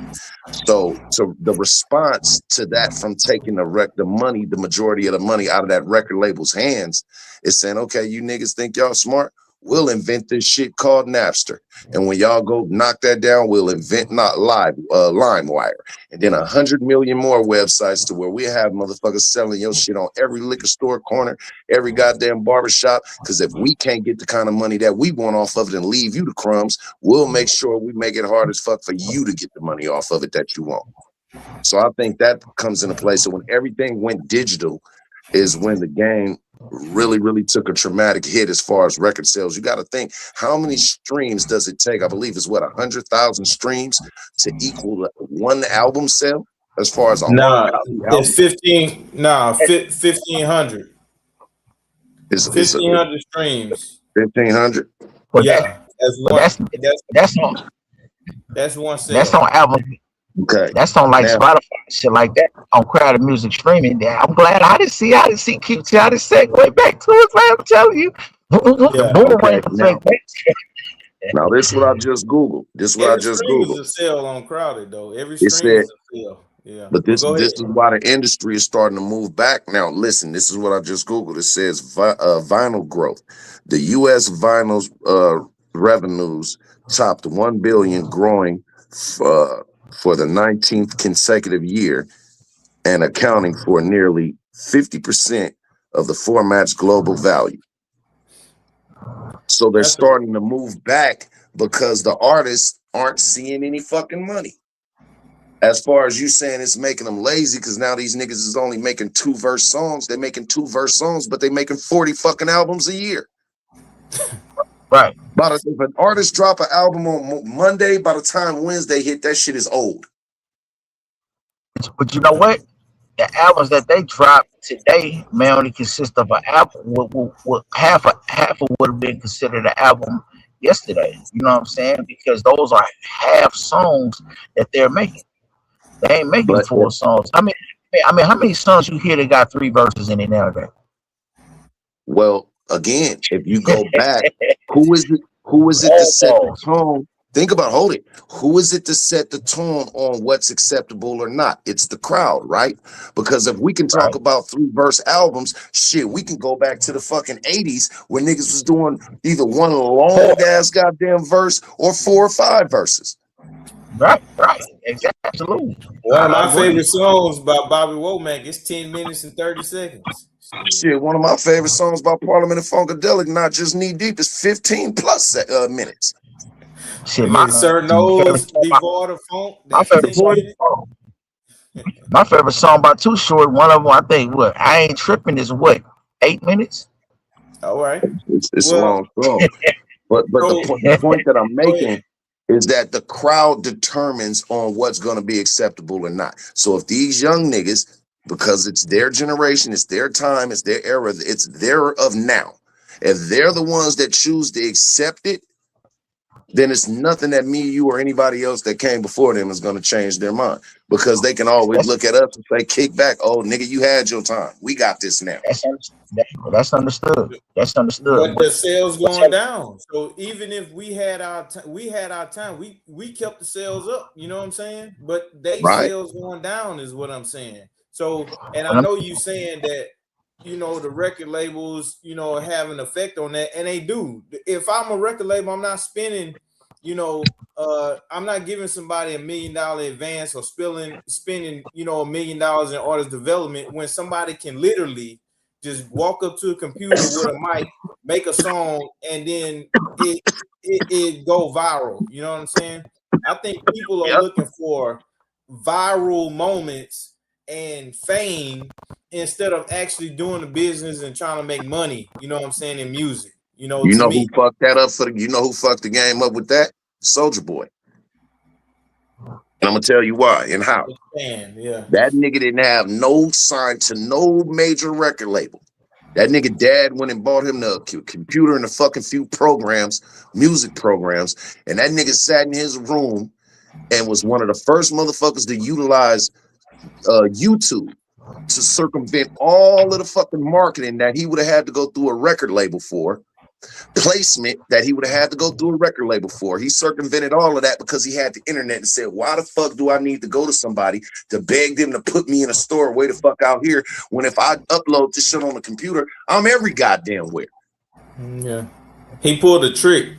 [SPEAKER 7] So the response to that from taking the money, the majority of the money out of that record label's hands is saying, okay, you niggas think y'all smart? We'll invent this shit called Napster. And when y'all go knock that down, we'll invent not LimeWire. And then 100 million more websites to where we have motherfuckers selling your shit on every liquor store corner, every goddamn barbershop. Because if we can't get the kind of money that we want off of it and leave you the crumbs, we'll make sure we make it hard as fuck for you to get the money off of it that you want. So I think that comes into play. So when everything went digital is when the game really took a traumatic hit as far as record sales. You got to think, how many streams does it take? I believe it's what, 100,000 streams to equal one album sale as far as a hard copy album?
[SPEAKER 6] It's 1,500.
[SPEAKER 7] It's
[SPEAKER 6] 1,500 streams.
[SPEAKER 7] 1,500.
[SPEAKER 9] Well,
[SPEAKER 6] Yeah,
[SPEAKER 9] that's on
[SPEAKER 6] sale.
[SPEAKER 9] album.
[SPEAKER 7] Okay,
[SPEAKER 9] that's on like
[SPEAKER 7] now,
[SPEAKER 9] Spotify, shit like that, on crowded music streaming. I'm glad I didn't see QT. I didn't segue back to it. Man, I'm telling you, the boomerang effect.
[SPEAKER 7] Now this is what I just googled.
[SPEAKER 6] Every stream is a sale on crowded though. Every stream is a sale. Yeah,
[SPEAKER 7] but this is why the industry is starting to move back. Now, listen, this is what I just googled. It says vinyl growth. The U.S. vinyl revenues topped 1 billion, growing for the 19th consecutive year and accounting for nearly 50% of the format's global value. So they're starting to move back because the artists aren't seeing any fucking money. As far as you saying it's making them lazy, because now these niggas is only making 2-verse songs. They're making 2-verse songs, but they're making 40 fucking albums a year.
[SPEAKER 9] Right.
[SPEAKER 7] If an artist drop an album on Monday, by the time Wednesday hit, that shit is old.
[SPEAKER 9] But you know what? The albums that they drop today may only consist of an album. Half of would have been considered an album yesterday. You know what I'm saying? Because those are half songs that they're making. They ain't making full songs. I mean, how many songs you hear that got 3 verses in it nowadays?
[SPEAKER 7] Well, again, if you go back, who is it to set the tone? Think about, who is it to set the tone on what's acceptable or not? It's the crowd, right? Because if we can talk about 3-verse albums, shit, we can go back to the fucking 80s where niggas was doing either one long ass goddamn verse or 4 or 5 verses.
[SPEAKER 9] Right, exactly, absolutely.
[SPEAKER 6] One of my favorite songs by Bobby Womack is 10 minutes and 30 seconds.
[SPEAKER 7] Shit, one of my favorite songs by Parliament and Funkadelic, Not Just Knee Deep, is 15 plus minutes.
[SPEAKER 9] Shit,
[SPEAKER 6] my favorite
[SPEAKER 9] song by Too Short, one of them, I think, I Ain't Tripping is 8 minutes?
[SPEAKER 6] All right.
[SPEAKER 7] It's a long song. But the point that I'm making is that the crowd determines on what's going to be acceptable or not. So if these young niggas, because it's their generation, it's their time, it's their era, it's their of now, if they're the ones that choose to accept it, then it's nothing that me, you, or anybody else that came before them is going to change their mind, because they can always look at us and say, kick back. Oh, nigga, you had your time. We got this now.
[SPEAKER 9] That's understood.
[SPEAKER 6] But the sales going down. So even if we had our time, we kept the sales up. You know what I'm saying? But sales going down is what I'm saying. So, and I know you saying that, you know, the record labels, you know, have an effect on that, and they do. If I'm a record label, I'm not spending, you know, I'm not giving somebody $1 million advance or spending, you know, $1 million in artist development when somebody can literally just walk up to a computer with a mic, make a song, and then it go viral. You know what I'm saying? I think people are looking for viral moments and fame instead of actually doing the business and trying to make money. You know what I'm saying? In music. You know
[SPEAKER 7] who fucked that up who fucked the game up with that? Soulja Boy. And I'm gonna tell you why and how.
[SPEAKER 6] Yeah.
[SPEAKER 7] That nigga didn't have no sign to no major record label. That nigga dad went and bought him the computer and a fucking few programs, music programs, and that nigga sat in his room and was one of the first motherfuckers to utilize YouTube to circumvent all of the fucking marketing that he would have had to go through a record label for, placement that he would have had to go through a record label for. He circumvented all of that because he had the internet and said, why the fuck do I need to go to somebody to beg them to put me in a store way the fuck out here when if I upload this shit on the computer, I'm every goddamn where.
[SPEAKER 6] Yeah. He pulled a trick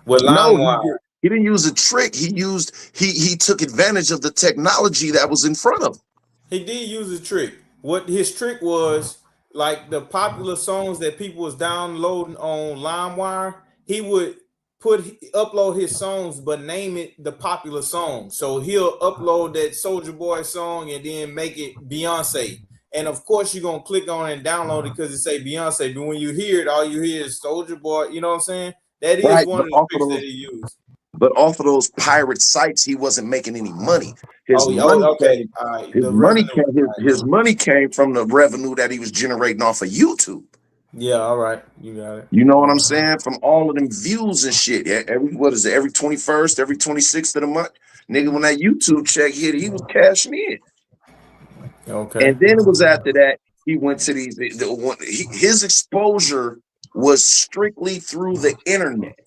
[SPEAKER 6] with
[SPEAKER 7] No,
[SPEAKER 6] LimeWire.
[SPEAKER 7] he didn't use a trick. He took advantage of the technology that was in front of him.
[SPEAKER 6] He did use a trick. What his trick was, like the popular songs that people was downloading on LimeWire, he would upload his songs but name it the popular song. So he'll upload that Soulja Boy song and then make it Beyonce. And of course you're gonna click on it and download it because it say Beyonce. But when you hear it, all you hear is Soulja Boy. You know what I'm saying? That is
[SPEAKER 7] Right,
[SPEAKER 6] one of the tricks that he used.
[SPEAKER 7] But off of those pirate sites, he wasn't making any money. His
[SPEAKER 6] Okay. All right.
[SPEAKER 7] His money came from the revenue that he was generating off of YouTube.
[SPEAKER 6] Yeah, all right. You got it.
[SPEAKER 7] You know what I'm saying? From all of them views and shit. Every 21st, every 26th of the month. Nigga, when that YouTube check hit, he was cashing in.
[SPEAKER 6] Okay.
[SPEAKER 7] And then it was after that, he went to his exposure was strictly through the internet.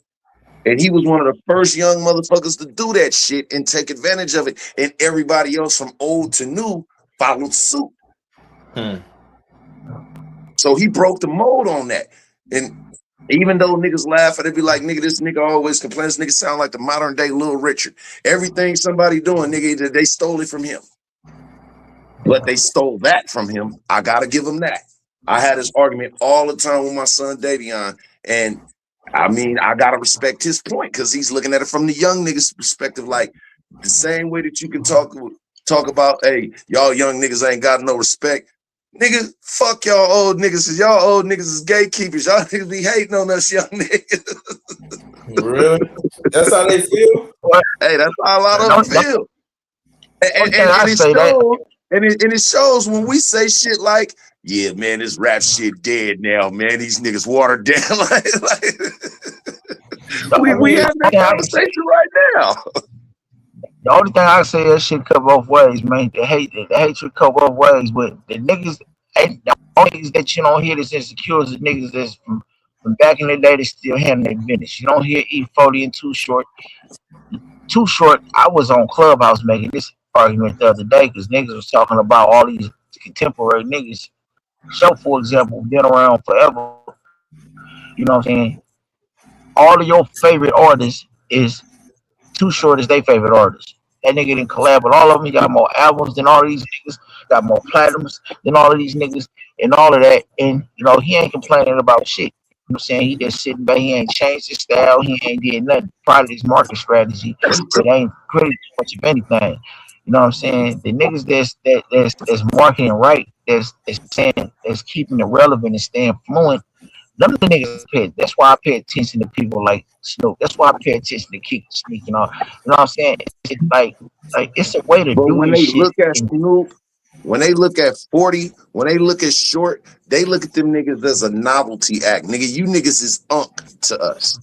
[SPEAKER 7] And he was one of the first young motherfuckers to do that shit and take advantage of it. And everybody else from old to new followed suit. So he broke the mold on that. And even though niggas laugh at it, be like, nigga, this nigga always complains. Nigga sound like the modern day Little Richard. Everything somebody doing, nigga, they stole it from him. But they stole that from him. I gotta give him that. I had this argument all the time with my son Davion, and I mean, I gotta respect his point because he's looking at it from the young niggas' perspective, like the same way that you can talk about, hey, y'all young niggas ain't got no respect. Nigga, fuck y'all old niggas, cause y'all old niggas is gatekeepers. Y'all niggas be hating on us young niggas.
[SPEAKER 6] Really? That's how they feel?
[SPEAKER 7] Hey, that's how a lot of them feel. And it shows when we say shit like, yeah, man, this rap shit dead now, man. These niggas watered down. we have that conversation right now.
[SPEAKER 9] The only thing I say that shit cut both ways, man. The hatred cut both ways, but the niggas ain't the only niggas that you don't hear that's insecure is the niggas that's from back in the day that still handling their business. You don't hear E40 and Too Short. Too Short, I was on Clubhouse making this argument the other day because niggas was talking about all these contemporary niggas. So, for example, been around forever. You know what I'm saying? All of your favorite artists is Too Short is their favorite artist. That nigga didn't collab with all of them. He got more albums than all of these niggas. Got more platinums than all of these niggas and all of that. And, you know, he ain't complaining about shit. You know what I'm saying? He just sitting back. He ain't changed his style. He ain't did nothing. Probably his market strategy. It ain't pretty much of anything. You know what I'm saying? The niggas that's marketing right, that's saying, that's keeping it relevant and staying fluent. None of the niggas pay. That's why I pay attention to people like Snoop. That's why I pay attention to Kick Sneak and all. You know what I'm saying? It's like it's a way to do
[SPEAKER 7] when
[SPEAKER 9] this
[SPEAKER 7] they
[SPEAKER 9] shit.
[SPEAKER 7] Look at Snoop, when they look at 40, when they look at Short, they look at them niggas as a novelty act. Nigga, you niggas is unk to us.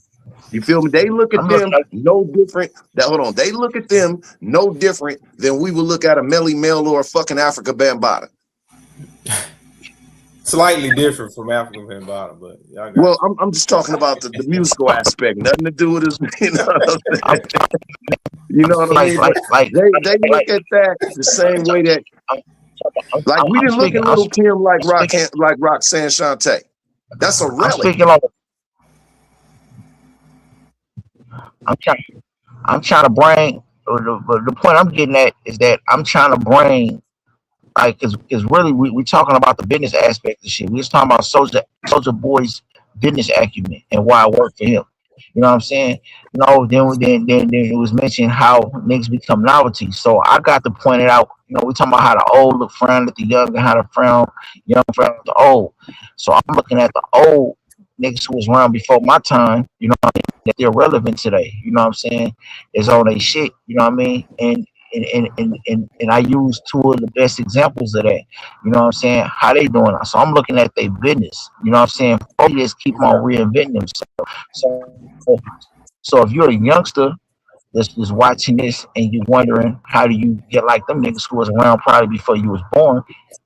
[SPEAKER 7] You feel me? They look at them no different. They look at them no different than we would look at a Melly Mel or a fucking Africa Bambaataa.
[SPEAKER 6] Slightly different from Africa Bambaataa, but y'all got
[SPEAKER 7] well, I'm just talking about the musical aspect. Nothing to do with his, you know what I'm saying? You know what I mean? They look at that the same way that, like, we didn't look at Little Kim like Roxanne Shante. That's a relic.
[SPEAKER 9] I'm trying to bring the point I'm getting at is that I'm trying to bring, like, because really we talking about the business aspect of shit. We was talking about Soulja Boy's business acumen and why it worked for him. You know what I'm saying? You know, then it was mentioned how niggas become novelty. So I got to point it out. You know, we talking about how the old look frown at the young and how the young frown at the old. So I'm looking at the old niggas who was around before my time. You know what I mean? That they're relevant today. You know what I'm saying? It's on their shit. You know what I mean? And and I use two of the best examples of that. You know what I'm saying? How they doing? So I'm looking at their business. You know what I'm saying? Just keep on reinventing themselves. So if you're a youngster that's watching this and you wondering how do you get like them niggas who was around probably before you was born,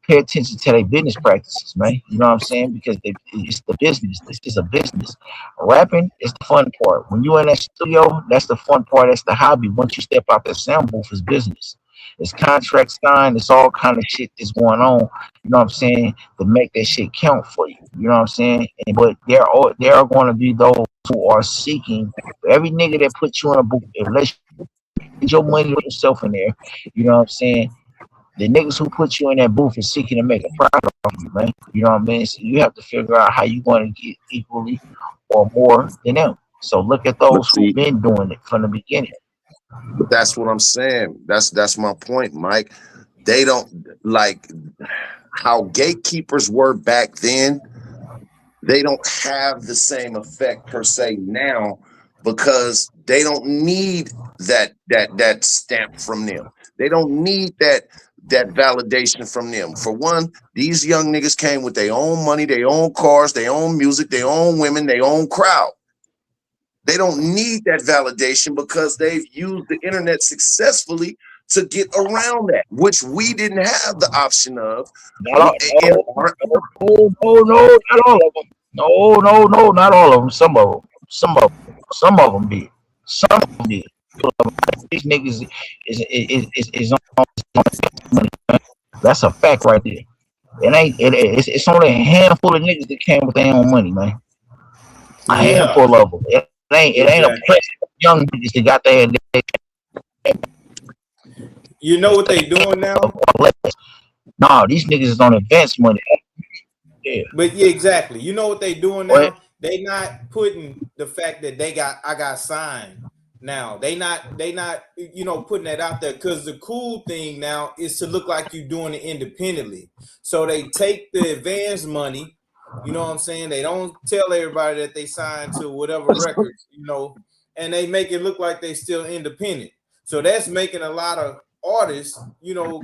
[SPEAKER 9] pay attention to their business practices, man. You know what I'm saying? Because it's the business. This is a business. Rapping is the fun part. When you in that studio, that's the fun part. That's the hobby. Once you step out that sound booth, it's business. It's contract signed. It's all kind of shit that's going on. You know what I'm saying? To make that shit count for you. You know what I'm saying? But there are going to be those who are seeking every nigga that puts you in a booth, unless you get your money with yourself in there. You know what I'm saying? The niggas who put you in that booth is seeking to make a profit off you, man. You know what I mean? So you have to figure out how you going to get equally or more than them. So look at
[SPEAKER 7] But
[SPEAKER 9] those who've
[SPEAKER 7] see,
[SPEAKER 9] been doing it from the beginning.
[SPEAKER 7] but that's what I'm saying. That's my point, Mike. They don't like how gatekeepers were back then. They don't have the same effect per se now because they don't need that stamp from them. They don't need that validation from them. For one, these young niggas came with their own money, their own cars, their own music, their own women, their own crowd. They don't need that validation because they've used the internet successfully to get around that, which we didn't have the option of.
[SPEAKER 9] Not all,
[SPEAKER 7] In
[SPEAKER 9] no,
[SPEAKER 7] our,
[SPEAKER 9] no, not all of them. No, not all of them. Some of them did. Some of them did. These niggas is on money. That's a fact right there. It's only a handful of niggas that came with their own money, man. A
[SPEAKER 6] Yeah,
[SPEAKER 9] handful of them. It ain't a
[SPEAKER 6] exactly.
[SPEAKER 9] press of young niggas that got their
[SPEAKER 6] You know what they doing now?
[SPEAKER 9] nah, these niggas is on advance money. Yeah.
[SPEAKER 6] But yeah, exactly. You know what they doing
[SPEAKER 9] What?
[SPEAKER 6] now? They not putting the fact that I got signed now. They not putting that out there because the cool thing now is to look like you doing it independently. So they take the advance money, you know what I'm saying? They don't tell everybody that they signed to whatever records, and they make it look like they still independent. So that's making a lot of artists,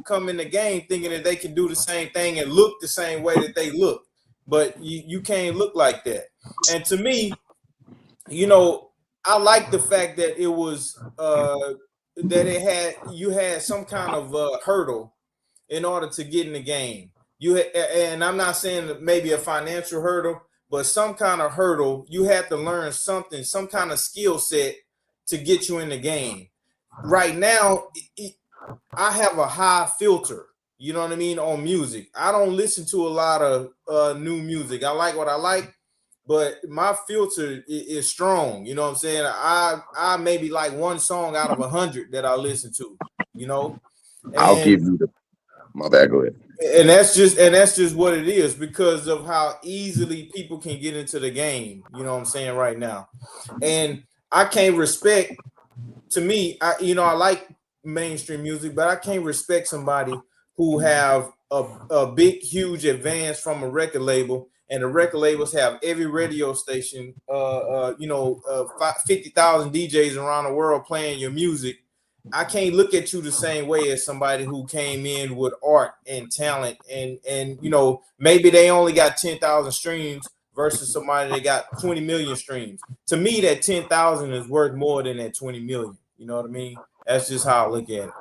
[SPEAKER 6] come in the game thinking that they can do the same thing and look the same way that they look, but you can't look like that. And to me, I like the fact that it was that you had some kind of hurdle in order to get in the game. And I'm not saying that maybe a financial hurdle, but some kind of hurdle. You had to learn something, some kind of skill set to get you in the game. Right now, I have a high filter, you know what I mean, on music. I don't listen to a lot of new music. I like what I like, but my filter is strong. You know what I'm saying? I maybe like one song out of 100 that I listen to,
[SPEAKER 7] I'll
[SPEAKER 6] and
[SPEAKER 7] give you the my bad. Go ahead.
[SPEAKER 6] that's just what it is because of how easily people can get into the game. You know what I'm saying right now, and I can't respect. To me, I like mainstream music, but I can't respect somebody who have a big, huge advance from a record label, and the record labels have every radio station, 50,000 DJs around the world playing your music. I can't look at you the same way as somebody who came in with art and talent, and maybe they only got 10,000 streams versus somebody that got 20 million streams. To me, that 10,000 is worth more than that 20 million. You know what I mean? That's just how I look at it.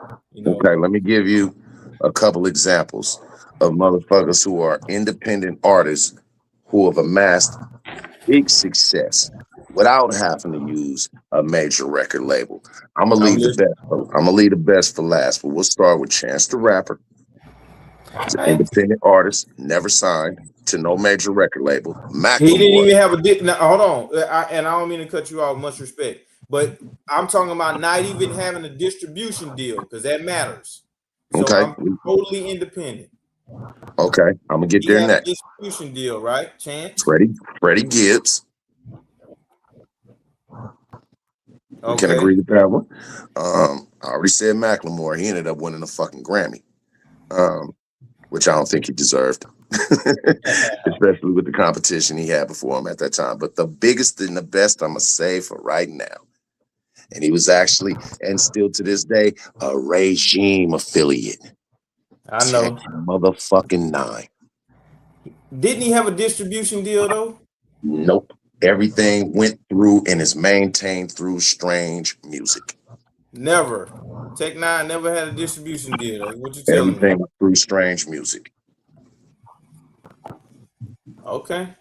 [SPEAKER 7] Okay, let me give you a couple examples of motherfuckers who are independent artists who have amassed big success without having to use a major record label. I'm gonna
[SPEAKER 6] I'm
[SPEAKER 7] leave the
[SPEAKER 6] listening.
[SPEAKER 7] best. I'm gonna leave the best for last, but we'll start with Chance the Rapper. He's an
[SPEAKER 6] Hey,
[SPEAKER 7] independent artist, never signed to no major record label.
[SPEAKER 6] he didn't
[SPEAKER 7] Macklemore.
[SPEAKER 6] even have a dick. Now, hold on, and I don't mean to cut you off. Much respect, but I'm talking about not even having a distribution deal because that matters. So
[SPEAKER 7] Okay,
[SPEAKER 6] I'm totally independent.
[SPEAKER 7] okay, I'm gonna get
[SPEAKER 6] He
[SPEAKER 7] there
[SPEAKER 6] had a
[SPEAKER 7] next.
[SPEAKER 6] distribution deal, right? Chance.
[SPEAKER 7] Freddie Gibbs. We can
[SPEAKER 6] Okay.
[SPEAKER 7] agree with that one. I already said Macklemore. He ended up winning a fucking Grammy, which I don't think he deserved, especially with the competition he had before him at that time. But the biggest and the best I'm gonna say for right now And he was actually, and still to this day, a regime affiliate.
[SPEAKER 6] I
[SPEAKER 7] Tech
[SPEAKER 6] know.
[SPEAKER 7] motherfucking nine.
[SPEAKER 6] Didn't he have a distribution deal though?
[SPEAKER 7] Nope. Everything went through and is maintained through Strange Music.
[SPEAKER 6] Never. Tech Nine never had a distribution deal. What you telling me?
[SPEAKER 7] Everything through Strange Music.
[SPEAKER 6] Okay.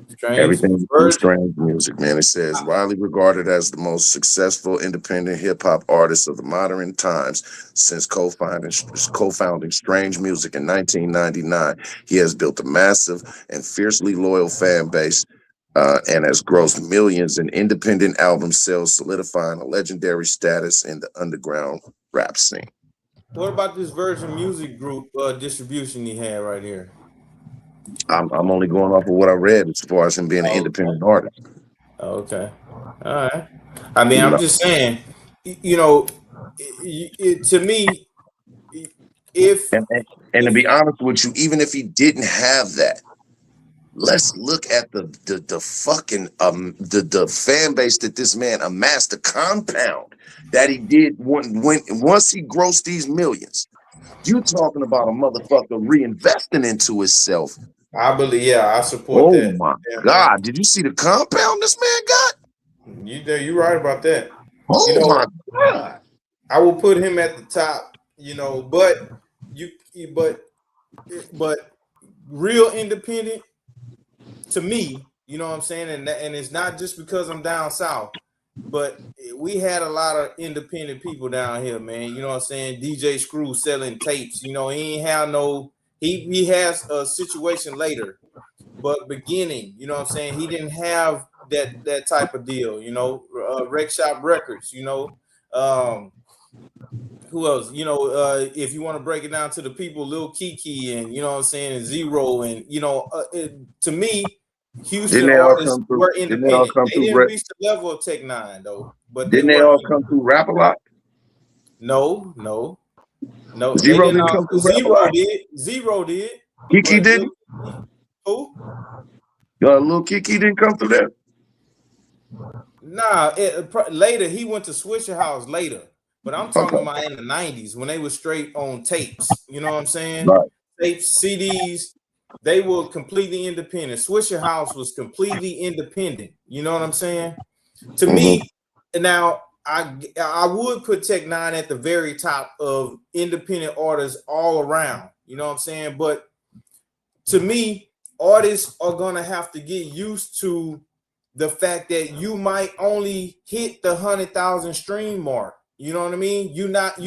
[SPEAKER 6] Strange.
[SPEAKER 7] Everything through
[SPEAKER 6] Virgin.
[SPEAKER 7] Strange Music, man. It says widely regarded as the most successful independent hip hop artist of the modern times since co-founding Strange Music in 1999. He has built a massive and fiercely loyal fan base and has grossed millions in independent album sales, solidifying a legendary status in the underground rap scene.
[SPEAKER 6] What about this Virgin Music Group distribution he had right here?
[SPEAKER 7] I'm only going off of what I read as far as him being an independent artist.
[SPEAKER 6] Okay. All right. I mean,
[SPEAKER 7] You
[SPEAKER 6] I'm
[SPEAKER 7] know?
[SPEAKER 6] just saying, you know, to me, if
[SPEAKER 7] And to be honest with you, even if he didn't have that, let's look at the fucking the fan base that this man amassed, the compound that he did once he grossed these millions. You talking about a motherfucker reinvesting into himself.
[SPEAKER 6] I believe, yeah, I support
[SPEAKER 7] Oh
[SPEAKER 6] that.
[SPEAKER 7] my
[SPEAKER 6] Yeah,
[SPEAKER 7] God. Did you see the compound this man got?
[SPEAKER 6] you're right about that.
[SPEAKER 7] Oh
[SPEAKER 6] You know,
[SPEAKER 7] my God.
[SPEAKER 6] I will put him at the top, but but real independent to me, you know what I'm saying? And it's not just because I'm down south, but we had a lot of independent people down here, man. You know what I'm saying? DJ Screw selling tapes. You know, he ain't have no. He has a situation later, but beginning, you know what I'm saying? He didn't have that type of deal. You know, Rec Shop Records. You know, who else? You know, if you want to break it down to the people, Lil Kiki and you know what I'm saying, and Zero, and to me. Houston
[SPEAKER 7] Didn't they all
[SPEAKER 6] artists
[SPEAKER 7] come through?
[SPEAKER 6] were
[SPEAKER 7] Didn't they all
[SPEAKER 6] independent.
[SPEAKER 7] come
[SPEAKER 6] They
[SPEAKER 7] through?
[SPEAKER 6] didn't reach the level of Tech Nine though, but they
[SPEAKER 7] Didn't they
[SPEAKER 6] were.
[SPEAKER 7] all come through Rap a Lot?
[SPEAKER 6] No. They
[SPEAKER 7] Zero
[SPEAKER 6] didn't.
[SPEAKER 7] didn't come through Rap a Lot.
[SPEAKER 6] Zero did.
[SPEAKER 7] Kiki
[SPEAKER 6] But
[SPEAKER 7] didn't.
[SPEAKER 6] who?
[SPEAKER 7] Lil Kiki didn't come through there.
[SPEAKER 6] Nah. Later he went to Swisher House later, but I'm talking
[SPEAKER 7] Okay.
[SPEAKER 6] about in the '90s when they were straight on tapes. You know what I'm saying?
[SPEAKER 7] Right.
[SPEAKER 6] Tapes, CDs. They were completely independent. Swisher House was completely independent. You know what I'm saying? To me, now I would put Tech Nine at the very top of independent artists all around. You know what I'm saying? But to me, artists are gonna have to get used to the fact that you might only hit the 100,000 stream mark. You know what I mean? You're not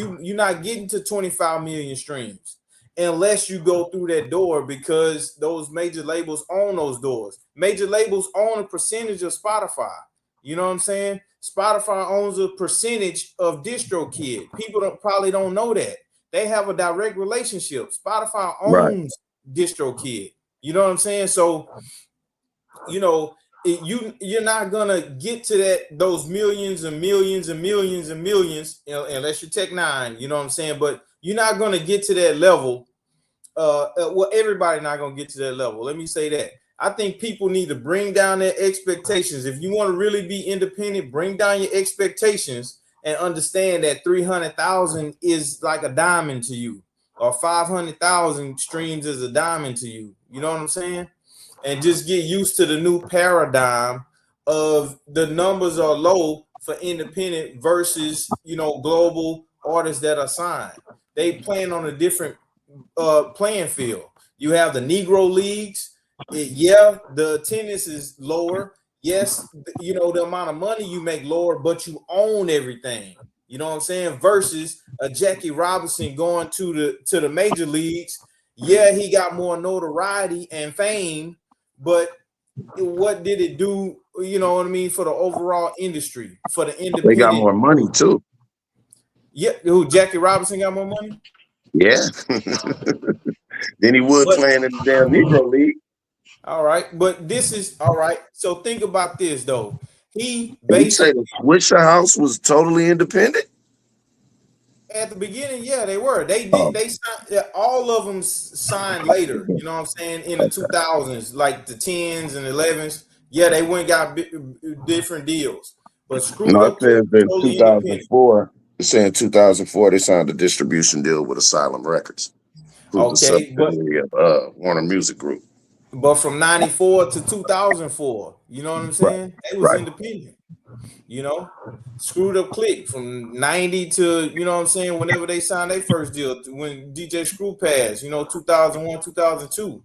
[SPEAKER 6] getting to 25 million streams unless you go through that door, because those major labels own those doors. Major labels own a percentage of Spotify. You know what I'm saying? Spotify owns a percentage of DistroKid. People probably don't know that. They have a direct relationship. Spotify
[SPEAKER 7] Right.
[SPEAKER 6] owns DistroKid. You know what I'm saying? So, you're not gonna get to those millions and millions and millions and millions, unless you're Tech Nine. You know what I'm saying? But you're not gonna get to that level. Well, everybody not gonna get to that level. Let me say that. I think people need to bring down their expectations. If you want to really be independent, bring down your expectations and understand that 300,000 is like a diamond to you, or 500,000 streams is a diamond to you. You know what I'm saying? And just get used to the new paradigm of the numbers are low for independent versus global artists that are signed. They playing on a different playing field. You have the Negro leagues. The attendance is lower. Yes, the amount of money you make lower, but you own everything. You know what I'm saying? Versus a Jackie Robinson going to the major leagues. Yeah, he got more notoriety and fame, but what did it do? You know what I mean, for the overall industry, for the independent.
[SPEAKER 7] They got more money too.
[SPEAKER 6] Yeah, who? Jackie Robinson got more money?
[SPEAKER 7] Yeah. Than he would playing in the damn Negro League.
[SPEAKER 6] All right, but this is all right. So think about this though. He
[SPEAKER 7] You say
[SPEAKER 6] basically
[SPEAKER 7] the Swisher House was totally independent?
[SPEAKER 6] at the beginning, yeah, they were. They
[SPEAKER 7] Oh.
[SPEAKER 6] did. They signed. All of them signed later. You know what I'm saying? In the 2000s, like the 10s and 11s. Yeah, they went and got different deals. But Screwed
[SPEAKER 7] No, it
[SPEAKER 6] Up Click
[SPEAKER 7] says
[SPEAKER 6] was
[SPEAKER 7] in
[SPEAKER 6] totally independent.
[SPEAKER 7] 2004. It's saying 2004 they signed a distribution deal with Asylum Records, who's a
[SPEAKER 6] Okay,
[SPEAKER 7] subsidiary of Warner Music Group.
[SPEAKER 6] but from 94 to 2004, you know what I'm
[SPEAKER 7] Right.
[SPEAKER 6] saying? They was
[SPEAKER 7] Right.
[SPEAKER 6] independent, you know? Screwed Up Click from 90 to, you know what I'm saying, whenever they signed their first deal, when DJ Screw passed, 2001, 2002,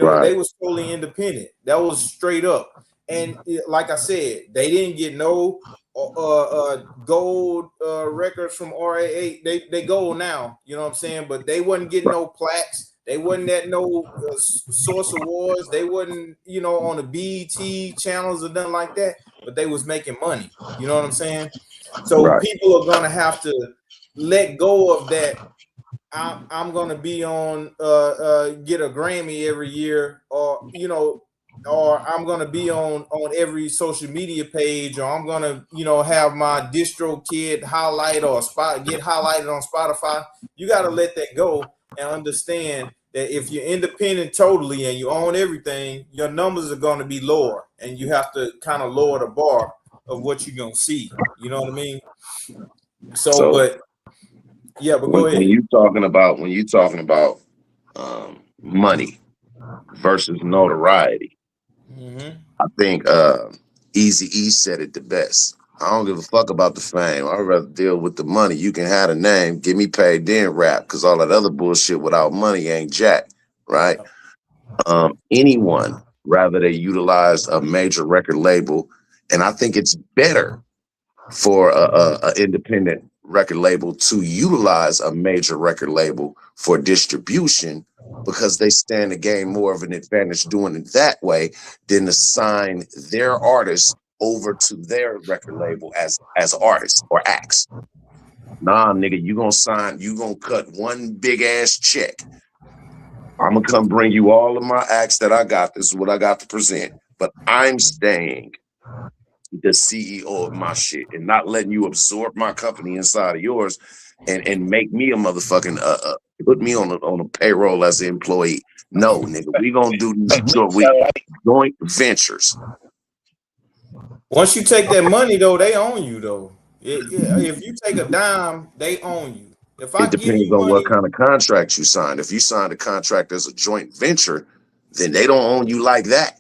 [SPEAKER 7] Right.
[SPEAKER 6] they was totally independent. That was straight up. And like I said, they didn't get no gold records from RAA. They gold now, you know what I'm saying? But they wasn't getting
[SPEAKER 7] Right.
[SPEAKER 6] no plaques. They wasn't at no Source Awards. They wasn't, on the BET channels or nothing like that. But they was making money. You know what I'm saying? So
[SPEAKER 7] Right.
[SPEAKER 6] people are gonna have to let go of that. I'm gonna be on get a Grammy every year, or I'm gonna be on every social media page, or I'm gonna have my distro kid highlight or get highlighted on Spotify. You got to let that go and understand that if you're independent totally and you own everything, your numbers are gonna be lower, and you have to kind of lower the bar of what you're gonna see. You know what I mean? So,
[SPEAKER 7] So
[SPEAKER 6] but yeah, but
[SPEAKER 7] when
[SPEAKER 6] go ahead.
[SPEAKER 7] when you talking about money versus notoriety,
[SPEAKER 6] Mm-hmm.
[SPEAKER 7] I think Easy E said it the best. I don't give a fuck about the fame. I'd rather deal with the money. You can have the name, give me paid, then rap, because all that other bullshit without money ain't jack, right?
[SPEAKER 6] Yeah.
[SPEAKER 7] Anyone, rather they utilize a major record label, and I think it's better for a independent record label to utilize a major record label for distribution because they stand to gain more of an advantage doing it that way than to sign their artists over to their record label as artists or acts. Nah, nigga, you gonna cut one big ass check. I'm gonna come bring you all of my acts that I got. This is what I got to present. But I'm staying the CEO of my shit and not letting you absorb my company inside of yours and make me a motherfucking put me on a payroll as an employee. No, nigga, we gonna do these
[SPEAKER 9] Make me sound like
[SPEAKER 7] joint ventures.
[SPEAKER 6] Once you take that money, though, they own you, though. If you take a dime, they own you. If
[SPEAKER 7] It
[SPEAKER 6] I give
[SPEAKER 7] depends
[SPEAKER 6] you
[SPEAKER 7] on what
[SPEAKER 6] money,
[SPEAKER 7] kind of contract you signed. If you signed a contract as a joint venture, then they don't own you like that.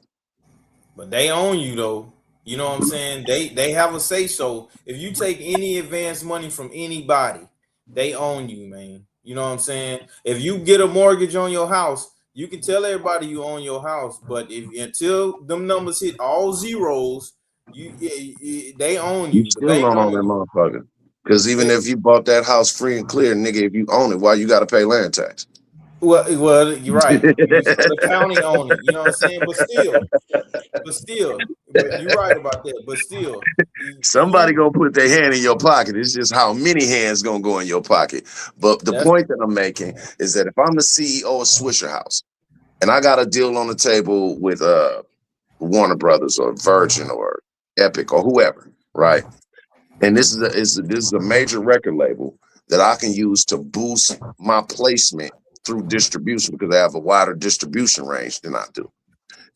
[SPEAKER 6] but they own you, though. You know what I'm saying? They have a say so. If you take any advance money from anybody, they own you, man. You know what I'm saying? If you get a mortgage on your house, you can tell everybody you own your house, but if until them numbers hit all zeros, they own
[SPEAKER 7] You
[SPEAKER 6] you. The
[SPEAKER 7] still
[SPEAKER 6] bank
[SPEAKER 7] don't own that
[SPEAKER 6] own you.
[SPEAKER 7] motherfucker. Because even if you bought that house free and clear, nigga, if you own it, why you gotta pay land tax?
[SPEAKER 6] Well, you're right. So the county own it. You know what I'm saying? But you're right about that. But still,
[SPEAKER 7] Somebody
[SPEAKER 6] you
[SPEAKER 7] gonna put their hand in your pocket. It's just how many hands gonna go in your pocket. But the
[SPEAKER 6] that's
[SPEAKER 7] point that I'm making is that if I'm the CEO of Swisher House and I got a deal on the table with Warner Brothers or Virgin or Epic or whoever, right? And this is a major record label that I can use to boost my placement through distribution because I have a wider distribution range than I do.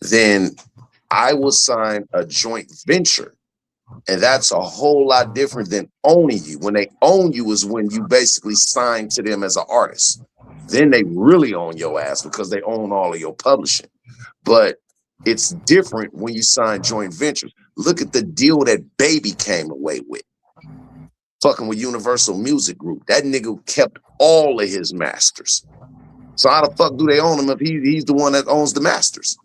[SPEAKER 7] Then I will sign a joint venture. And that's a whole lot different than owning you. When they own you is when you basically sign to them as an artist. Then they really own your ass because they own all of your publishing. But it's different when you sign joint ventures. Look at the deal that Baby came away with. Fucking with Universal Music Group. That nigga kept all of his masters. So how the fuck do they own him if he's the one that owns the masters?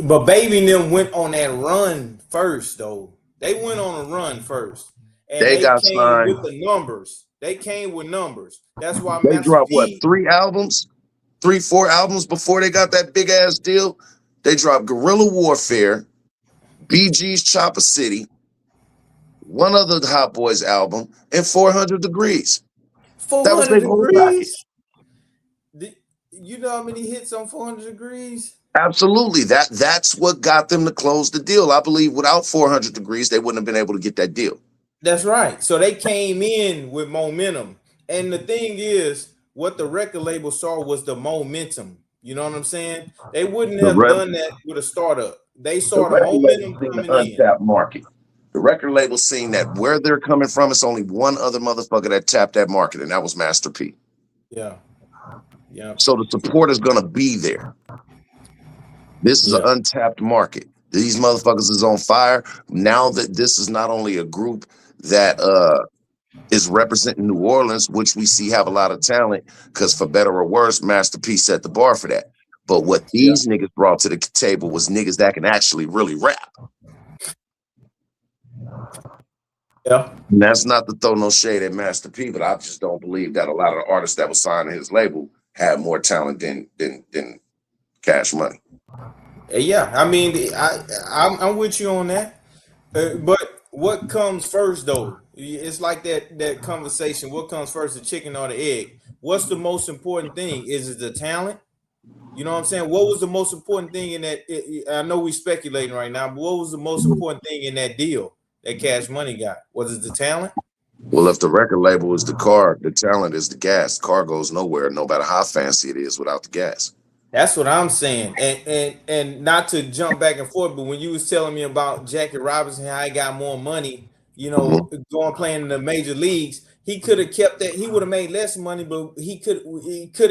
[SPEAKER 6] but Baby and them went on that run first, though. They went on a run first, and
[SPEAKER 7] They
[SPEAKER 6] they
[SPEAKER 7] got
[SPEAKER 6] came
[SPEAKER 7] signed.
[SPEAKER 6] with the numbers. They came with numbers. That's why
[SPEAKER 7] They
[SPEAKER 6] Master
[SPEAKER 7] dropped what,
[SPEAKER 6] P.
[SPEAKER 7] 4 albums before they got that big ass deal. They dropped Guerrilla Warfare, BG's Chopper City, one other Hot Boys album, and 400 Degrees. That was
[SPEAKER 6] 400
[SPEAKER 7] their whole package.
[SPEAKER 6] degrees. You know how many hits on 400 degrees?
[SPEAKER 7] Absolutely. That's what got them to close the deal. I believe without 400 Degrees, they wouldn't have been able to get that deal.
[SPEAKER 6] That's right. So they came in with momentum. And the thing is, what the record label saw was the momentum. You know what I'm saying? They wouldn't
[SPEAKER 7] The,
[SPEAKER 6] have
[SPEAKER 7] rep,
[SPEAKER 6] done that with a startup. They
[SPEAKER 7] the
[SPEAKER 6] saw the
[SPEAKER 7] record label
[SPEAKER 6] momentum
[SPEAKER 7] seen the
[SPEAKER 6] coming in.
[SPEAKER 7] untapped market. The record label seen that where they're coming from, it's only one other motherfucker that tapped that market, and that was Master P.
[SPEAKER 6] Yeah. Yeah.
[SPEAKER 7] So the support is gonna be there. This is an
[SPEAKER 6] Yeah.
[SPEAKER 7] untapped market. These motherfuckers is on fire. Now that this is not only a group that is representing New Orleans, which we see have a lot of talent, because for better or worse, Master P set the bar for that. But what
[SPEAKER 6] Yeah.
[SPEAKER 7] these niggas brought to the table was niggas that can actually really rap.
[SPEAKER 6] Yeah.
[SPEAKER 7] And that's not to throw no shade at Master P, but I just don't believe that a lot of the artists that was signed to his label had more talent than Cash Money.
[SPEAKER 6] Yeah. I mean, I'm with you on that. But what comes first, though? It's like that conversation. What comes first, the chicken or the egg? What's the most important thing? Is it the talent? You know what I'm saying? What was the most important thing in that? I know we speculating right now, but what was the most important thing in that deal that Cash Money got? Was it the talent?
[SPEAKER 7] Well, if the record label is the car, the talent is the gas. The car goes nowhere, no matter how fancy it is without the gas.
[SPEAKER 6] That's what I'm saying. And not to jump back and forth, but when you was telling me about Jackie Robinson, how he got more money,
[SPEAKER 7] Mhm.
[SPEAKER 6] going playing in the major leagues, he could have kept that. He would have made less money, but he could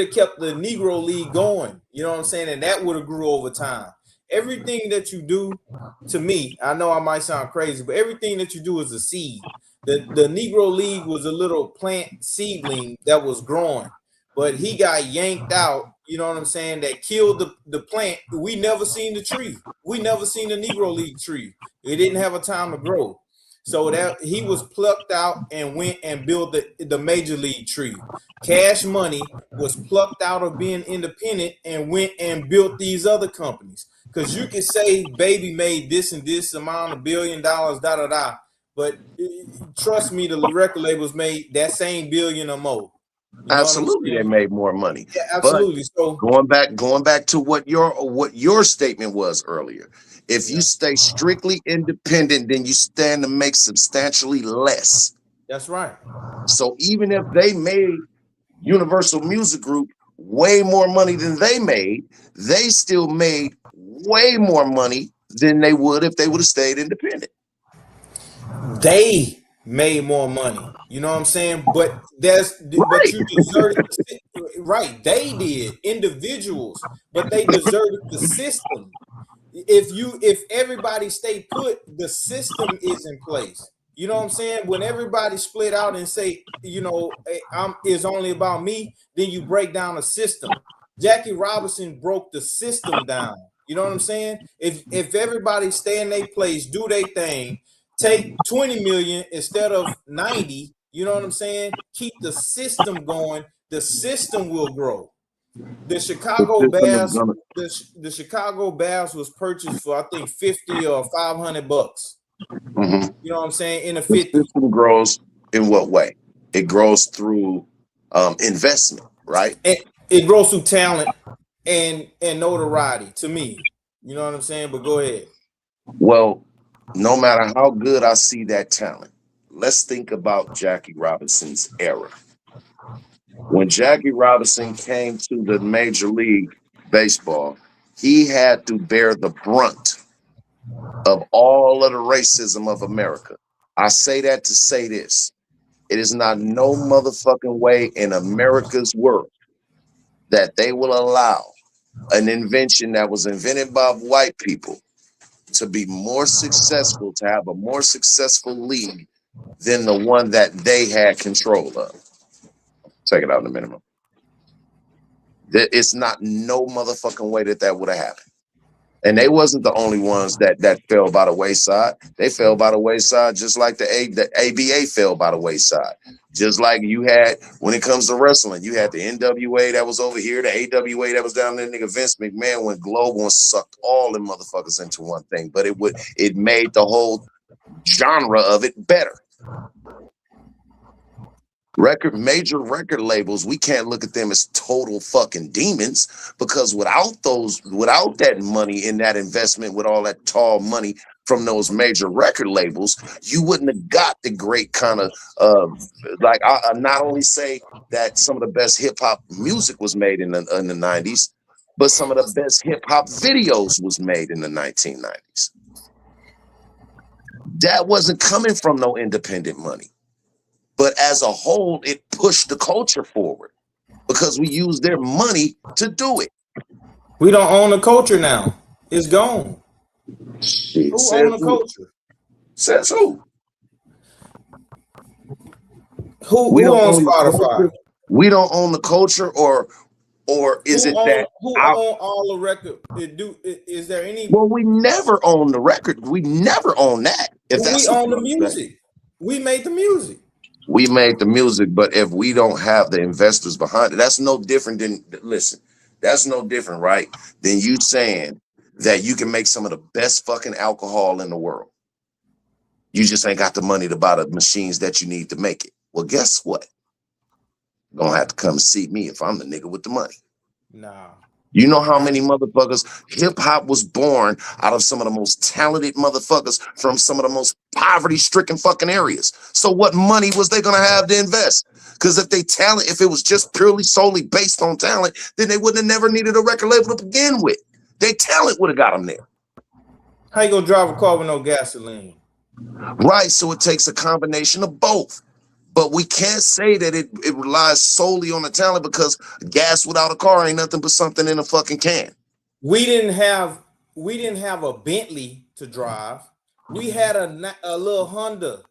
[SPEAKER 6] have kept the Negro League going. You know what I'm saying? And that would have grew over time. Everything that you do, to me, I know I might sound crazy, but everything that you do is a seed. The Negro League was a little plant seedling that was growing, but he got yanked out, you know what I'm saying, that killed the plant. We never seen the tree. We never seen the Negro League tree. It didn't have a time to grow. So that he was plucked out and went and built the major league tree. Cash Money was plucked out of being independent and went and built these other companies. Because you can say Baby made this and this amount of $1 billion, da da da. But trust me, the record labels made that same billion or more. You know what I'm
[SPEAKER 7] Absolutely, they
[SPEAKER 6] saying?
[SPEAKER 7] made more money.
[SPEAKER 6] Yeah,
[SPEAKER 7] But
[SPEAKER 6] absolutely. So
[SPEAKER 7] going back to what your statement was earlier. If you
[SPEAKER 6] yeah,
[SPEAKER 7] stay strictly independent, then you stand to make substantially less.
[SPEAKER 6] that's right.
[SPEAKER 7] So even if they made Universal Music Group way more money than they still made way more money than they would if they would have stayed independent.
[SPEAKER 6] They made more money. You know what I'm saying? But
[SPEAKER 7] Right.
[SPEAKER 6] you deserted right. They did, individuals, but they deserted the system. If everybody stay put, the system is in place. You know what I'm saying? When everybody split out and say, it's only about me, then you break down the system. Jackie Robinson broke the system down. You know what I'm saying? If everybody stay in their place, do their thing, take 20 million instead of 90, you know what I'm saying? Keep the system going, the system will grow. The
[SPEAKER 7] The
[SPEAKER 6] Chicago
[SPEAKER 7] system is
[SPEAKER 6] Bears,
[SPEAKER 7] gonna.
[SPEAKER 6] the Chicago Bears was purchased for I think 50 or $500.
[SPEAKER 7] Mhm.
[SPEAKER 6] You know what I'm saying? In the
[SPEAKER 7] The
[SPEAKER 6] 50.
[SPEAKER 7] system grows in what way? It grows through investment, right?
[SPEAKER 6] And it grows through talent and notoriety to me. You know what I'm saying? But go ahead.
[SPEAKER 7] Well, no matter how good I see that talent, let's think about Jackie Robinson's era. When Jackie Robinson came to the Major League Baseball, he had to bear the brunt of all of the racism of America. I say that to say this. It is not no motherfucking way in America's world that they will allow an invention that was invented by white people to be more successful, to have a more successful league than the one that they had control of. Take it out in the minimum. It's not no motherfucking way that would have happened. And they wasn't the only ones that fell by the wayside. They fell by the wayside just like the ABA fell by the wayside. Just like you had, when it comes to wrestling, you had the NWA that was over here, the AWA that was down there. Nigga Vince McMahon went global and sucked all them motherfuckers into one thing. But it made the whole genre of it better. Major record labels, we can't look at them as total fucking demons, because without that money in that investment, with all that tall money from those major record labels, you wouldn't have got the great kind of like I not only say that some of the best hip hop music was made in the 90s, but some of the best hip hop videos was made in the 1990s. That wasn't coming from no independent money. But as a whole, it pushed the culture forward because we used their money to do it.
[SPEAKER 6] We don't own the culture now. It's gone.
[SPEAKER 7] Shit,
[SPEAKER 6] Who own the culture?
[SPEAKER 7] Says who? We
[SPEAKER 6] Who
[SPEAKER 7] don't
[SPEAKER 6] owns
[SPEAKER 7] own the
[SPEAKER 6] Spotify?
[SPEAKER 7] culture. We don't own the culture, or is it that
[SPEAKER 6] who own all the record? Is there any?
[SPEAKER 7] Well, we never own the record. We never own that. If
[SPEAKER 6] We
[SPEAKER 7] that's what
[SPEAKER 6] own the
[SPEAKER 7] you're saying.
[SPEAKER 6] music. We made the music.
[SPEAKER 7] We made the music, but if we don't have the investors behind it, that's no different than, listen, that's no different, right? Than you saying that you can make some of the best fucking alcohol in the world. You just ain't got the money to buy the machines that you need to make it. Well, guess what? You're gonna have to come see me if I'm the nigga with the money.
[SPEAKER 6] Nah.
[SPEAKER 7] You know how many motherfuckers, hip hop was born out of some of the most talented motherfuckers from some of the most poverty stricken fucking areas. So what money was they gonna have to invest? Because if it was just purely solely based on talent, then they wouldn't have never needed a record label to begin with. Their talent would have got them there.
[SPEAKER 6] How you gonna drive a car with no gasoline?
[SPEAKER 7] Right, so it takes a combination of both. But we can't say that it relies solely on the talent, because gas without a car ain't nothing but something in a fucking can.
[SPEAKER 6] We didn't have a Bentley to drive. We had a little Honda,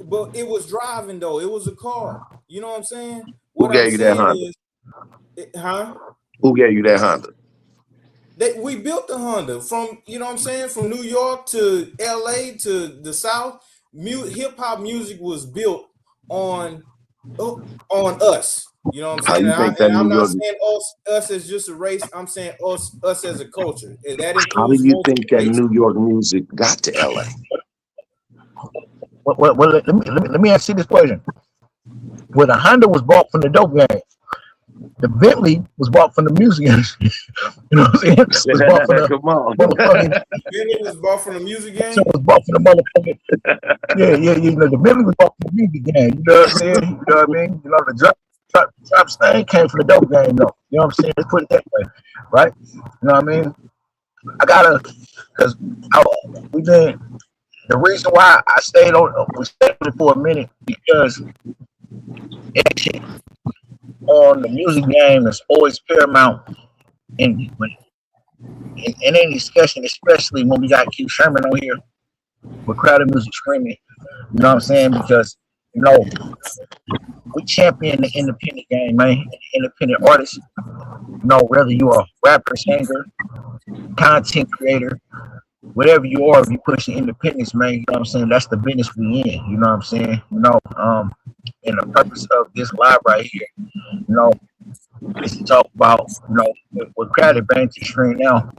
[SPEAKER 6] but it was driving though. It was a car. You know what I'm saying?
[SPEAKER 7] Who gave you that Honda? Who gave you that Honda?
[SPEAKER 6] We built the Honda from, you know what I'm saying, from New York to LA to the South. Hip hop music was built on us. You know what I'm saying? I'm not saying us as just a race. I'm saying us as a culture. That includes.
[SPEAKER 7] How do you think that New York music got to LA?
[SPEAKER 9] Well, let me ask you this question. Well, the Honda was bought from the dope game. The Bentley was bought from the music industry. You know what I'm saying? Was bought from the
[SPEAKER 6] Bentley was bought from the music game.
[SPEAKER 9] So it was bought from the motherfucking. Yeah. You know, the Bentley was bought from the music game. You know what I'm saying? You know what I mean? You know, the drop stain came from the dope game, though. You know what I'm saying? Let's put it that way, right? You know what I mean? The reason why we stayed on it for a minute, because action on the music game is always paramount in any discussion, especially when we got Q Sherman on here with Crowded Music Screaming. You know what I'm saying? Because, you know, we champion the independent game, man. Independent artists. You know, whether you're a rapper, singer, content creator, whatever you are, if you push the independence, man, you know what I'm saying? That's the business we in. You know what I'm saying? You know, and the purpose of this live right here, you know, is to talk about, you know, with Crowded Bank Stream now.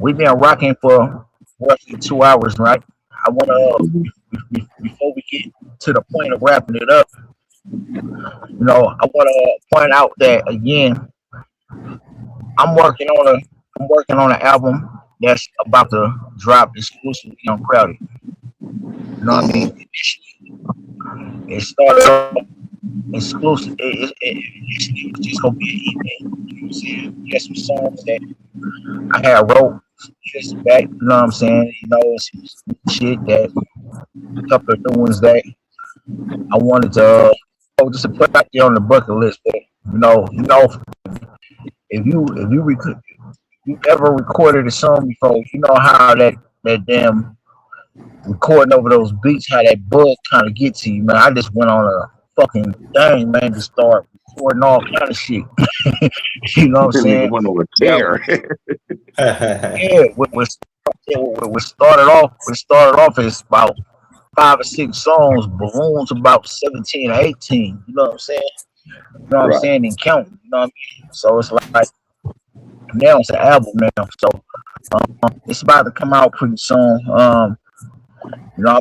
[SPEAKER 9] We've been rocking for roughly 2 hours, right? I want to, before we get to the point of wrapping it up, you know, I want to point out that, again, I'm working on an album that's about to drop exclusively on Crowded. You know what I mean? It started off exclusive. It's just gonna be an EP. You know what I'm saying? There's some songs that I had wrote just back. You know what I'm saying? You know, some shit that a couple of new ones that I wanted to just to put out there on the bucket list. But you know, if you ever recorded a song before, you know how that damn recording over those beats, how that bug kind of gets to you, man. I just went on a fucking thing, man, to start recording all kind of shit. You know what I'm saying?
[SPEAKER 7] Went over there.
[SPEAKER 9] Yeah, we started off as about 5 or 6 songs, balloons about 17 or 18. You know what I'm saying? You know what I'm saying? And count. You know what I mean? So it's like now it's an album now. So it's about to come out pretty soon. You know,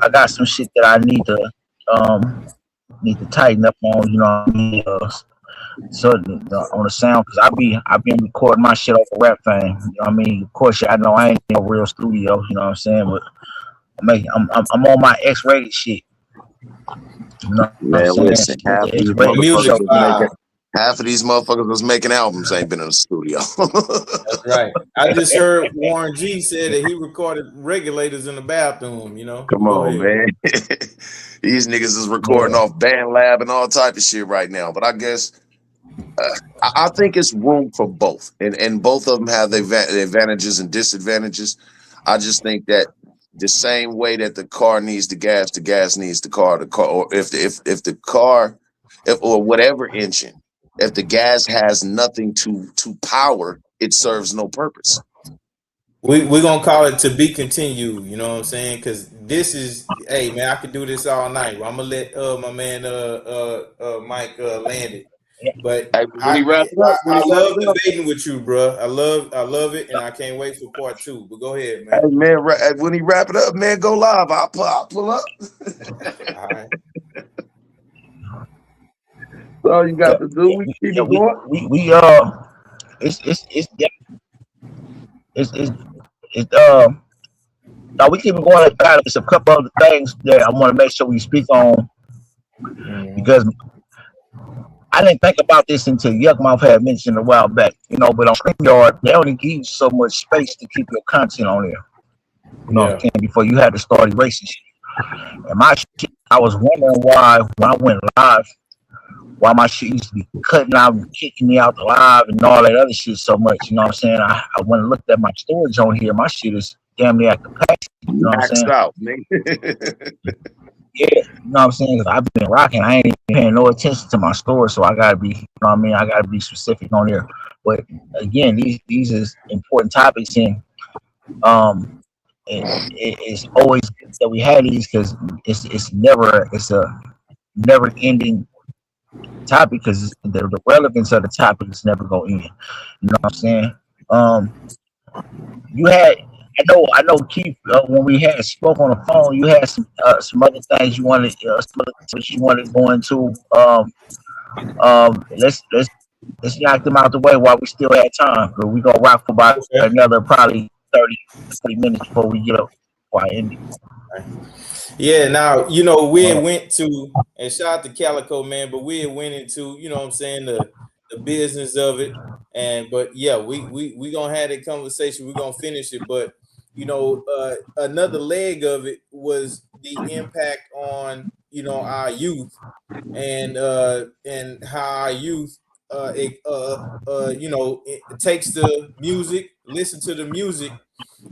[SPEAKER 9] I got some shit that I need to tighten up on. You know what I mean? So on the sound, because I've been recording my shit off of Rap Fame. You know what I mean? Of course, I know I ain't in a real studio. You know what I'm saying? But I'm on my X-rated shit. You know
[SPEAKER 7] man, listen,
[SPEAKER 6] music
[SPEAKER 7] Half of these motherfuckers that's making albums ain't been in the studio.
[SPEAKER 6] That's right. I just heard Warren G said that he recorded regulators in the bathroom.
[SPEAKER 7] Come
[SPEAKER 6] But go
[SPEAKER 7] on,
[SPEAKER 6] ahead.
[SPEAKER 7] man. These niggas is recording
[SPEAKER 9] Yeah.
[SPEAKER 7] off Band Lab and all type of shit right now. But I guess I think it's room for both, and both of them have their advantages and disadvantages. I just think that the same way that the car needs the gas needs the car. The car, or if the car, or whatever engine, if the gas has nothing to power, it serves no purpose.
[SPEAKER 6] We're gonna call it to be continued, you know what I'm saying? Because this is, hey man, I could do this all night. I'm gonna let my man Mike land it. But
[SPEAKER 7] Hey, when
[SPEAKER 6] I,
[SPEAKER 7] he wrap it up,
[SPEAKER 6] I love debating with you, bro. I love it, and I can't wait for part 2. But go ahead,
[SPEAKER 7] hey
[SPEAKER 6] man.
[SPEAKER 7] man, when he wrap it up, man, go live. I'll pull up.
[SPEAKER 6] All right.
[SPEAKER 7] That's all you got to do. We keep it going.
[SPEAKER 9] It's now we keep it going. There's a couple other things that I want to make sure we speak on because I didn't think about this until Yuckmouth had mentioned a while back. But on StreamYard, they only give you so much space to keep your content on there. Before you had to start erasing shit. And my shit, I was wondering why when I went live, why my shit used to be cutting out and kicking me out the live and all that other shit so much. You know what I'm saying? I went and looked at my storage on here. My shit is damn near at capacity. You know what I'm saying?
[SPEAKER 7] Out, man.
[SPEAKER 9] Yeah, you know what I'm saying? Because I've been rocking. I ain't even paying no attention to my store, so I gotta be, you know what I mean? I gotta be specific on there. But again, these is important topics, and it's always good that we have these because it's a never ending topic because the relevance of the topic is never going to end. You know what I'm saying? You had. I know, Keith. When we had spoke on the phone, you had some other things you wanted, to go into. Let's knock them out the way while we still have time. But we gonna rock for about another probably 30 minutes before we get up. Before I end it.
[SPEAKER 6] Yeah, now we had went to, and shout out to Calico, man, but we had went into, you know what I'm saying, the business of it. But yeah, we gonna have that conversation. We're gonna finish it. But another leg of it was the impact on our youth and how our youth it takes the music, listen to the music,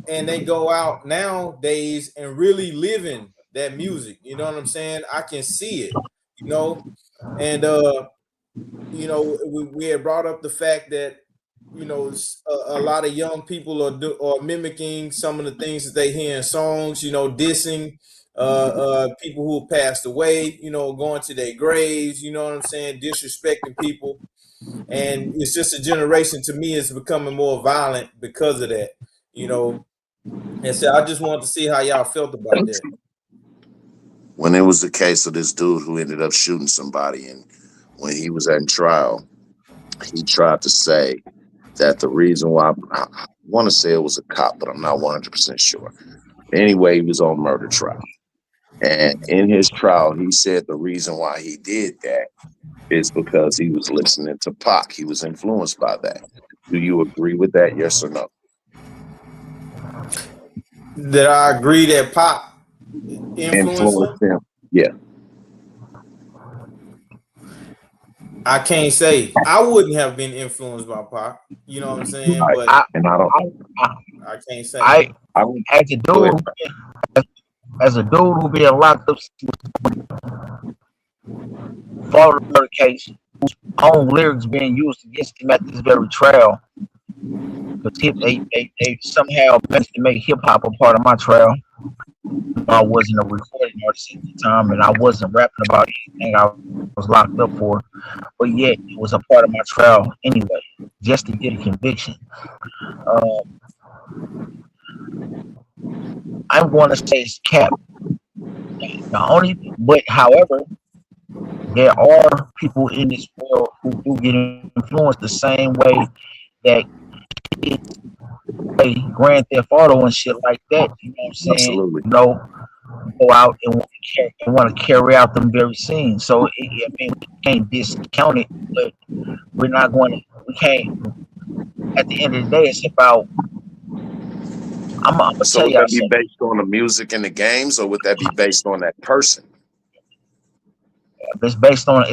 [SPEAKER 6] and they go out nowadays and really living that music. You know what I'm saying? I can see it, and we had brought up the fact that a lot of young people are mimicking some of the things that they hear in songs, dissing people who passed away, going to their graves, you know what I'm saying, disrespecting people. And it's just a generation, to me, is becoming more violent because of that, And so I just wanted to see how y'all felt about that.
[SPEAKER 7] When it was the case of this dude who ended up shooting somebody, and when he was at trial, he tried to say that the reason why, I want to say it was a cop, but I'm not 100% sure. Anyway, he was on murder trial. And in his trial, he said the reason why he did that is because he was listening to Pac. He was influenced by that. Do you agree with that? Yes or no?
[SPEAKER 6] That I agree that Pac influenced him?
[SPEAKER 7] Yeah.
[SPEAKER 6] I can't say. I wouldn't have been influenced by Pac. You know what I'm saying? But
[SPEAKER 7] I
[SPEAKER 6] can't say.
[SPEAKER 9] As a dude who being locked up for the murder case, whose own lyrics being used against him at this very trial, because they somehow managed to make hip hop a part of my trial. I wasn't a recording artist at the time, and I wasn't rapping about anything I was locked up for, but yet it was a part of my trial anyway, just to get a conviction. I'm going to say it's cap. However, there are people in this world who do get influenced the same way that Grand Theft Auto and shit like that. You know what I'm saying?
[SPEAKER 7] Absolutely.
[SPEAKER 9] Go out and want to carry out them very scenes. So we can't discount it, but We're not going to. We can't. At the end of the day, it's about. I'm gonna
[SPEAKER 7] So
[SPEAKER 9] tell
[SPEAKER 7] would
[SPEAKER 9] y'all
[SPEAKER 7] that be
[SPEAKER 9] something.
[SPEAKER 7] based on the music and the games, or would that be based on that person?
[SPEAKER 9] It's based on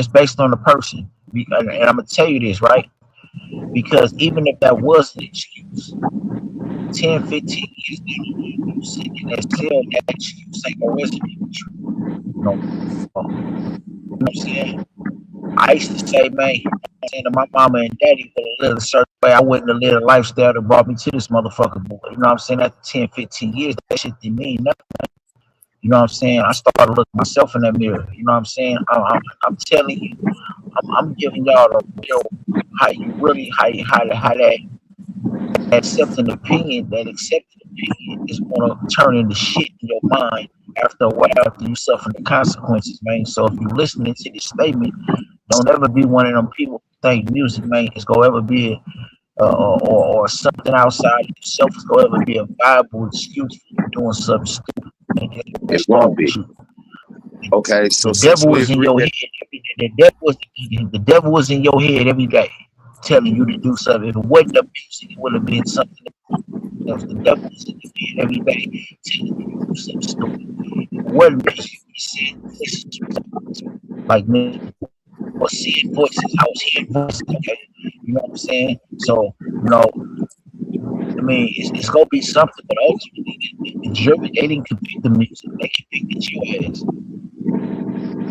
[SPEAKER 9] the person. And I'm gonna tell you this, right? Because even if that was an excuse, 10, 15 years down the line, you sitting in that cell, that excuse ain't gonna resonate with you no more. You know what I'm saying? I used to say, man, you know what I'm saying, to my mama and daddy would have lived a certain way. I wouldn't have lived a lifestyle that brought me to this motherfucker. Boy. You know what I'm saying? After 10, 15 years, that shit didn't mean nothing. You know what I'm saying? I started looking myself in that mirror. You know what I'm saying? I'm telling you, I'm giving y'all the real how you really how that accepting opinion, that accepted opinion is gonna turn into shit in your mind after a while after you suffer the consequences, man. So if you listening to this statement, don't ever be one of them people who think music, man, is gonna ever be or something outside of yourself is gonna ever be a viable excuse for you doing something stupid. Man,
[SPEAKER 7] It
[SPEAKER 9] what's
[SPEAKER 7] won't
[SPEAKER 9] wrong
[SPEAKER 7] be.
[SPEAKER 9] with you?
[SPEAKER 7] Okay, so
[SPEAKER 9] The
[SPEAKER 7] since
[SPEAKER 9] devil
[SPEAKER 7] we
[SPEAKER 9] is in
[SPEAKER 7] agree
[SPEAKER 9] your
[SPEAKER 7] that,
[SPEAKER 9] head. The devil is in your head every day, telling you to do something. If it wasn't the music, it would have been something else. The devil is in your head every day, telling you to do something stupid. If it wasn't music, you would have said voices like me, or seeing voices. I was hearing voices. Okay, you know what I'm saying? So you know, I mean, it's gonna be something, but ultimately, the jury they didn't convict the music. They convicted your ass.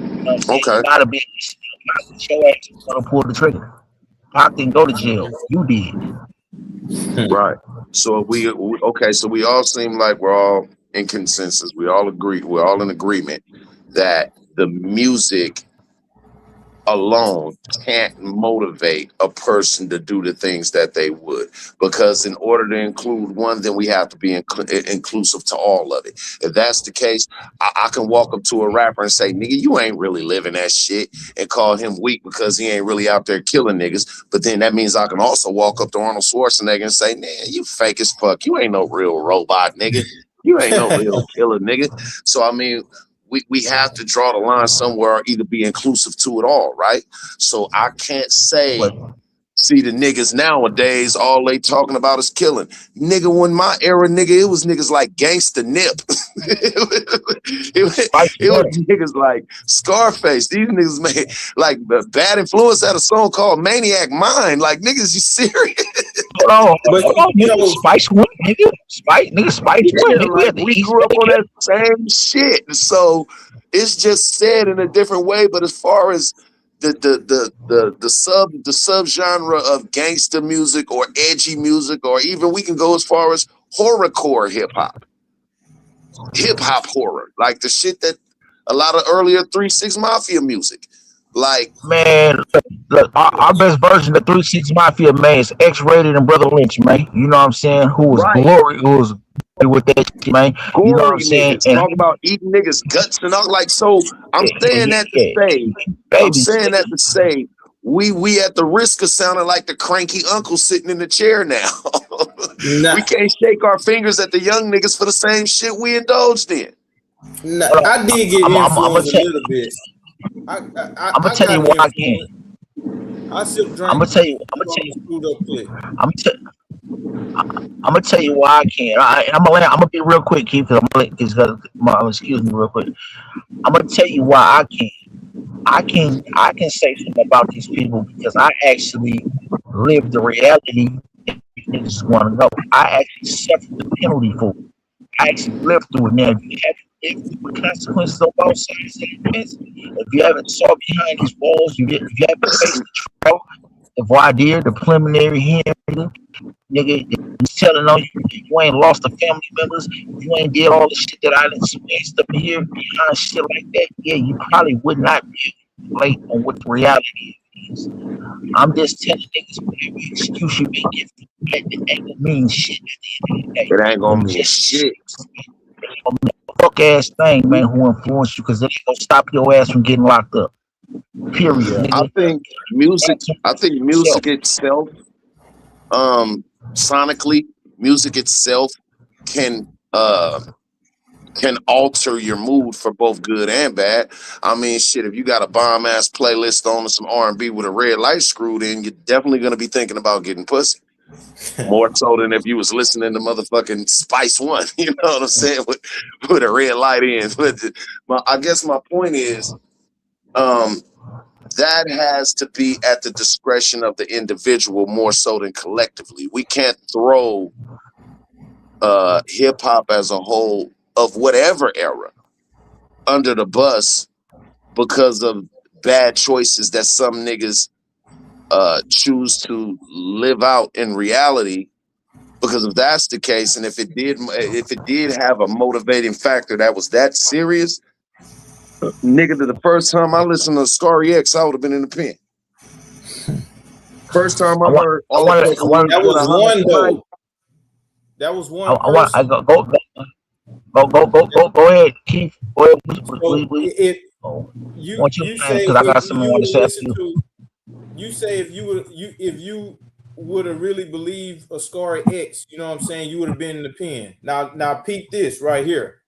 [SPEAKER 9] You know what I'm saying? You
[SPEAKER 7] okay,
[SPEAKER 9] gotta be your ass gonna pull the trigger. Pac didn't go to jail. You did.
[SPEAKER 7] right. So okay, so we all seem like we're all in consensus. We all agree. We're all in agreement that the music alone can't motivate a person to do the things that they would, because in order to include one, then we have to be inclusive to all of it. If that's the case, I can walk up to a rapper and say, nigga, you ain't really living that shit, and call him weak because he ain't really out there killing niggas. But then that means I can also walk up to Arnold Schwarzenegger and say, man, you fake as fuck, you ain't no real robot, nigga, you ain't no real killer, nigga. So I mean, we have to draw the line somewhere, or either be inclusive to it all, right? So I can't say,
[SPEAKER 9] But
[SPEAKER 7] see, the niggas nowadays, all they talking about is killing. Nigga, when my era, nigga, it was niggas like Gangsta Nip.
[SPEAKER 9] Spice
[SPEAKER 7] it was
[SPEAKER 9] One.
[SPEAKER 7] niggas like Scarface. These niggas made, like, Bad Influence had a song called Maniac Mind. Like, niggas, you serious?
[SPEAKER 6] But
[SPEAKER 9] Hold on,
[SPEAKER 6] you
[SPEAKER 9] nigga.
[SPEAKER 6] know,
[SPEAKER 9] Spice One, nigga. Spice One,
[SPEAKER 7] Yeah,
[SPEAKER 9] nigga. We
[SPEAKER 7] like
[SPEAKER 9] at the
[SPEAKER 7] we
[SPEAKER 9] East
[SPEAKER 7] grew up
[SPEAKER 9] Bay.
[SPEAKER 7] on that same shit. So it's just said in a different way. But as far as the sub genre of gangster music or edgy music, or even we can go as far as horrorcore hip hop horror, like the shit that a lot of earlier 3 6 Mafia music, like
[SPEAKER 9] Man, look, our best version of 3 6 Mafia, man, is X-Rated and Brother Lynch, man. You know what I'm saying?
[SPEAKER 7] right.
[SPEAKER 9] Who was with that shit, man. You know what I'm
[SPEAKER 7] Gory
[SPEAKER 9] saying?
[SPEAKER 7] niggas
[SPEAKER 9] And
[SPEAKER 7] talk about eating niggas guts and all, like, so I'm
[SPEAKER 9] yeah, yeah,
[SPEAKER 7] saying
[SPEAKER 9] yeah,
[SPEAKER 7] that to
[SPEAKER 9] yeah.
[SPEAKER 7] say I'm
[SPEAKER 9] Babies,
[SPEAKER 7] saying that
[SPEAKER 9] nigga.
[SPEAKER 7] to say we at the risk of sounding like the cranky uncle sitting in the chair now.
[SPEAKER 6] nah,
[SPEAKER 7] We can't shake our fingers at the young niggas for the same shit we indulged in.
[SPEAKER 6] nah,
[SPEAKER 9] Hold on.
[SPEAKER 6] I did get
[SPEAKER 9] I'm gonna
[SPEAKER 6] influenced a
[SPEAKER 9] tell.
[SPEAKER 6] little bit. I
[SPEAKER 9] Tell you
[SPEAKER 6] got
[SPEAKER 9] why I can't.
[SPEAKER 6] influenced. I sip
[SPEAKER 9] I'm
[SPEAKER 6] drink.
[SPEAKER 9] gonna tell you.
[SPEAKER 6] I'm gonna screwed up quick.
[SPEAKER 9] I'm gonna I'm gonna tell you why I can't. I'm gonna be real quick, Keith. Cause I'm gonna excuse me real quick. I'm gonna tell you why I can't. I can say something about these people because I actually lived the reality that these niggas want to know. I actually suffered the penalty for it. I actually lived through it. Now, if you haven't lived through the consequences on both sides of the fence, if you haven't saw behind these walls, if you haven't faced the trial, the voir dire, the preliminary hearing, nigga, he's telling on you, you ain't lost the family members, you ain't did all the shit that I done experienced up here behind shit like that, yeah, you probably would not be able to relate on what the reality is. I'm just telling niggas whatever excuse you may give for that, it ain't gonna mean shit at the end of the day.
[SPEAKER 7] It ain't
[SPEAKER 9] Them
[SPEAKER 7] gonna mean
[SPEAKER 9] just
[SPEAKER 7] shit.
[SPEAKER 9] excuses, man. They ain't gonna mean a fuck ass thing, man, who influenced you, because they ain't gonna stop your ass from getting locked up. Period,
[SPEAKER 6] Yeah.
[SPEAKER 7] I
[SPEAKER 9] nigga.
[SPEAKER 7] think music
[SPEAKER 9] Answer
[SPEAKER 7] I think
[SPEAKER 9] for yourself.
[SPEAKER 7] music itself, sonically, music itself can can alter your mood for both good and bad. I mean, shit, if you got a bomb ass playlist on some R&B with a red light screwed in, you're definitely gonna be thinking about getting pussy. More so than if you was listening to motherfucking Spice One, you know what I'm saying, with a red light in. But I guess my point is, that has to be at the discretion of the individual more so than collectively. We can't throw hip hop as a whole of whatever era under the bus because of bad choices that some niggas choose to live out in reality. Because if that's the case, and if it did have a motivating factor that was that serious, nigga, the first time I listened to Scary X, I would have been in the pen. First time I heard all of
[SPEAKER 6] that was one though. That was one.
[SPEAKER 9] Go ahead, Keith. Go ahead.
[SPEAKER 6] If you say
[SPEAKER 9] because I got
[SPEAKER 6] if
[SPEAKER 9] something I
[SPEAKER 6] you
[SPEAKER 9] want to say after
[SPEAKER 6] listen to, you say if you would have really believed a Scary X, you know what I'm saying, you would have been in the pen. Now peep this right here.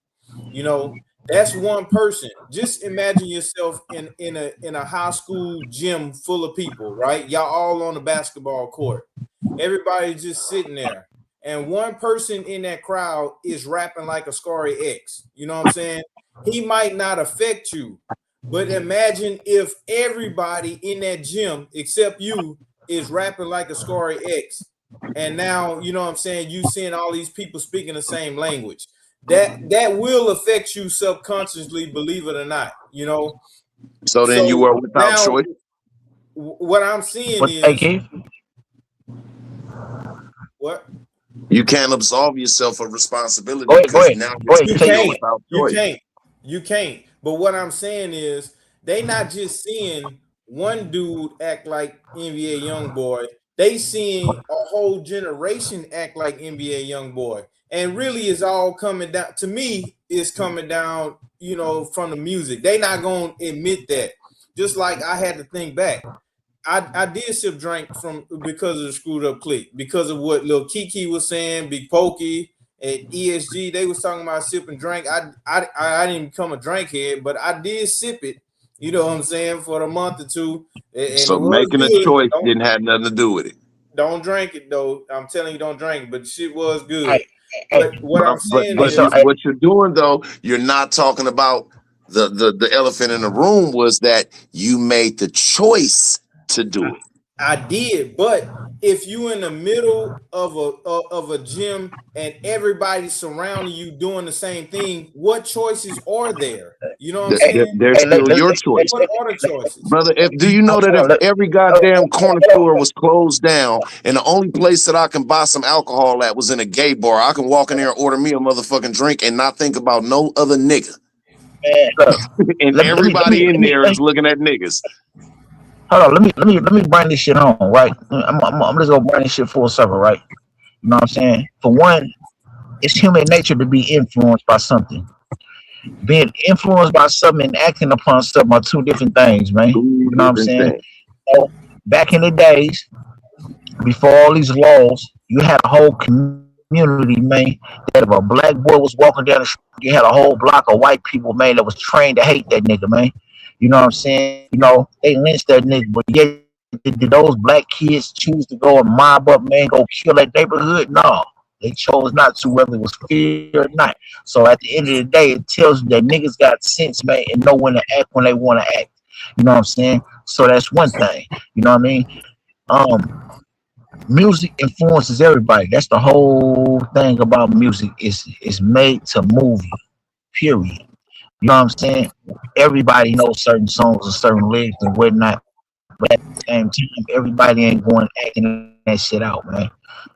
[SPEAKER 6] You know, that's one person. Just imagine yourself in a high school gym full of people, right? Y'all all on the basketball court. Everybody's just sitting there. And one person in that crowd is rapping like a Scary X. You know what I'm saying? He might not affect you, but imagine if everybody in that gym except you is rapping like a Scary X. And now, you know what I'm saying, you seeing all these people speaking the same language. That will affect you subconsciously, believe it or not, you know.
[SPEAKER 7] So then you were without
[SPEAKER 6] now,
[SPEAKER 7] choice.
[SPEAKER 6] What I'm seeing is
[SPEAKER 9] Keith?
[SPEAKER 6] What?
[SPEAKER 7] You can't absolve yourself of responsibility because now
[SPEAKER 6] you can't. But what I'm saying is they not just seeing one dude act like NBA Youngboy, they seeing a whole generation act like NBA Youngboy. And really is all coming down, to me, is coming down, you know, from the music. They not gonna admit that. Just like I had to think back. I did sip drink because of the Screwed Up Clique, because of what Lil Kiki was saying, Big Pokey and ESG. They was talking about sipping drink. I didn't become a drink head, but I did sip it. You know what I'm saying, for a month or two. And
[SPEAKER 7] so making a choice didn't have nothing to do with it.
[SPEAKER 6] Don't drink it though. I'm telling you, don't drink it. But shit was good.
[SPEAKER 9] Hey,
[SPEAKER 6] but what I'm saying is,
[SPEAKER 7] what you're doing though, you're not talking about the elephant in the room was that you made the choice to do it.
[SPEAKER 6] I did, but if you in the middle of a gym and everybody surrounding you doing the same thing, what choices are there? You know what I'm saying?
[SPEAKER 7] There's still your choice.
[SPEAKER 6] What are the choices,
[SPEAKER 7] brother? Do you know that if every goddamn corner store was closed down and the only place that I can buy some alcohol at was in a gay bar, I can walk in there and order me a motherfucking drink and not think about no other nigga. And everybody in there is looking at niggas.
[SPEAKER 9] Hold on, let me bring this shit home, right? I'm just gonna bring this shit full circle, right? You know what I'm saying? For one, it's human nature to be influenced by something. Being influenced by something and acting upon something are two different things, man. You know what I'm saying? So, back in the days, before all these laws, you had a whole community, man, that if a black boy was walking down the street, you had a whole block of white people, man, that was trained to hate that nigga, man. You know what I'm saying? You know, they lynched that nigga, but yet did those black kids choose to go and mob up, man, go kill that neighborhood? No. They chose not to, whether it was fear or not. So at the end of the day, it tells you that niggas got sense, man, and know when to act when they want to act. You know what I'm saying? So that's one thing. You know what I mean? Music influences everybody. That's the whole thing about music. It's made to move you, period. You know what I'm saying? Everybody knows certain songs and certain lyrics and whatnot, but at the same time, everybody ain't going acting that shit out, man.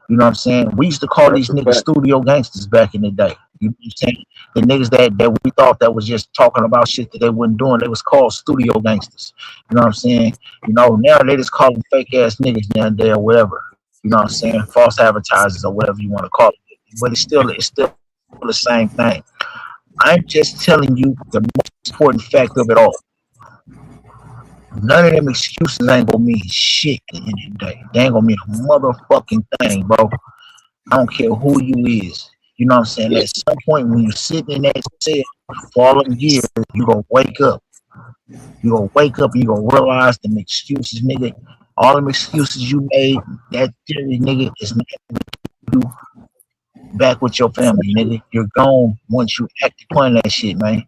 [SPEAKER 9] You know what I'm saying? We used to call these niggas studio gangsters back in the day. You know what I'm saying? The niggas that we thought that was just talking about shit that they wasn't doing, they was called studio gangsters. You know what I'm saying? You know, now they just call them fake ass niggas now and there or whatever. You know what I'm saying? False advertisers or whatever you want to call it. But it's still the same thing. I'm just telling you the most important fact of it all. None of them excuses ain't gonna mean shit at the end of the day. They ain't gonna mean a motherfucking thing, bro. I don't care who you is. You know what I'm saying? At some point when you sit in that cell for all them years, you gonna wake up. You gonna wake up and you gonna realize them excuses, nigga. All them excuses you made, that theory, nigga, is not you back with your family, nigga. You're gone once you act upon that shit, man.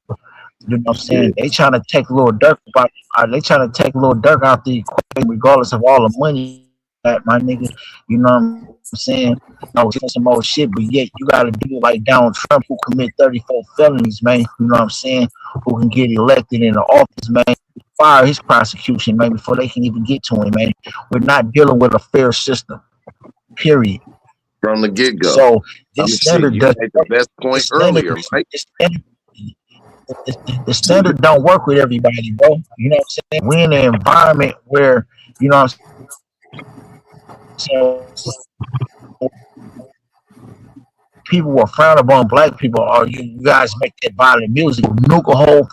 [SPEAKER 9] You know what I'm
[SPEAKER 7] Yeah.
[SPEAKER 9] saying? They trying to take Lil Durk about. They trying to take Lil Durk out the equation, regardless of all the money that my nigga. You know what I'm saying? No, doing some old shit, but yet you got to do like Donald Trump, who commit 34 felonies, man. You know what I'm saying? Who can get elected in the office, man? Fire his prosecution, man, before they can even get to him, man. We're not dealing with a fair system, period.
[SPEAKER 7] From the get go.
[SPEAKER 9] So
[SPEAKER 7] I
[SPEAKER 9] this
[SPEAKER 7] mean, shit,
[SPEAKER 9] standard
[SPEAKER 7] you
[SPEAKER 9] doesn't
[SPEAKER 7] made the
[SPEAKER 9] work.
[SPEAKER 7] best
[SPEAKER 9] The
[SPEAKER 7] point
[SPEAKER 9] standard,
[SPEAKER 7] earlier, Mike.
[SPEAKER 9] the standard the standard don't work with everybody, bro. You know what I'm saying? We're in an environment where, you know what I'm saying, people will frown upon black people, or you guys make that violent music, nuke a whole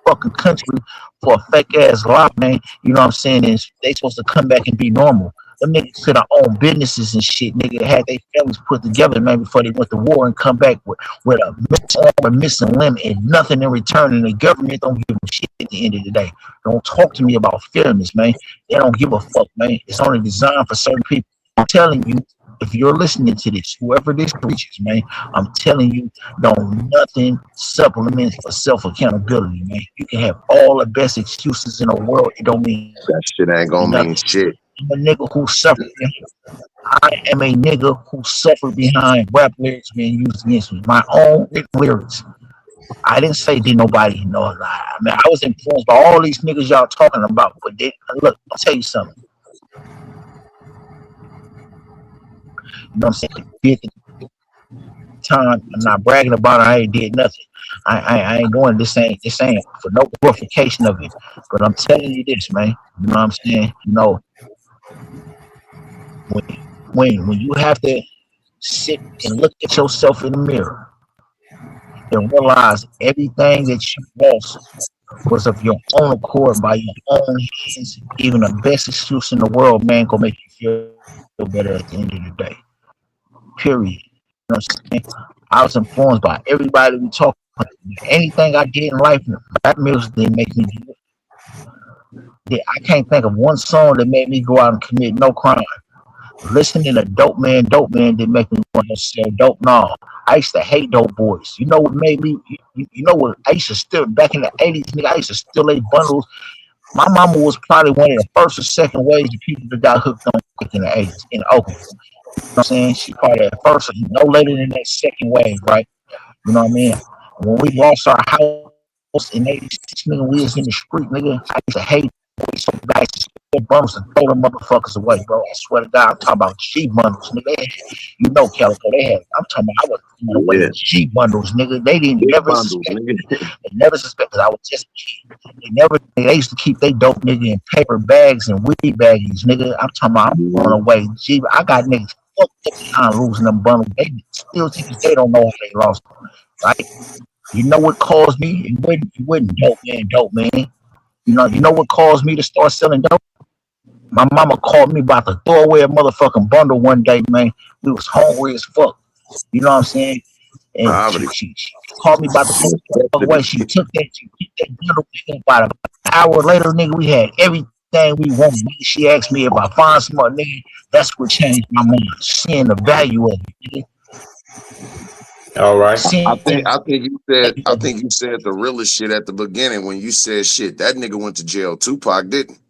[SPEAKER 9] fucking country for a fake ass lie, man. You know what I'm saying? And they supposed to come back and be normal. Them niggas could have owned businesses and shit, nigga, had their families put together, man, before they went to war and come back with a missing arm or missing limb and nothing in return. And the government don't give a shit at the end of the day. Don't talk to me about fairness, man. They don't give a fuck, man. It's only designed for certain people. I'm telling you, if you're listening to this, whoever this reaches, man, I'm telling you, don't nothing supplement for self accountability, man. You can have all the best excuses in the world. It don't mean
[SPEAKER 7] That shit ain't gonna mean
[SPEAKER 9] nothing.
[SPEAKER 7] shit.
[SPEAKER 9] I'm a nigga who suffered. I am a nigga who suffered behind rap lyrics being used against me. My own lyrics. I didn't say did nobody know a lie. I mean, I was influenced by all these niggas y'all talking about. But look, I'll tell you something. You know what I'm saying? Time. I'm not bragging about it. I ain't did nothing. I ain't doing this ain't for no glorification of it. But I'm telling you this, man. You know what I'm saying? You know, when when you have to sit and look at yourself in the mirror and realize everything that you lost was of your own accord by your own hands, even the best excuse in the world, man, gonna make you feel better at the end of the day. Period. You know what I'm saying? I was influenced by everybody we talk about. Anything I did in life, rap music didn't make me do it. I can't think of one song that made me go out and commit no crime. Listening to Dope Man didn't make me want to sell dope. No, I used to hate dope boys. You know what made me? You know what? I used to still back in the '80s, nigga. I used to still lay bundles. My mama was probably one of the first or second waves of people that got hooked on in the '80s in Oakland. You know what I'm saying? She probably at first, no later than that second wave, right? You know what I mean? When we lost our house in '86, nigga, we was in the street, nigga. I used to hate boys so bad. I used to steal bundles and throw them motherfuckers away, bro. I swear to God, I'm talking about G bundles, nigga. You know, Calico, they had. I'm talking about, I was throwing away
[SPEAKER 7] Yeah.
[SPEAKER 9] G bundles, nigga. They didn't
[SPEAKER 7] Big
[SPEAKER 9] never
[SPEAKER 7] bundles,
[SPEAKER 9] suspect.
[SPEAKER 7] nigga.
[SPEAKER 9] They never suspect because I was just a kid. They used to keep they dope nigga in paper bags and weed baggies, nigga. I'm talking about, I'm throwing away G. I got niggas fucked up behind losing them bundles. They still to this day don't know how they lost them, right? You know what caused me? It wasn't dope man. You know what caused me to start selling dope? My mama called me about to throw away a motherfucking bundle one day, man. We was hungry as fuck. You know what I'm saying? And she,
[SPEAKER 7] Poverty.
[SPEAKER 9] she, she called me about to throw the fuck away.
[SPEAKER 7] Necessity.
[SPEAKER 9] She took that bundle. About an hour later, nigga, we had everything we wanted. She asked me if I find some more, nigga. That's what changed my mind. Seeing the value of it, nigga.
[SPEAKER 6] All right.
[SPEAKER 7] I
[SPEAKER 9] Seeing
[SPEAKER 7] think I think you said
[SPEAKER 9] the
[SPEAKER 7] I
[SPEAKER 9] value of
[SPEAKER 7] think you said the realest shit at the beginning when you said shit. That nigga went to jail. Tupac didn't.
[SPEAKER 9] it,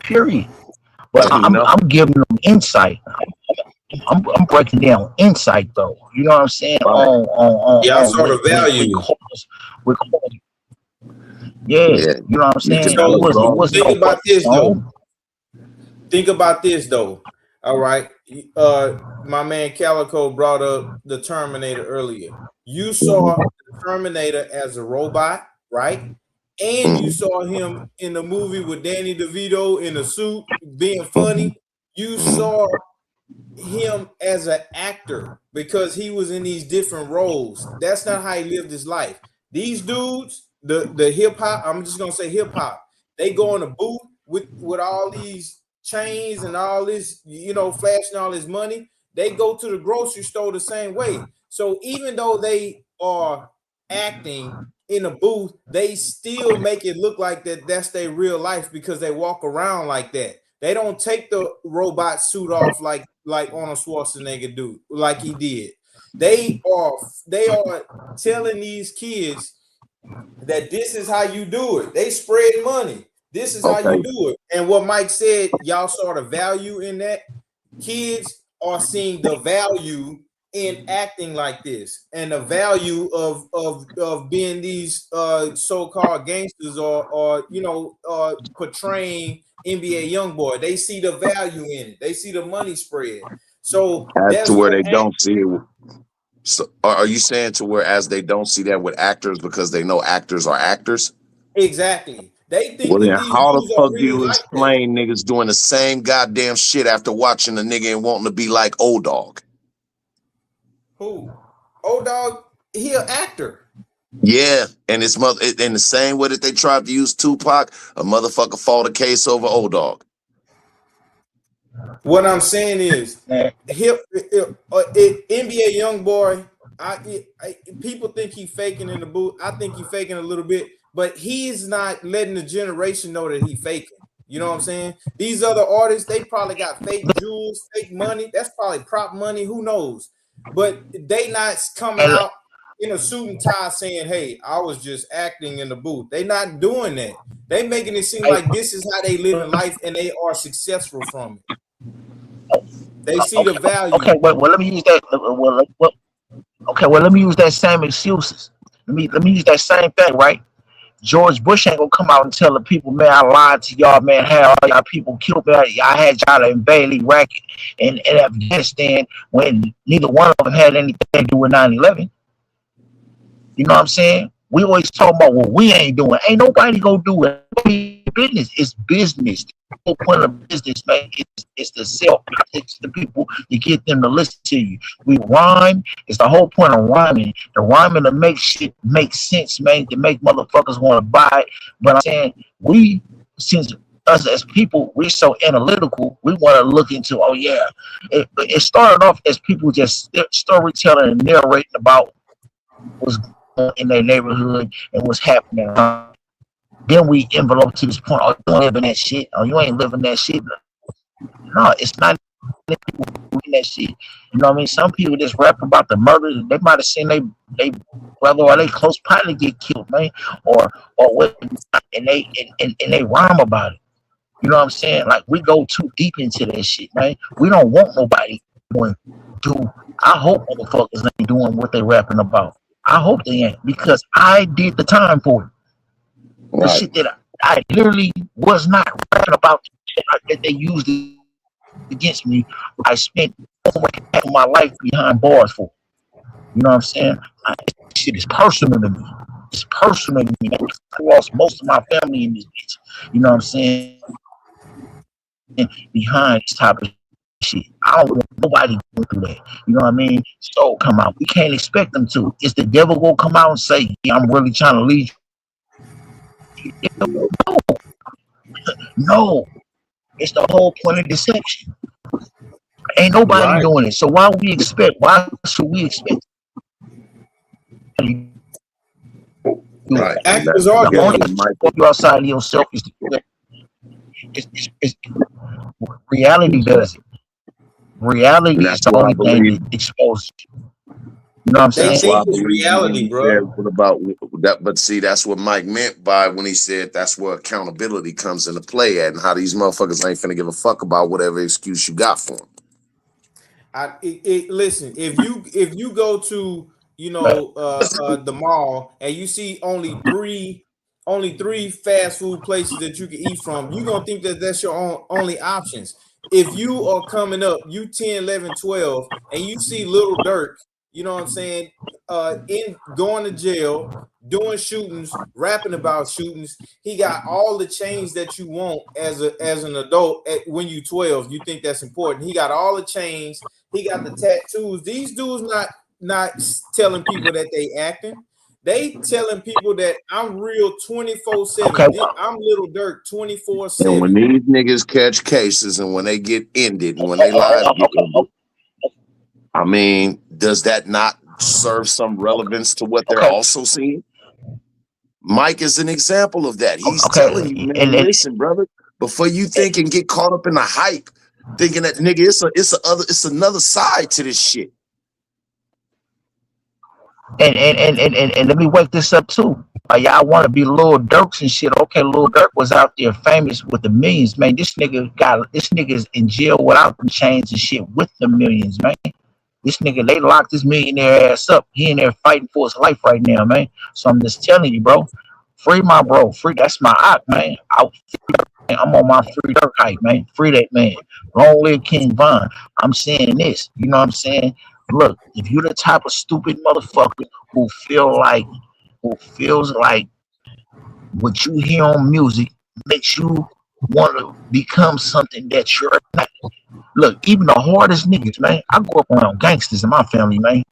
[SPEAKER 9] period. But
[SPEAKER 7] You know?
[SPEAKER 9] I'm giving them insight. I'm breaking down insight though. You know what I'm saying?
[SPEAKER 7] Right.
[SPEAKER 6] Y'all
[SPEAKER 9] On
[SPEAKER 6] saw the
[SPEAKER 9] we
[SPEAKER 6] value.
[SPEAKER 9] cause we cause, yeah.
[SPEAKER 7] Yeah.
[SPEAKER 9] You know what I'm
[SPEAKER 7] You can
[SPEAKER 9] saying?
[SPEAKER 7] tell
[SPEAKER 9] It
[SPEAKER 7] a
[SPEAKER 6] So
[SPEAKER 9] wasn't it
[SPEAKER 7] grown
[SPEAKER 9] wasn't
[SPEAKER 7] man.
[SPEAKER 9] no
[SPEAKER 6] think about
[SPEAKER 9] fucking
[SPEAKER 6] this though.
[SPEAKER 9] song.
[SPEAKER 6] Think about this though. All right. My man Calico brought up the Terminator earlier. You saw
[SPEAKER 7] Mhm.
[SPEAKER 6] the Terminator as a robot, right? And you
[SPEAKER 7] Mhm.
[SPEAKER 6] saw him in the movie with Danny DeVito in a suit being
[SPEAKER 7] Mhm.
[SPEAKER 6] funny. You
[SPEAKER 7] Mhm.
[SPEAKER 6] saw him as an actor because he was in these different roles. That's not how he lived his life. These dudes, the hip hop, I'm just gonna say hip hop, they go in a booth with all these chains and all this, flashing all this money. they go to the grocery store the same way. So even though they are acting in a booth, they still make it look like that's their real life because they walk around like that. They don't take the robot suit off like Arnold Schwarzenegger do, like he did. They are telling these kids that this is how you do it. They spread money. This is how
[SPEAKER 7] Okay.
[SPEAKER 6] you do it. And what Mike said, y'all saw the value in that. Kids are seeing the value in acting like this, and the value of being these so-called gangsters or portraying NBA YoungBoy. They see the value in it. They see the money spread. So
[SPEAKER 7] As to
[SPEAKER 6] there's
[SPEAKER 7] where
[SPEAKER 6] no
[SPEAKER 7] they don't see it. So are you saying to where as they don't see that with actors because they know actors are actors?
[SPEAKER 6] exactly. They think
[SPEAKER 7] Well,
[SPEAKER 6] that
[SPEAKER 7] then
[SPEAKER 6] these
[SPEAKER 7] how the
[SPEAKER 6] dudes are
[SPEAKER 7] fuck do
[SPEAKER 6] really
[SPEAKER 7] you
[SPEAKER 6] like that.
[SPEAKER 7] explain niggas doing the same goddamn shit after watching the nigga and wanting to be like old dog?
[SPEAKER 6] Who? Old dog, he an actor.
[SPEAKER 7] Yeah, and it's in the same way that they tried to use Tupac, a motherfucker fought a case over old dog.
[SPEAKER 6] What I'm saying is, NBA YoungBoy. People think he faking in the booth. I think he faking a little bit, but he's not letting the generation know that he faking. You know what I'm saying? These other artists, they probably got fake jewels, fake money. That's probably prop money. Who knows? But they not coming
[SPEAKER 9] And
[SPEAKER 6] out in a suit and tie saying, "Hey, I was just acting in the booth." They not doing that. They making it seem like this is how they live in life, and they are successful from it. They see the value.
[SPEAKER 9] okay, well, let me use that. Okay, well, let me use that same excuses. Let me use that same thing, right? George Bush ain't gonna come out and tell the people, man, I lied to y'all, man, had all y'all people killed, man. I had y'all to invade Iraq and Afghanistan when neither one of them had anything to do with 9/11. You know what I'm saying? We always talk about what we ain't doing. Ain't nobody gonna do it. Business is business. The whole point of business, man, is to sell products to people to get them to listen to you. We rhyme. It's the whole point of rhyming. The rhyming to make shit make sense, man, to make motherfuckers want to buy it. But I'm saying since us as people, we're so analytical, we want to look into, oh yeah. It started off as people just storytelling and narrating about what's going on in their neighborhood and what's happening around. Then we envelope to this point, oh, you don't live in that shit. Oh, you ain't living that shit. No, it's not people doing that shit. You know what I mean? Some people just rap about the murder. They might have seen they brother or they close partner get killed, man, or what, and they rhyme about it. You know what I'm saying? Like we go too deep into that shit, man. We don't want nobody doing. I hope motherfuckers ain't doing what they rapping about. I hope they ain't, because I did the time for it. The shit that I literally was not rapping about that they used against me. I spent over half of my life behind bars for. You know what I'm saying? This shit is personal to me. It's personal to me. I lost most of my family in this bitch. You know what I'm saying? Behind this type of shit. I don't want nobody going through that. You know what I mean? So come out. We can't expect them to. Is the devil gonna come out and say, yeah, I'm really trying to lead you? No. It's the whole point of deception. Ain't nobody doing it. So why should we expect
[SPEAKER 7] Right.
[SPEAKER 6] Actors are
[SPEAKER 9] the only
[SPEAKER 6] doing
[SPEAKER 9] way you outside of yourself is reality does it. Reality is the only thing that exposes you. You know what I'm saying?
[SPEAKER 6] They think it's reality, bro.
[SPEAKER 7] What about that? But see, that's what Mike meant by when he said that's where accountability comes into play at, and how these motherfuckers ain't finna give a fuck about whatever excuse you got for them.
[SPEAKER 6] Listen, if you go to the mall and you see only three fast food places that you can eat from, you're gonna think that that's your only options. If you are coming up, you 10, 11, 12, and you see Little Dirk, you know what I'm saying, in going to jail, doing shootings, rapping about shootings, he got all the chains that you want as an adult. When you 12, you think that's important. He got all the chains, he got the tattoos. These dudes not telling people that they acting. They telling people that I'm real 24/7.
[SPEAKER 9] Okay.
[SPEAKER 6] I'm Little Dirk
[SPEAKER 7] And
[SPEAKER 6] 24/7.
[SPEAKER 7] when these niggas catch cases and when they get ended and when they lives get ended, I mean, does that not serve some relevance to what they're
[SPEAKER 9] Okay,
[SPEAKER 7] also seeing? Mike is an example of that. He's telling you,
[SPEAKER 9] okay,
[SPEAKER 7] man, listen, brother, before you think and get caught up in the hype, thinking that nigga, it's another side to this shit.
[SPEAKER 9] and let me wake this up too. Y'all want to be Lil Durks and shit? Okay, Lil Durk was out there famous with the millions, man. This nigga's in jail without the chains and shit with the millions, man. This nigga, they locked this millionaire ass up. He in there fighting for his life right now, man. So I'm just telling you, bro. Free my bro. Free. That's my op, man. I'm on my free Durk hype, man. Free that man. Long live King Von. I'm saying this. You know what I'm saying? Look, if you're the type of stupid motherfucker who feels like what you hear on music makes you want to become something that you're not. Look, even the hardest niggas, man. I grew up around gangsters in my family, man.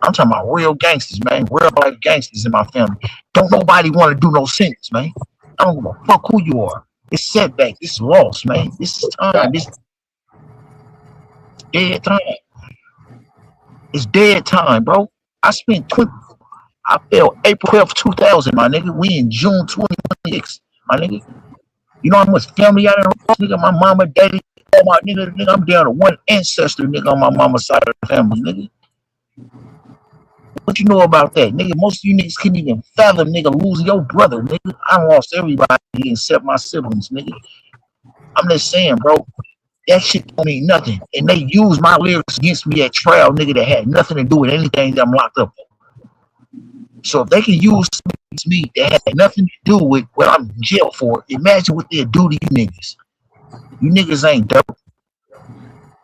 [SPEAKER 9] I'm talking about real gangsters, man. Real life gangsters in my family. Don't nobody want to do no sentence, man. I don't give a fuck who you are. It's setback. It's loss, man. This is time. This dead time. It's dead time, bro. I fell April 12th, 2000, my nigga. We in June 2026, my nigga. You know how much family I done lost, nigga? My mama, daddy, all my nigga, I'm down to one ancestor, nigga, on my mama's side of the family, nigga. What you know about that, nigga? Most of you niggas couldn't even fathom, nigga, losing your brother, nigga. I lost everybody except my siblings, nigga. I'm just saying, bro. That shit don't mean nothing. And they use my lyrics against me at trial, nigga, that had nothing to do with anything that I'm locked up for. So if they can use me that had nothing to do with what I'm in jail for, imagine what they'll do to you niggas. You niggas ain't dope.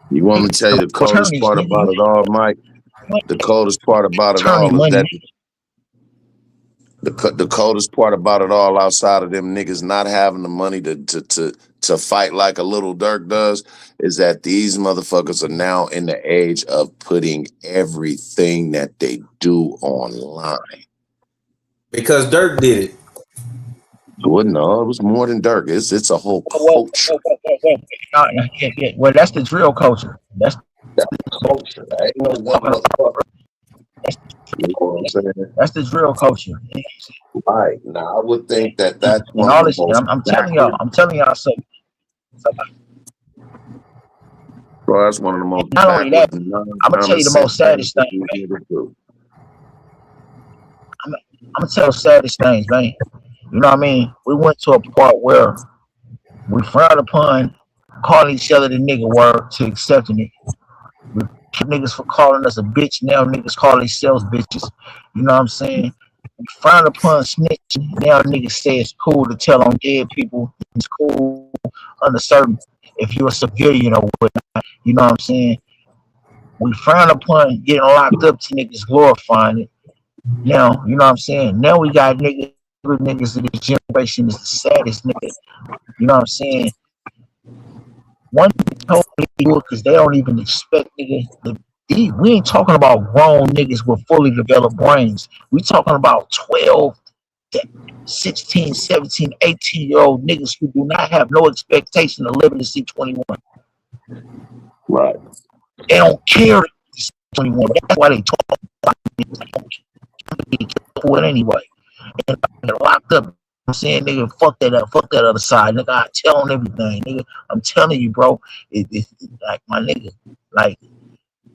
[SPEAKER 7] You want me to tell you the coldest part about it all, Mike? The coldest part about it all is that the coldest part about it all, outside of them niggas not having the money to fight like a Little Durk does, is that these motherfuckers are now in the age of putting everything that they do online.
[SPEAKER 6] Because Durk did it.
[SPEAKER 7] Well, no, it was more than Durk. It's a whole culture.
[SPEAKER 9] Well, that's the drill culture. That's
[SPEAKER 7] the culture. Ain't no one motherfucker. You know what I'm saying?
[SPEAKER 9] That's the drill culture.
[SPEAKER 7] Right. Now, I would think that that's one
[SPEAKER 9] all
[SPEAKER 7] of
[SPEAKER 9] this.
[SPEAKER 7] the most
[SPEAKER 9] I'm telling y'all something.
[SPEAKER 7] Bro, that's one of the most.
[SPEAKER 9] Not only that, I'm gonna tell you the most saddest thing. I'm gonna tell the saddest things, man. You know what I mean? We went to a part where we frowned upon calling each other the nigga word to accepting it. We kept niggas for calling us a bitch. Now niggas call themselves bitches. You know what I'm saying? We frowned upon snitching. Now niggas say it's cool to tell on dead people. It's cool under certain, if you're a civilian or whatnot. You know what I'm saying? We frown upon getting locked up to niggas glorifying it. Now, you know what I'm saying? Now we got niggas of this generation is the saddest nigga. You know what I'm saying? One totally do it because they don't even expect nigga. We ain't talking about grown niggas with fully developed brains. We talking about 12 to 16, 17, 18-year-old niggas who do not have no expectation of living to see 21.
[SPEAKER 7] Right.
[SPEAKER 9] They don't care to see 21. That's why they talk about it anyway. And they're locked up. I'm saying, nigga, fuck that up, fuck that other side, nigga. I tell on everything, nigga. I'm telling you, bro. It's like, my nigga, like,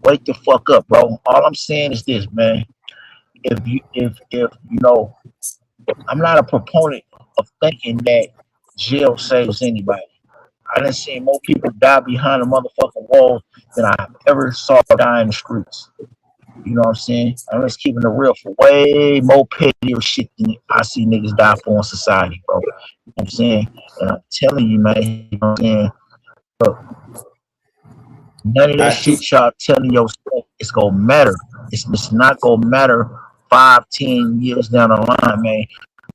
[SPEAKER 9] wake the fuck up, bro. All I'm saying is this, man. If you know, I'm not a proponent of thinking that jail saves anybody. I done seen more people die behind a motherfucking wall than I ever saw die in the streets. You know what I'm saying? I'm just keeping it real for way more petty shit than I see niggas die for in society, bro. You know what I'm saying? And I'm telling you, man, you know what I'm saying? Look, none of that shit y'all telling yourself it's gonna matter. It's not gonna matter 5, 10 years down the line, man.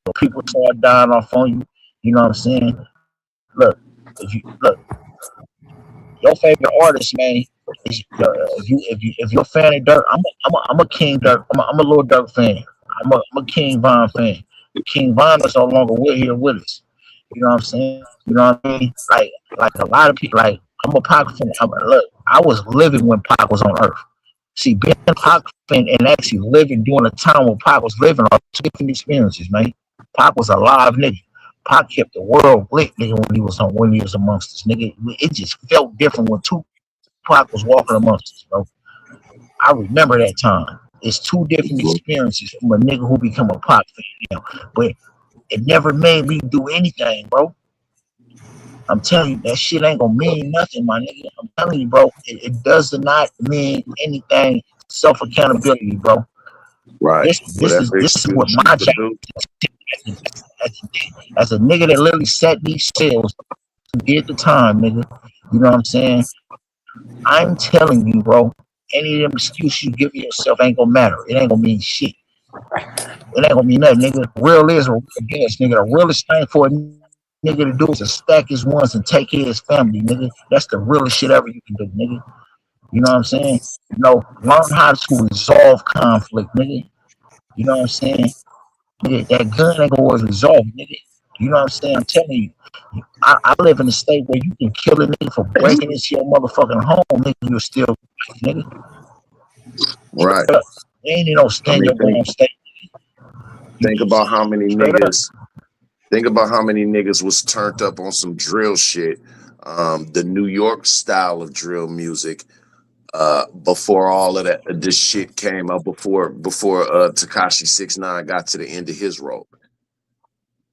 [SPEAKER 9] When people start dying off on you, you know what I'm saying? Look, your favorite artist, man. If you're a fan of Durk, I'm a King Durk. I'm a Lil Durk fan. I'm a King Von fan. King Von is no longer here with us. You know what I'm saying? You know what I mean? Like a lot of people. Like, I'm a Pac fan. Look, I was living when Pac was on Earth. See, being a Pac fan and actually living during a time when Pac was living are two different experiences, man. Pac was a live nigga. Pac kept the world lit, nigga, when he was amongst us, nigga. It just felt different when Tupac was walking amongst us, bro. I remember that time. It's two different experiences from a nigga who become a Pac fan, you know. But it never made me do anything, bro. I'm telling you, that shit ain't gonna mean nothing, my nigga. I'm telling you, bro. It does not mean anything. Self accountability, bro.
[SPEAKER 7] Right. Whatever
[SPEAKER 9] This is what
[SPEAKER 7] excuse you
[SPEAKER 9] my job
[SPEAKER 7] produce.
[SPEAKER 9] as a nigga that literally sat these sales and did the time, nigga. You know what I'm saying? I'm telling you, bro. Any of them excuses you give yourself ain't gonna matter. It ain't gonna mean shit. It ain't gonna mean nothing, nigga. Real is a real gas, nigga. The realest thing for a nigga to do is to stack his ones and take care of his family, nigga. That's the realest shit ever you can do, nigga. You know what I'm saying? You know, learn how to resolve conflict, nigga. You know what I'm saying? Nigga, that gun ain't gonna always resolve, nigga. You know what I'm saying? I'm telling you, I live in a state where you can kill a nigga for breaking into your motherfucking home, nigga. You're still, nigga.
[SPEAKER 7] Right.
[SPEAKER 9] Ain't no
[SPEAKER 7] I
[SPEAKER 9] stand
[SPEAKER 7] mean,
[SPEAKER 9] your ground state.
[SPEAKER 7] think about how many
[SPEAKER 9] Straight up.
[SPEAKER 7] niggas. Think about how many niggas was turned up on some drill shit, the New York style of drill music. Before all of that, this shit came out, before Takashi 6ix9ine got to the end of his rope.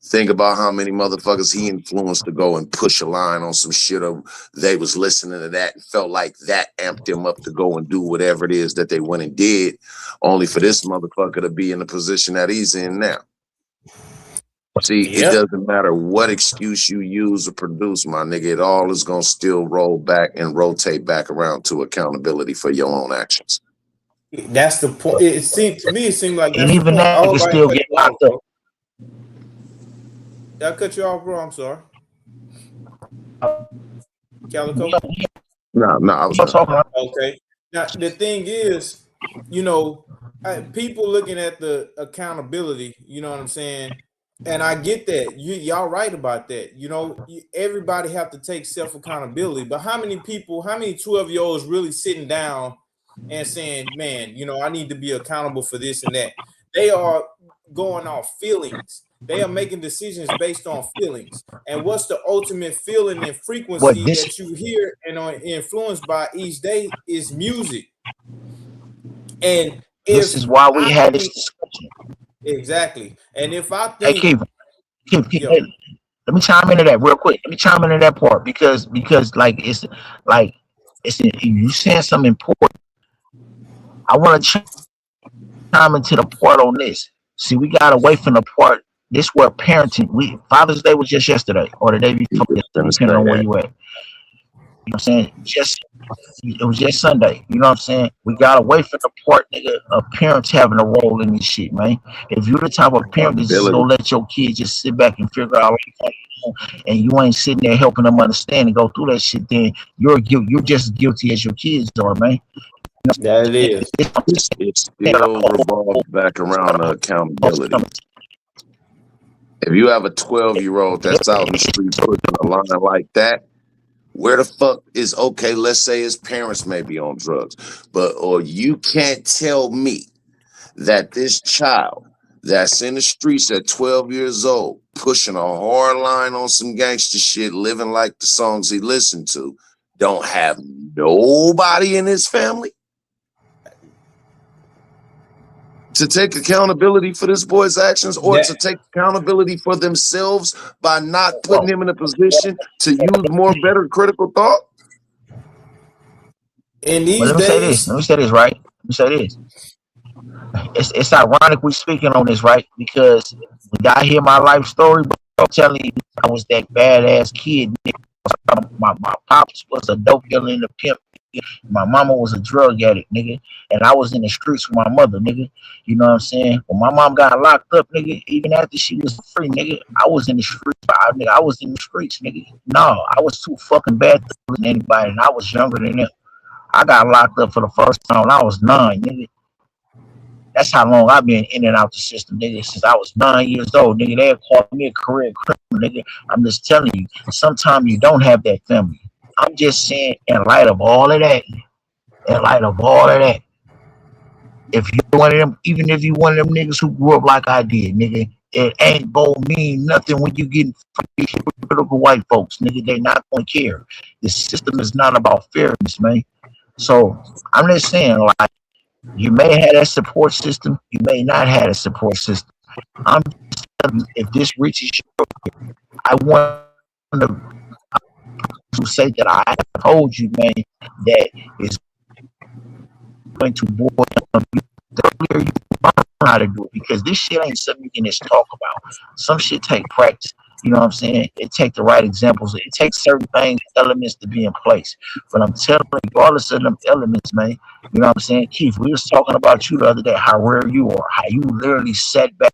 [SPEAKER 7] Think about how many motherfuckers he influenced to go and push a line on some shit, or they was listening to that and felt like that amped them up to go and do whatever it is that they went and did, only for this motherfucker to be in the position that he's in now. See, it
[SPEAKER 6] Yep.
[SPEAKER 7] doesn't matter what excuse you use or produce, my nigga. It all is gonna still roll back and rotate back around to accountability for your own actions.
[SPEAKER 6] That's the point. It seemed to me. It seemed like
[SPEAKER 9] And
[SPEAKER 6] that's the
[SPEAKER 9] even
[SPEAKER 6] point.
[SPEAKER 9] that
[SPEAKER 6] Oh,
[SPEAKER 9] nigga
[SPEAKER 6] I
[SPEAKER 9] still
[SPEAKER 6] cut
[SPEAKER 9] get
[SPEAKER 6] you off,
[SPEAKER 9] locked up.
[SPEAKER 6] bro. Did I cut you off, bro? I'm sorry. Calico.
[SPEAKER 7] No, I was done.
[SPEAKER 6] Okay. Now the thing is, you know, people looking at the accountability. You know what I'm saying? And I get that. Y'all right about that. You know, everybody have to take self accountability. But how many people? How many 12-year-olds really sitting down and saying, "Man, you know, I need to be accountable for this and that." They are going off feelings. They are making decisions based on feelings. And what's the ultimate feeling and
[SPEAKER 9] What
[SPEAKER 6] frequency
[SPEAKER 9] this
[SPEAKER 6] that you hear and are influenced by each day is music. And
[SPEAKER 9] this
[SPEAKER 6] if
[SPEAKER 9] is why we
[SPEAKER 6] I
[SPEAKER 9] had this
[SPEAKER 6] think
[SPEAKER 9] discussion.
[SPEAKER 6] exactly, and if I
[SPEAKER 9] Hey,
[SPEAKER 6] think,
[SPEAKER 9] hey,
[SPEAKER 6] yo,
[SPEAKER 9] let me chime into that real quick. Let me chime into that part because like it's you saying something important. I want to chime into the part on this. See, we got away from the part. This where parenting. We Father's Day was just yesterday or the day
[SPEAKER 7] You
[SPEAKER 9] before,
[SPEAKER 7] just gonna
[SPEAKER 9] depending
[SPEAKER 7] say
[SPEAKER 9] on where
[SPEAKER 7] that.
[SPEAKER 9] you at. You know what I'm saying? It was just Sunday. You know what I'm saying? We got away from the part, nigga, of parents having a role in this shit, man. If you're the type of parent that's just
[SPEAKER 7] Accountability.
[SPEAKER 9] gonna let your kids just sit back and figure out life on their own, and you ain't sitting there helping them understand and go through that shit, then you're just as guilty as your kids are, man.
[SPEAKER 6] that it is.
[SPEAKER 7] It still revolves back around to accountability. If you have a 12-year-old that's out in the street pushing a line like that, where the fuck is, okay, let's say his parents may be on drugs, or you can't tell me that this child that's in the streets at 12 years old, pushing a hard line on some gangster shit, living like the songs he listened to, don't have nobody in his family to take accountability for this boy's actions, or to
[SPEAKER 6] That
[SPEAKER 7] take accountability for themselves by not putting him in a position to use more better critical thought?
[SPEAKER 6] in
[SPEAKER 9] But
[SPEAKER 6] these
[SPEAKER 9] let me say this.
[SPEAKER 6] days,
[SPEAKER 9] Let me say this, right? Let me say this. It's ironic we speaking on this, right? Because when y'all hear my life story, bro, I'm telling you, I was that badass kid. My pops was a dope dealer in the pimp. My mama was a drug addict, nigga. And I was in the streets with my mother, nigga. You know what I'm saying? When my mom got locked up, nigga, even after she was free, nigga, I was in the streets. I was in the streets, nigga. No, I was too fucking bad to listen to anybody, and I was younger than them. I got locked up for the first time when I was 9, nigga. That's how long I've been in and out the system, nigga, since I was 9 years old, nigga. They called me a career criminal, nigga. I'm just telling you, sometimes you don't have that family. I'm just saying, in light of all of that, in light of all of that, If you one of them, even if you one of them niggas who grew up like I did, nigga, it ain't gonna mean nothing when you get in front of these hypocritical white folks, nigga. They not gonna care. The system is not about fairness, man. So I'm just saying, like, you may have that support system, you may not have a support system. I'm just telling you, if this reaches you, I want to say that I told you, man, that is going to boil down. The earlier you learn how to do it, because this shit ain't something you can just talk about. Some shit take practice. You know what I'm saying? It takes the right examples. It takes certain things, elements to be in place. But I'm telling you, regardless of them elements, man, you know what I'm saying? Keith, we was talking about you the other day, how rare you are, how you literally sat back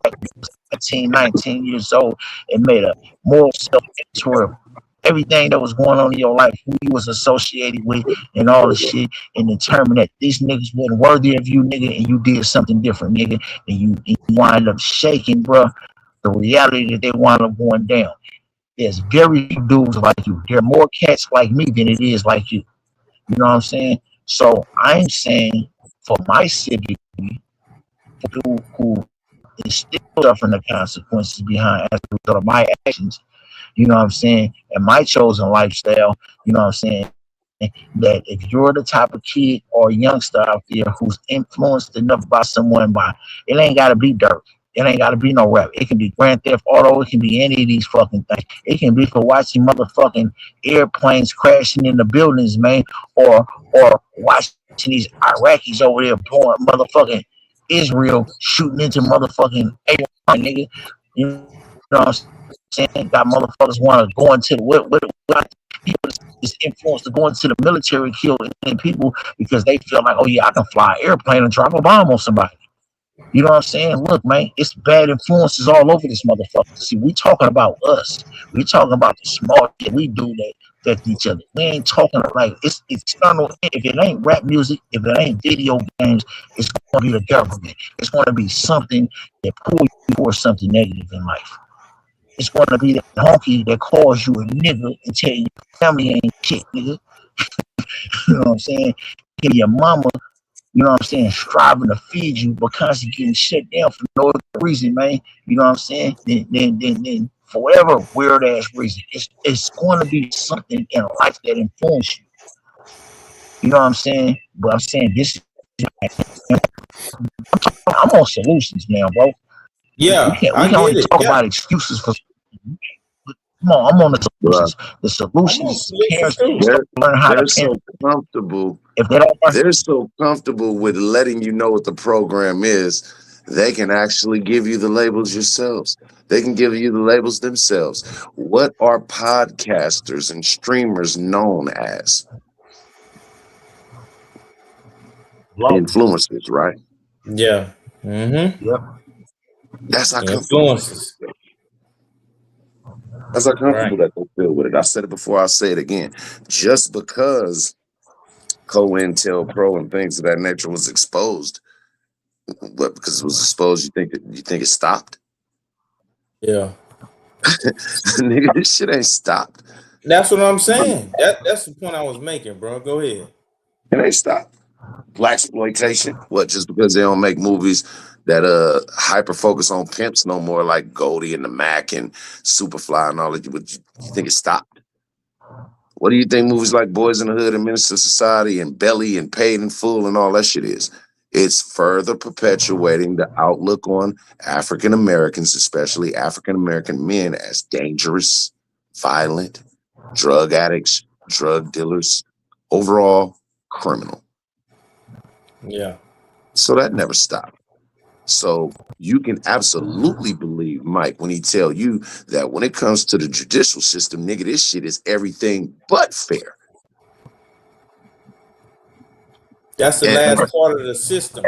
[SPEAKER 9] 18, 19 years old and made a moral self-inventory, everything that was going on in your life, who you was associated with, and all the shit, and determine that these niggas wasn't worthy of you, nigga, and you did something different, nigga, and you wind up shaking, bro, the reality that they wind up going down. There's very few dudes like you. There are more cats like me than it is like you. You know what I'm saying? So I'm saying for my city, who is still suffering the consequences behind as a result of my actions, you know what I'm saying, and my chosen lifestyle, you know what I'm saying, that if you're the type of kid or youngster out there who's influenced enough by someone, by it ain't gotta be dirt. It ain't gotta be no rap. It can be Grand Theft Auto. It can be any of these fucking things. It can be for watching motherfucking airplanes crashing in the buildings, man, or watching these Iraqis over there blowing motherfucking Israel shooting into motherfucking Iran, nigga. You know what I'm saying? Got motherfuckers want to go into the what people is influenced to go into the military and kill people because they feel like, oh yeah, I can fly an airplane and drop a bomb on somebody. You know what I'm saying? Look, man, it's bad influences all over this motherfucker. See, we talking about us. We talking about the small shit we do that affect each other. We ain't talking like it's external. If it ain't rap music, if it ain't video games, it's gonna be the government. It's gonna be something that pulls you towards something negative in life. It's gonna be that honky that calls you a nigga and tell you your family ain't shit, nigga. You know what I'm saying? And your mama, you know what I'm saying, striving to feed you, but constantly getting shut down for no reason, man. You know what I'm saying? Then for whatever weird ass reason, it's going to be something in life that informs you. You know what I'm saying? But I'm saying this is, I'm on solutions now, bro.
[SPEAKER 6] Yeah,
[SPEAKER 9] We
[SPEAKER 6] I
[SPEAKER 9] can
[SPEAKER 6] get
[SPEAKER 9] only
[SPEAKER 6] it.
[SPEAKER 9] talk
[SPEAKER 6] Yeah,
[SPEAKER 9] about excuses for. Come on, I'm on the
[SPEAKER 7] Bruh,
[SPEAKER 9] solutions. The
[SPEAKER 6] I'm
[SPEAKER 9] solution
[SPEAKER 6] on
[SPEAKER 9] is
[SPEAKER 6] solutions
[SPEAKER 9] parents need to
[SPEAKER 6] too.
[SPEAKER 9] start learn how to
[SPEAKER 7] they're
[SPEAKER 9] parent.
[SPEAKER 7] so comfortable.
[SPEAKER 9] If they don't learn,
[SPEAKER 7] They're so comfortable with letting you know what the program is. They can actually give you the labels yourselves. They can give you the labels themselves. What are podcasters and streamers known as?
[SPEAKER 9] blow.
[SPEAKER 7] Influencers, right?
[SPEAKER 6] Yeah. Mm-hmm.
[SPEAKER 9] Yep.
[SPEAKER 7] That's how comfortable they
[SPEAKER 6] Influences.
[SPEAKER 7] feel. That's how
[SPEAKER 6] Right.
[SPEAKER 7] comfortable that they feel with it. I said it before, I'll say it again. Just because COINTELPRO and things of that nature was exposed, but because it was exposed, you think it stopped?
[SPEAKER 6] Yeah.
[SPEAKER 7] Nigga, this shit ain't stopped.
[SPEAKER 6] That's what I'm saying. That's the point I was making, bro. Go ahead.
[SPEAKER 7] It ain't stopped. Black exploitation. What? Just because they don't make movies that hyper focus on pimps no more, like Goldie and the Mac and Superfly and all that, you think it stopped? What do you think movies like Boys in the Hood and Minister Society and Belly and Paid in Full and all that shit is? It's further perpetuating the outlook on African Americans, especially African American men, as dangerous, violent, drug addicts, drug dealers, overall criminal.
[SPEAKER 6] Yeah.
[SPEAKER 7] So that never stopped. So you can absolutely believe Mike when he tell you that when it comes to the judicial system, nigga, this shit is everything but fair.
[SPEAKER 6] That's the
[SPEAKER 7] And
[SPEAKER 6] last part of the system.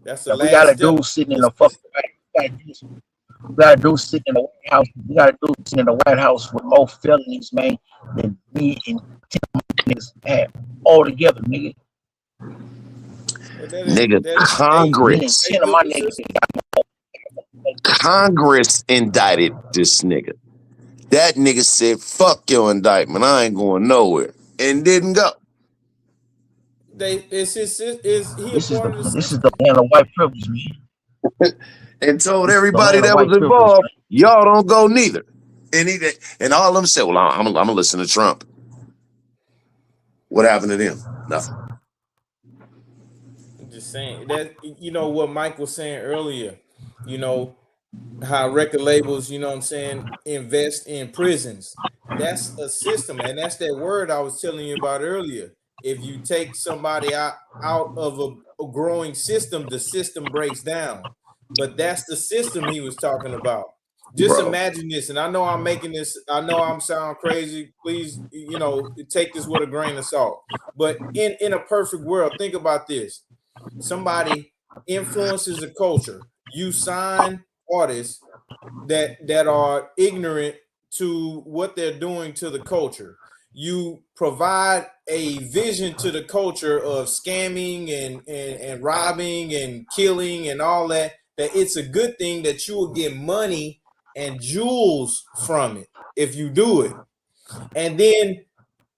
[SPEAKER 6] That's the
[SPEAKER 9] If we got
[SPEAKER 6] last
[SPEAKER 9] a
[SPEAKER 6] step.
[SPEAKER 9] dude sitting in a fucking, we got a dude sitting in the White House. We got a dude sitting in the White House with more felonies, man, than me and 10 niggas had all together, nigga.
[SPEAKER 6] But that
[SPEAKER 7] nigga,
[SPEAKER 6] ain't that
[SPEAKER 9] Me and
[SPEAKER 7] Congress,
[SPEAKER 9] 10 of
[SPEAKER 6] built
[SPEAKER 9] my
[SPEAKER 6] the
[SPEAKER 9] niggas
[SPEAKER 6] system.
[SPEAKER 7] Congress indicted this nigga. That nigga said, fuck your indictment. I ain't going nowhere. And didn't go.
[SPEAKER 6] They it's his is he a
[SPEAKER 9] This is
[SPEAKER 6] part of the
[SPEAKER 9] the
[SPEAKER 6] system?
[SPEAKER 9] land of white privilege, man.
[SPEAKER 7] And told
[SPEAKER 9] This is the
[SPEAKER 7] everybody
[SPEAKER 9] land of
[SPEAKER 7] that was
[SPEAKER 9] white privilege,
[SPEAKER 7] involved,
[SPEAKER 9] man.
[SPEAKER 7] y'all don't go neither. And all of them said, well, I'm gonna listen to Trump. What happened to them? Nothing.
[SPEAKER 6] I'm just saying that what Mike was saying earlier, you know, how record labels, you know what I'm saying, invest in prisons. That's a system, and that's that word I was telling you about earlier. If you take somebody out of a growing system, the system breaks down. But that's the system he was talking about. Just
[SPEAKER 7] Bro.
[SPEAKER 6] imagine this, and I know I'm making this, I know I'm sound crazy. Please, take this with a grain of salt. But in a perfect world, think about this. Somebody influences a culture. You sign artists that are ignorant to what they're doing to the culture. You provide a vision to the culture of scamming and robbing and killing and all that, that it's a good thing that you will get money and jewels from it if you do it. And then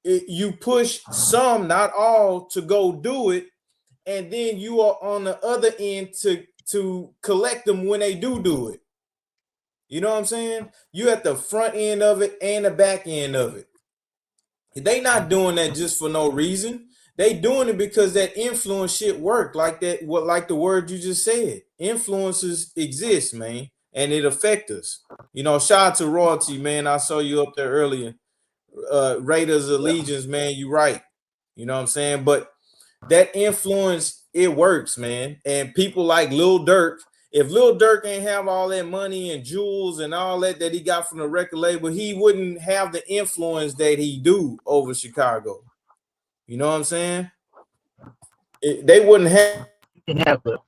[SPEAKER 6] you push some, not all, to go do it, and then you are on the other end to collect them when they do it. You know what I'm saying? You at the front end of it and the back end of it. They not doing that just for no reason. They doing it because that influence shit worked. Like that, what like the word you just said. Influences exist, man, and it affect us. Shout out to royalty, man. I saw you up there earlier. Raiders allegiance, man. You right. You know what I'm saying? But that influence, it works, man. And people like Lil Durk, if Lil Durk ain't have all that money and jewels and all that he got from the record label, he wouldn't have the influence that he do over Chicago. You know what I'm saying? They wouldn't have.
[SPEAKER 9] You can have the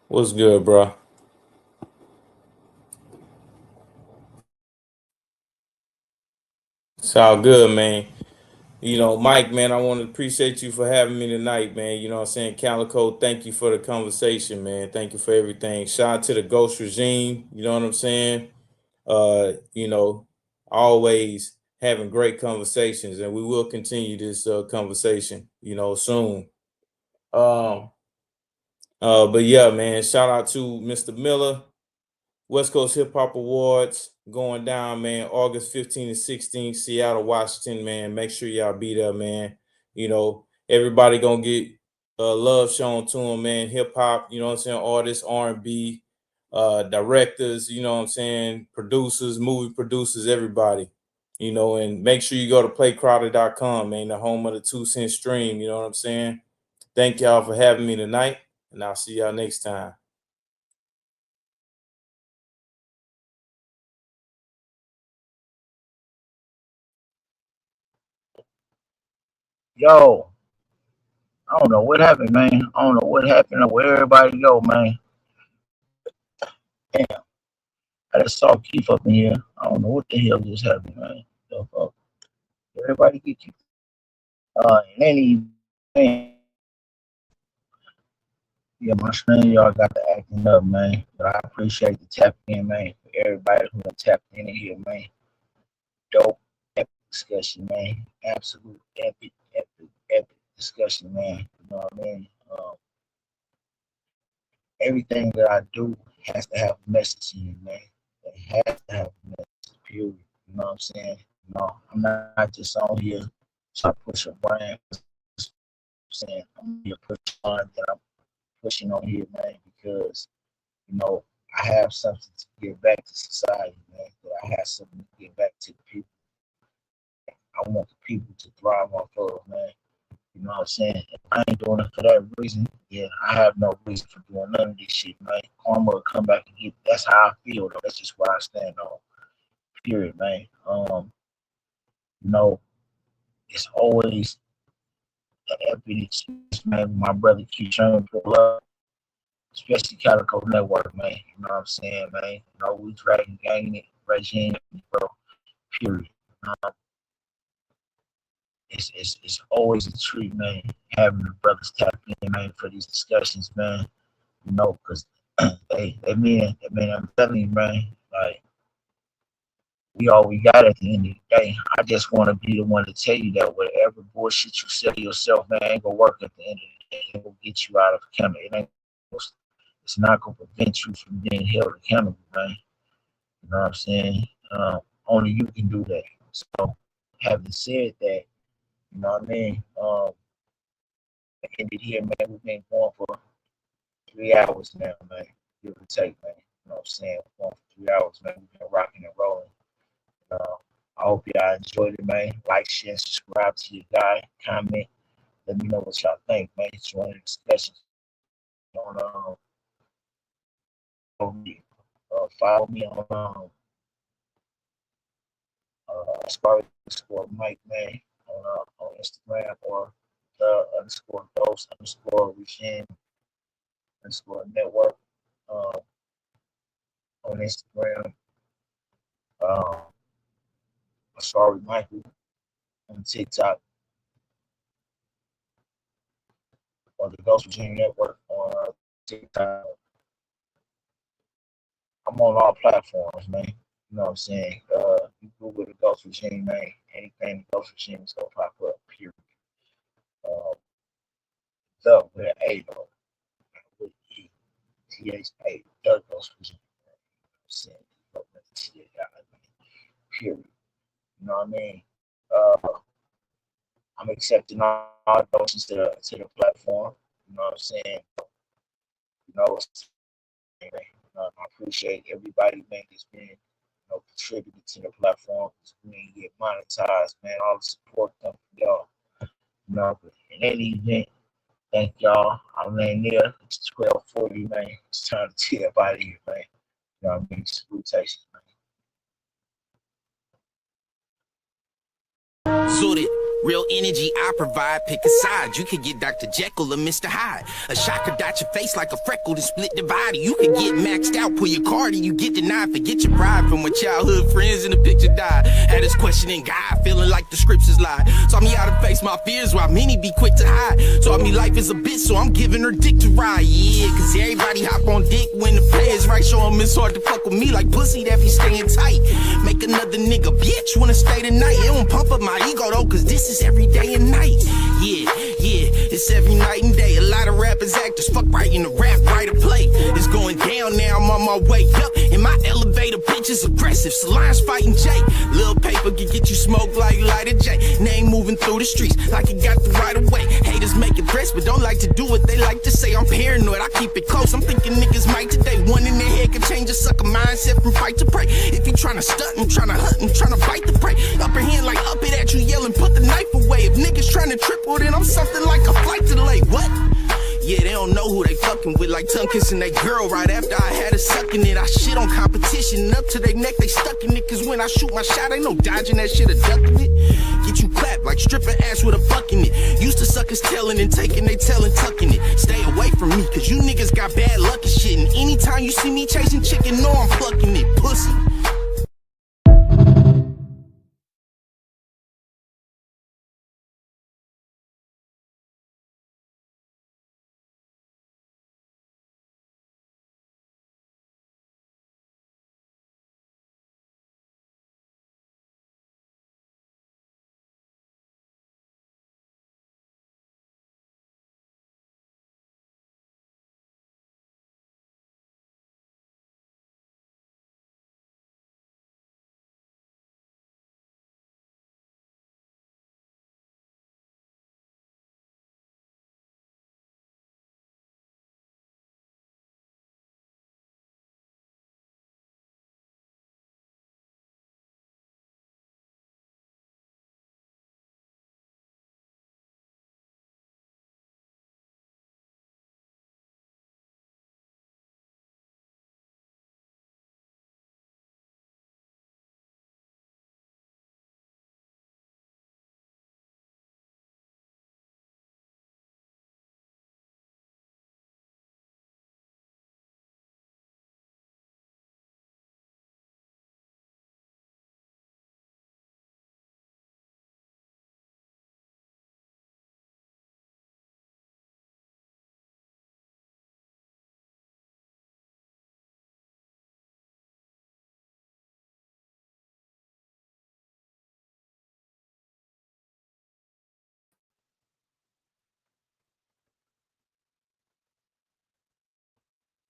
[SPEAKER 6] What's good, bro? It's all good, man. Mike, man, I want to appreciate you for having me tonight, man. You know what I'm saying? Calico, thank you for the conversation, man. Thank you for everything. Shout out to the Ghost regime. You know what I'm saying? You know, always having great conversations, and we will continue this conversation, soon. Um, but yeah, man, shout out to Mr. Miller. West Coast Hip Hop Awards going down, man. August 15th and 16th, Seattle, Washington, man. Make sure y'all be there, man. Everybody gonna get love shown to them, man. Hip hop, you know what I'm saying? Artists, R&B, directors, you know what I'm saying? Producers, movie producers, everybody. And make sure you go to playcrowder.com, man, the home of the 2 cent stream. You know what I'm saying? Thank y'all for having me tonight, and I'll see y'all next time.
[SPEAKER 9] Yo, I don't know what happened, man. I don't know what happened or where everybody go, man. Damn, I just saw Keith up in here. I don't know what the hell just happened, man. The fuck? Everybody get you. And then man, yeah, my screen, y'all got the acting up, man. But I appreciate the tap in, man. For everybody who done tapped in here, man. Dope, epic discussion, man. Absolute epic, epic, epic discussion, man. You know what I mean? Everything that I do has to have a message in it, man. It has to have a message, period. You know what I'm saying? I'm not just on here to push a brand. I'm saying I'm here push on that I'm pushing on here, man, because I have something to give back to society, man. That I have something to give back to the people. I want the people to thrive off of, man. You know what I'm saying? If I ain't doing it for that reason, yeah, I have no reason for doing none of this shit, man. Karma will come back and get. That's how I feel, though. That's just what I stand on. Period, man. You know, it's always an epic experience, man. My brother keep Sherman pull up, especially Calico Network, man. You know what I'm saying, man? We dragging gang it, regime, bro. Period. Um, it's always a treat, man, having the brothers tap in, man, for these discussions, man. Because I'm telling you, man, like, we all we got at the end of the day. I just want to be the one to tell you that whatever bullshit you sell yourself, man, ain't gonna work at the end of the day. It will get you out of account. It's not gonna prevent you from being held accountable, man. You know what I'm saying? Only you can do that. So, having said that, you know what I mean? Ended here, man. We've been going for 3 hours now, man. Give or take, man. You know what I'm saying? We're going for 3 hours, man. We've been rocking and rolling. I hope y'all enjoyed it, man. Like, share, subscribe to your guy, comment. Let me know what y'all think, man. Join the discussion on follow me on Mike, man, on Instagram, or the _ghost_regime _network on Instagram. Sorry, Michael on TikTok, or the Ghost Regime Network on TikTok. I'm on all platforms, man. You know what I'm saying? You Google the Ghost Regime, man. Anything the Ghost Regime is gonna pop up. Period. The with an A though, with E, THA, the Ghost Regime. You know what I'm saying? Period. You know what I mean? I'm accepting all donations to the platform. You know what I'm saying? I appreciate everybody, man, that's been contributed to the platform. We ain't get monetized, man. All the support comes from y'all. But in any event, thank y'all. I'm laying there. It's 12:40, man. It's time to tip out of here, man. You know what I mean? Salutations, man.
[SPEAKER 1] Zooted. Real energy I provide, pick a side. You could get Dr. Jekyll or Mr. Hyde. A shot could dot your face like a freckle to split divide. You could get maxed out, pull your card and you get denied. Forget your pride from when childhood friends in the picture died. Had us questioning God, feeling like the scriptures lie. Taught me how to face my fears while many be quick to hide. Taught me life is a bitch, so I'm giving her dick to ride. Yeah, cause everybody hop on dick when the pay is right. Show 'em it's hard to fuck with me like pussy that be staying tight. Make another nigga bitch wanna stay tonight. It won't pump up my ego though, cause this is every day and night. Yeah, it's every night and day. A lot of rappers actors, fuck writing a rap, write a play. It's going down now, I'm on my way up. In my elevator, bitch is aggressive. Salon's fighting Jay. Little paper can get you smoked like lighter J. Name moving through the streets like it got the right of way. Haters making threats, but don't like to do what they like to say. I'm paranoid, I keep it close. I'm thinking niggas might today. One in their head can change a sucker mindset from fight to prey. If you tryna stunt, I'm tryna hunt, I'm tryna bite the prey. Upper hand like up it at you, yelling, put the knife away. If niggas tryna triple, then I'm something like a flight delay. What? Yeah, they don't know who they fucking with, like tongue kissing they girl right after I had her sucking it. I shit on competition, and up to their neck they stuck in it. Cause when I shoot my shot, ain't no dodging that shit or ducking it. Get you clapped like stripping ass with a buck in it. Used to suckers telling and taking they tail and tucking it. Stay away from me, cause you niggas got bad luck and shit. And anytime you see me chasing chicken, know I'm plucking it, pussy.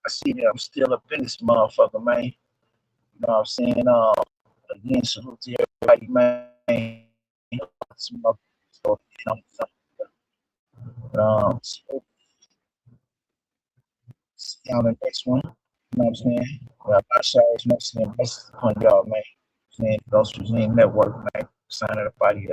[SPEAKER 9] I see that I'm still up in this motherfucker, man. You know what I'm saying? Again, salute to everybody, man. So, see you on the next one. You know what I'm saying? Well, I shout out mostly and blessings upon y'all, man. Saying those who ain't network, man. Sign of the body,